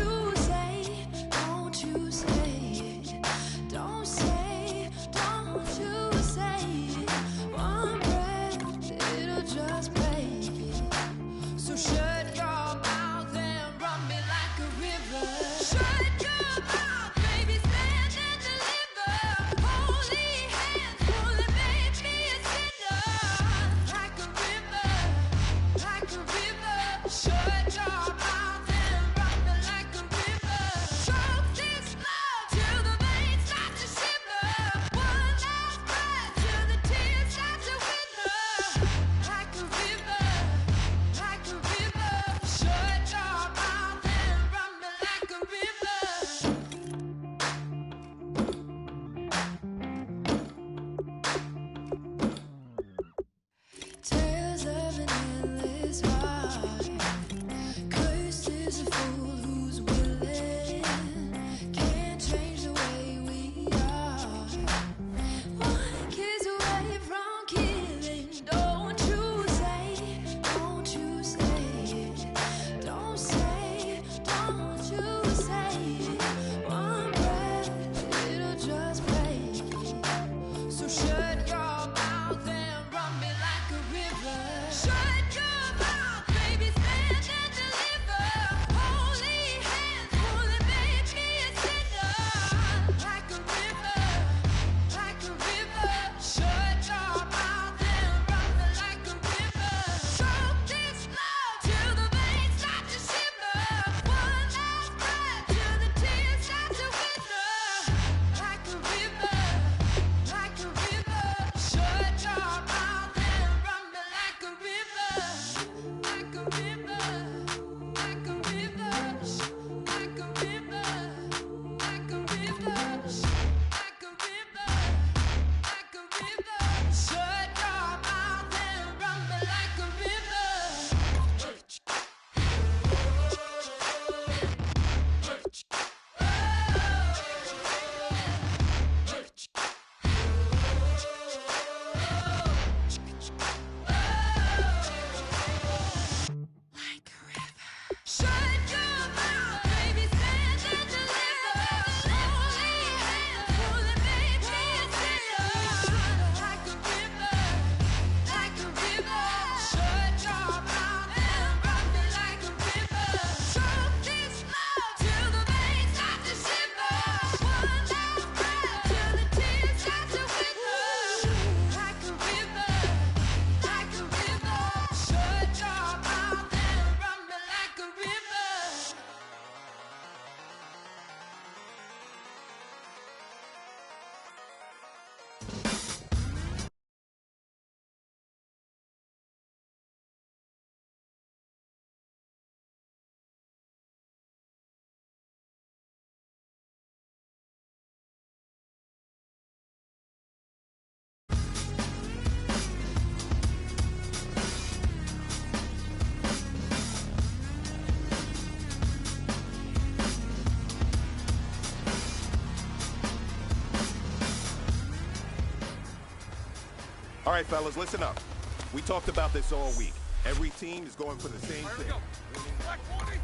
All right, fellas, listen up. We talked about this all week. Every team is going for the same thing. Black 40.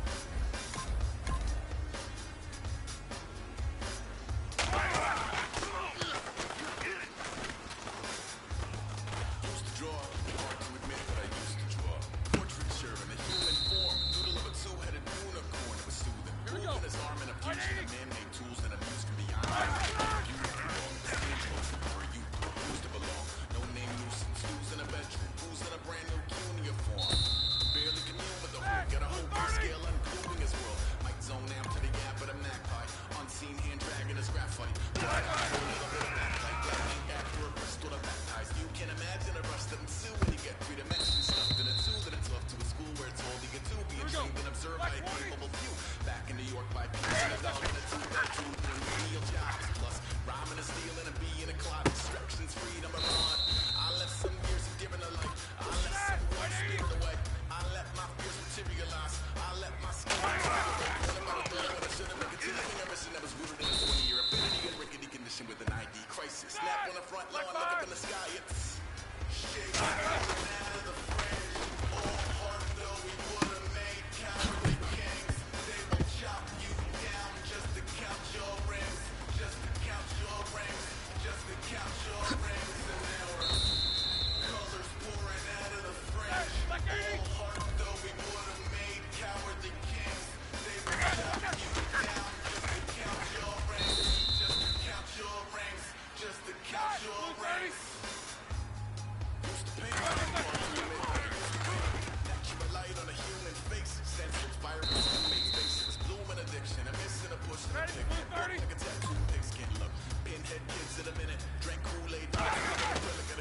kids in a minute. Drank Kool-Aid, gotta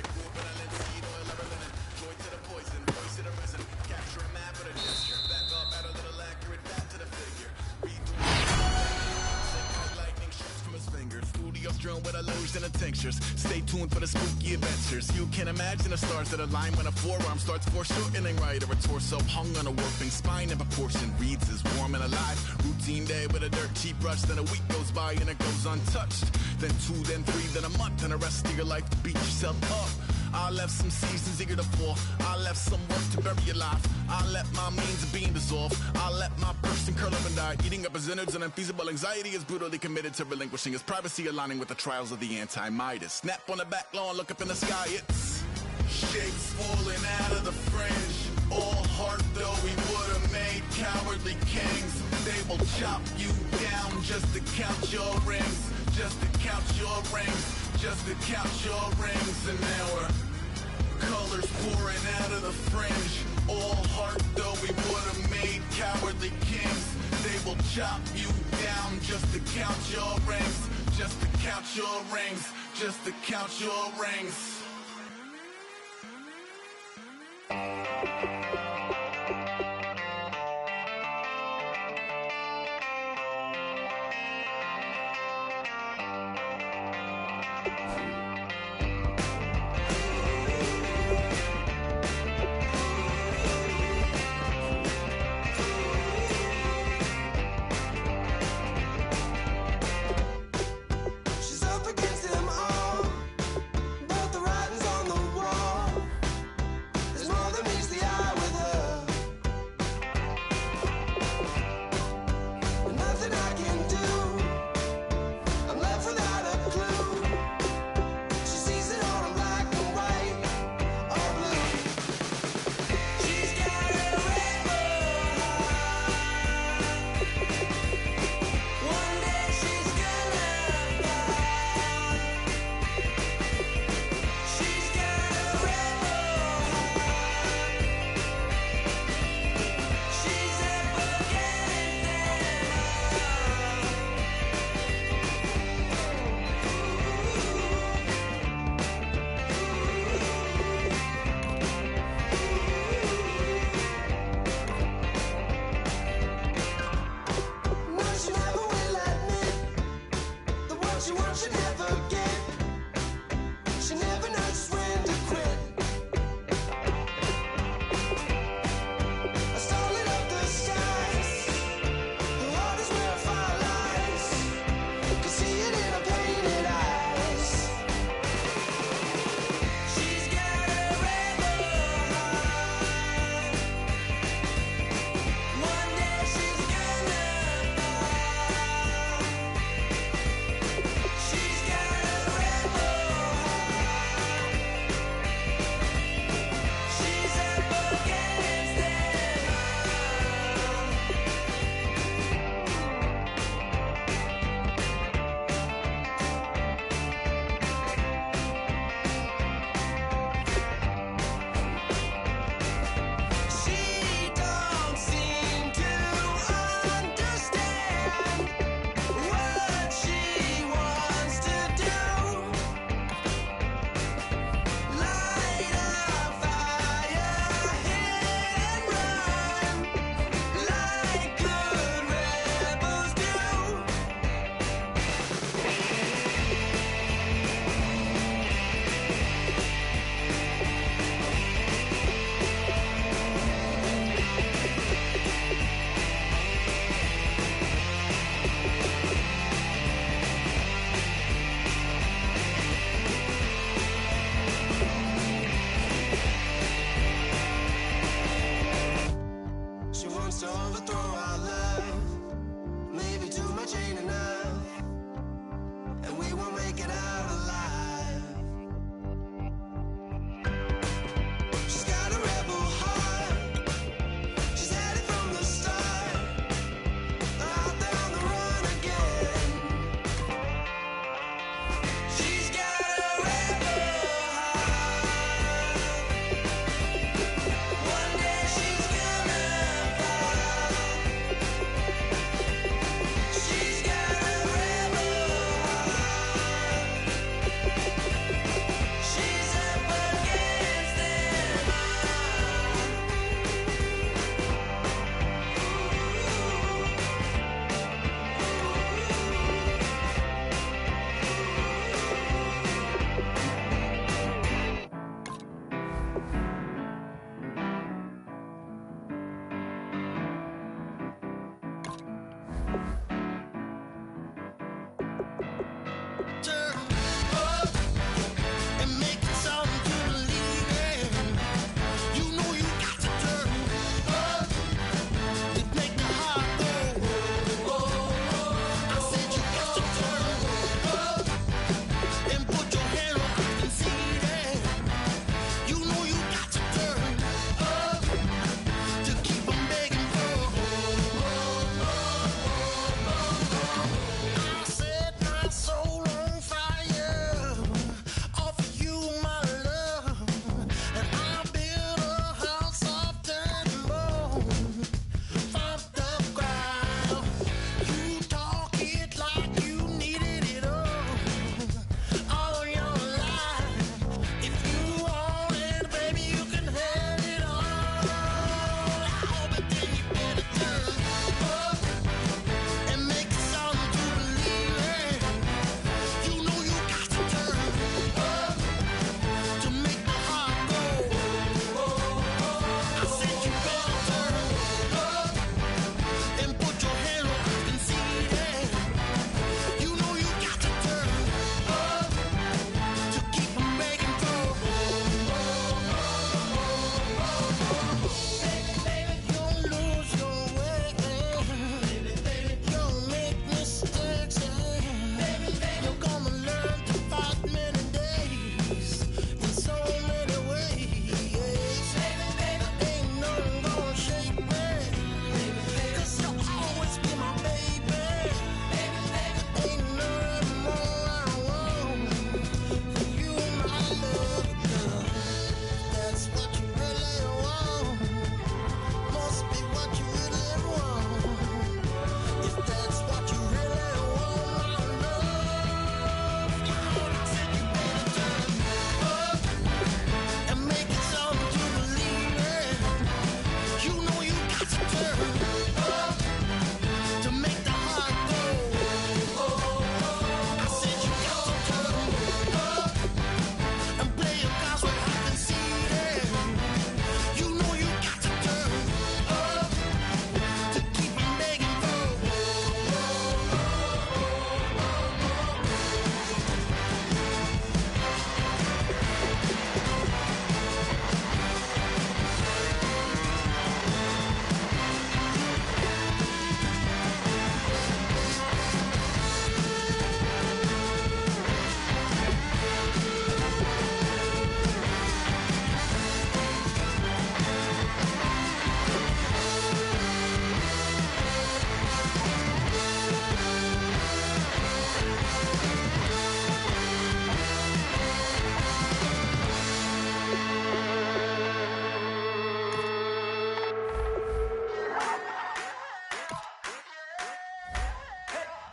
grow up in a linseed oil, ever linen. Joy to the poison, voice to the resin. Capture a man with a gesture. Back up, add a little accurate back to the figure. Read the lightning shoots from his fingers. Studios drone with illusion and tinctures. Stay tuned for the spooky adventures. You can imagine the stars that align when a forearm starts foreshortening right, or a torso hung on a warping spine in proportion. Reads as warm and alive. Routine day with a dirt cheap brush. Then a week goes by and it goes untouched. Then 2, then 3, then a month, and the rest of your life to beat yourself up. I left some seasons eager to fall. I left some work to bury your life. I let my means of being dissolve. I let my person curl up and die. Eating up his innards and unfeasible anxiety is brutally committed to relinquishing his privacy, aligning with the trials of the anti-Midas. Snap on the back lawn, look up in the sky, it's shapes falling out of the fringe. All heart though we would've made cowardly kings. They will chop you down just to count your rings. Just to count your rings. Just to count your rings. And now we're colors pouring out of the fringe. All heart though we would've made cowardly kings. They will chop you down just to count your rings. Just to count your rings. Just to count your rings. She's up against them all, but the writing's on the wall. There's more than meets the eye with her, and nothing I can do. I'm left without a clue.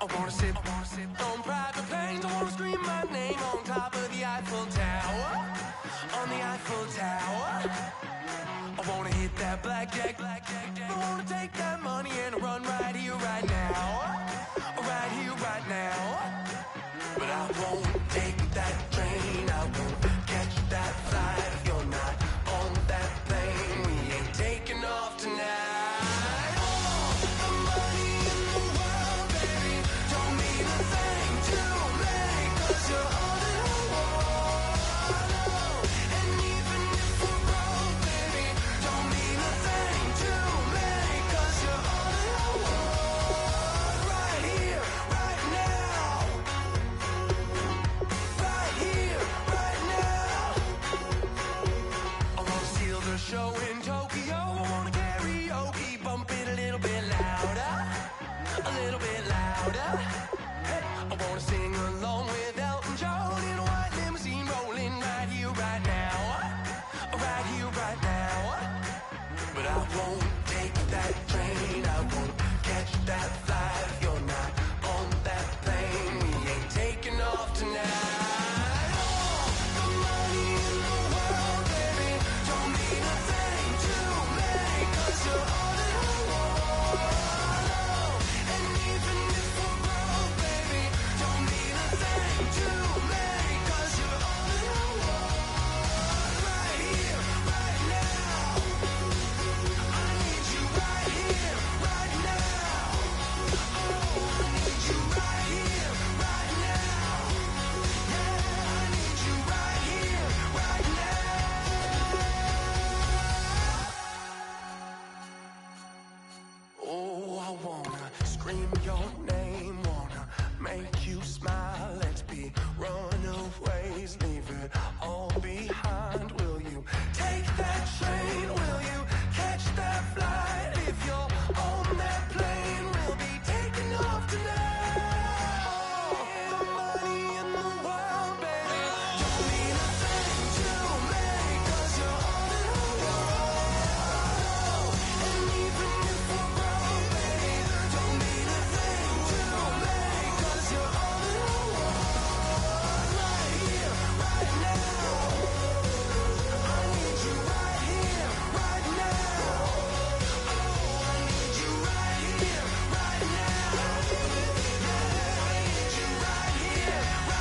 I wanna sit on private planes. I wanna scream my name on top of the Eiffel Tower. On the Eiffel Tower. I wanna hit that blackjack. I wanna take that money and run right here, right now. Right here, right now. But I won't take that train. I won't catch that flight if you're not on that plane. We ain't taking off tonight. Show in Tokyo, I wanna karaoke, bump it a little bit louder, a little bit louder. Hey, I wanna sing along with Elton John in a white limousine, rolling right here, right now, right here, right now. But I won't take that train, I won't catch that flight if you're not on that plane. We ain't taking off tonight. Scream your name, wanna make you smile. Let's be runaways, leave it all behind. Will you take that train? Will you catch that flight? If you're on that plane, we'll be taking off tonight. The money in the world, baby, don't mean a thing to me, 'cause you're on it all. And even if we're broke, baby, don't mean a thing to me, 'cause you're on it all. Right here, right now. I need you right here, right now. Oh, I need you right here, right now. Yeah, I need you right here, right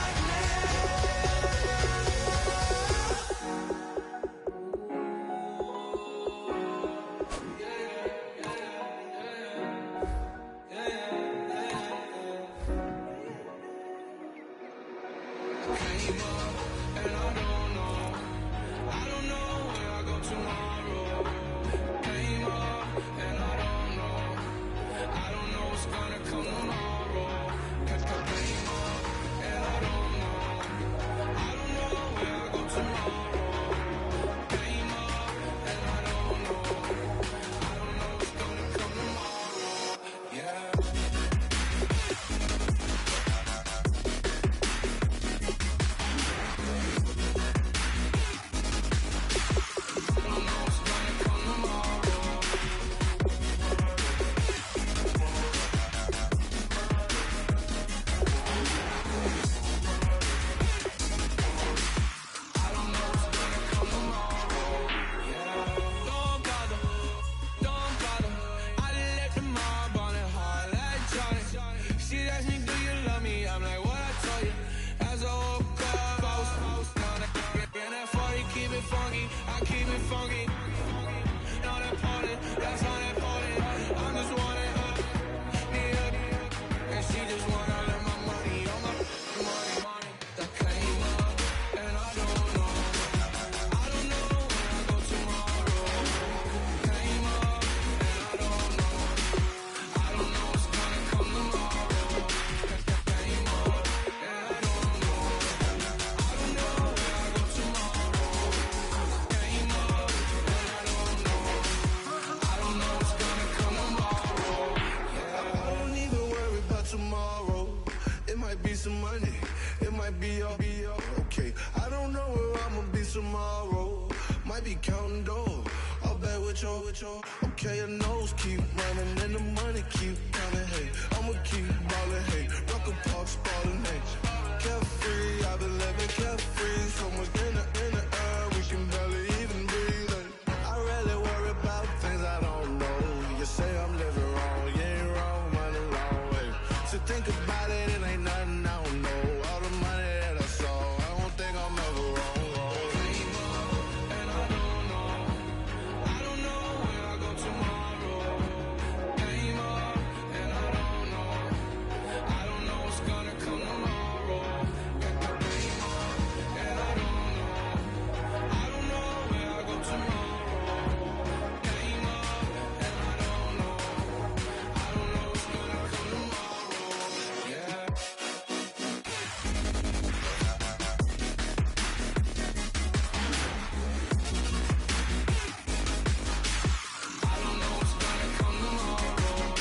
Okay, your nose keep running and the money keep coming. Hey, I'ma keep ballin'. Hey, about it, it ain't nothing I don't know. All the money that I saw, I don't think I'm ever wrong. Came up and I don't know. I don't know where I go tomorrow. Came up and I don't know. I don't know what's gonna come tomorrow. Came up and I don't know. I don't know where I go tomorrow. Came up and I don't know. I don't know what's gonna come tomorrow. Yeah. I don't know what's gonna come tomorrow.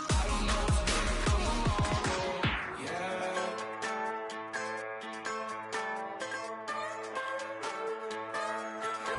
I don't know what's gonna come tomorrow. Yeah.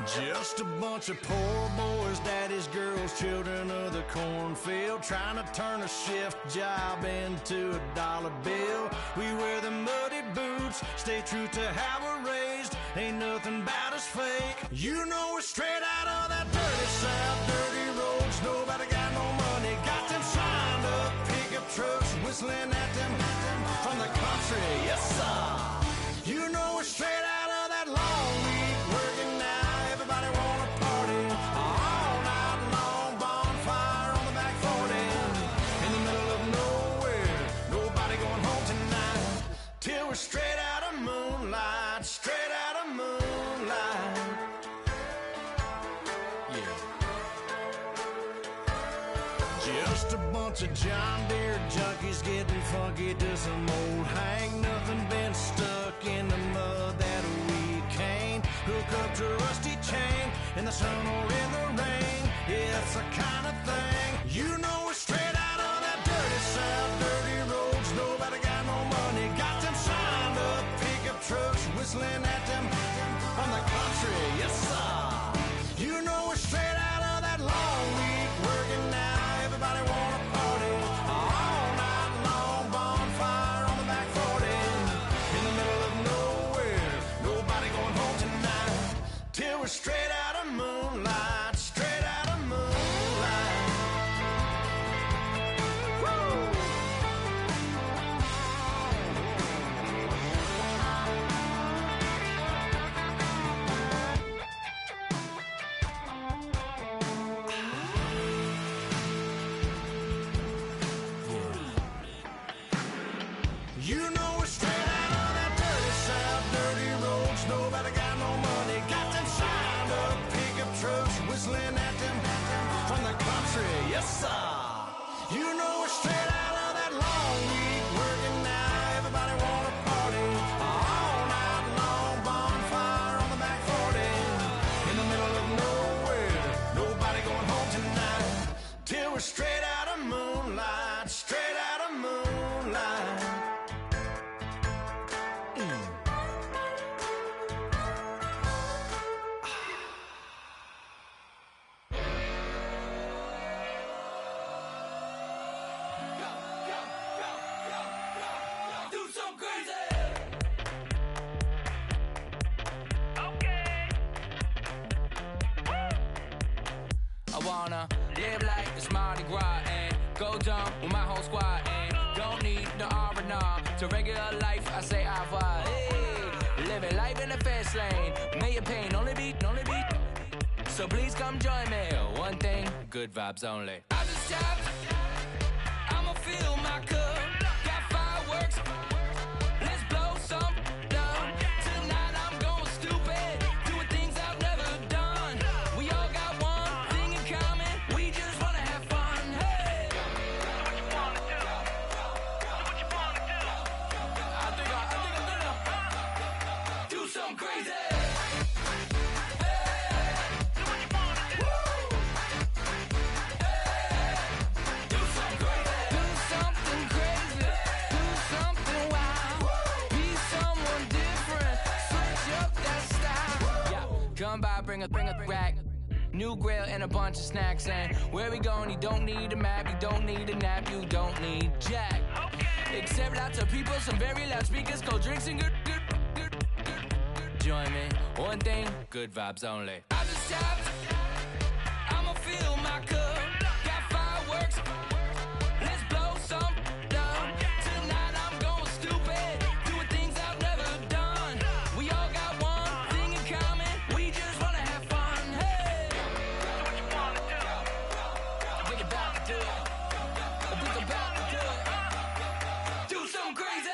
Just a bunch of poor boys, daddies, girls, children of the cornfield, trying to turn a shift job into a dollar bill. We wear the muddy boots, stay true to how we're raised. Ain't nothing about us fake. You know we're straight out of that dirty south, dirty roads. Nobody got no money, got them signed up pickup trucks, whistling at them from the country. Yes, sir. You know we're straight out of that long week working now. Everybody wanna party all night long. Bonfire on the back 40 in the middle of nowhere. Nobody going home tonight till we're straight out of moonlight. Straight out of moonlight. Yeah. Just a bunch of John Deere junkies getting funky to some old hang. Nothing been stuck in the mud that we can't hook up to a rusty chain in the sun or in the rain. It's the kind of thing. You know we're straight out of that dirty south, dirty roads. Nobody got no money, got them signed up pickup trucks, whistling at them from the country. Yes, sir. You know we're straight out of that long week working now. Everybody wanna party all night long. Bonfire on the back 40 in the middle of nowhere. Nobody going home tonight till we're straight out of moonlight. Straight out of moonlight. Woo! You know we're straight out of that dirty south, dirty roads. Nobody got no money, got them signed up pickup trucks, whistling at them from the country. Yes, sir. You know we're straight out of that long week working now. Everybody wanna party all night long. Bonfire on the back 40 in the middle of nowhere. Nobody going home tonight till we're straight out of moonlight. Straight out of moonlight. Do some crazy. I wanna live like it's Mardi Gras and go jump with my whole squad and don't need the R&R to regular life. I say au revoir. Hey, living life in the fast lane. May your pain only be. So please come join me. One thing, good vibes only. I just tapped. I'ma fill my cup. Got fireworks. Let's blow some down. Tonight I'm going stupid. Doing things I've never done. We all got one thing in common. We just wanna have fun. Hey. What you wanna do? What you wanna do? I think I'm gonna do some crazy. Come by, bring a rack. New grill and a bunch of snacks. And where we going, you don't need a map. You don't need a nap. You don't need jack. Okay. Except lots of people, some very loud speakers, cold drinks and good join me. One thing, good vibes only. I just tapped, I'ma fill my cup. Got fireworks, let's blow some down. Tonight I'm going stupid, doing things I've never done. We all got one thing in common, we just wanna have fun. Hey, what you wanna do? I think about to do it. I think about to do it. Do something crazy.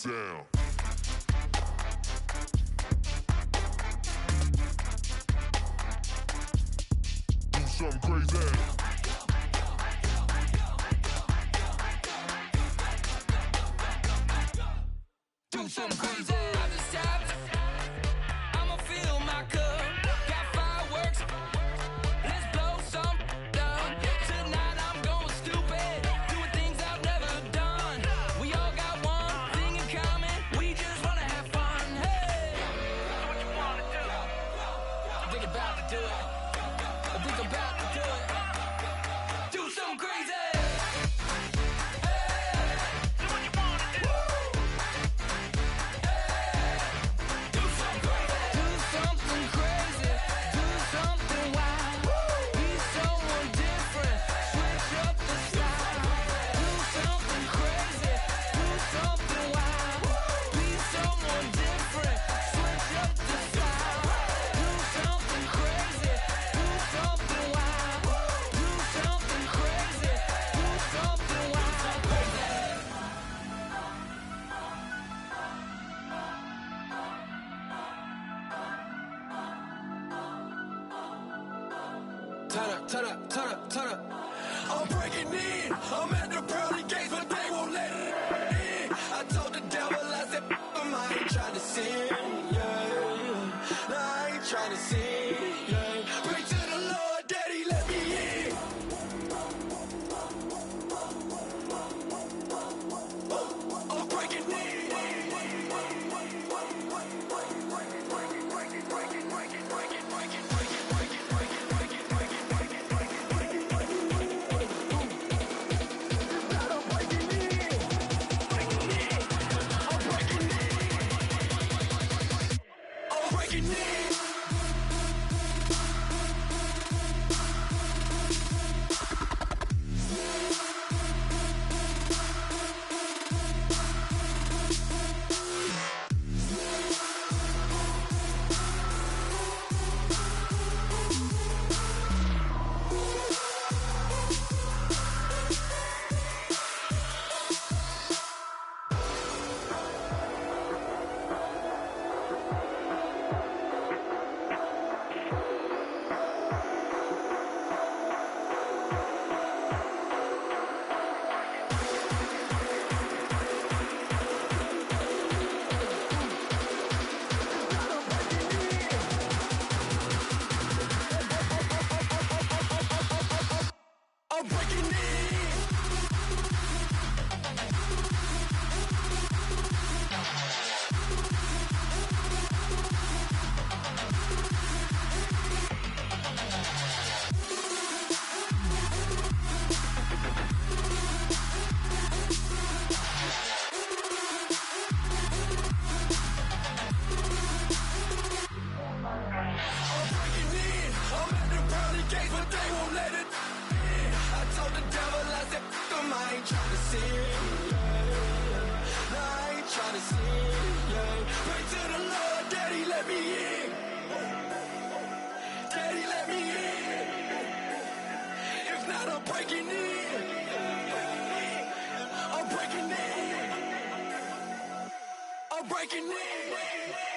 Down. Do something crazy. Do something crazy. I just tapped, I'ma fill my cup. Got fireworks, let's blow some down. Tonight I'm going stupid, doing things I've never done. We all got one thing in common, we just wanna have fun. Hey, what you wanna do? I think about to do it. I think about to do it. Do something crazy. Turn up. I'm breaking in. I'm at the pearly gates, but they won't let it in. I told the devil, I said, I ain't trying to sin, yeah. No, I ain't trying to sin, yeah. Pray to the Lord, Daddy, let me in. I'm breaking in. I'm breaking in.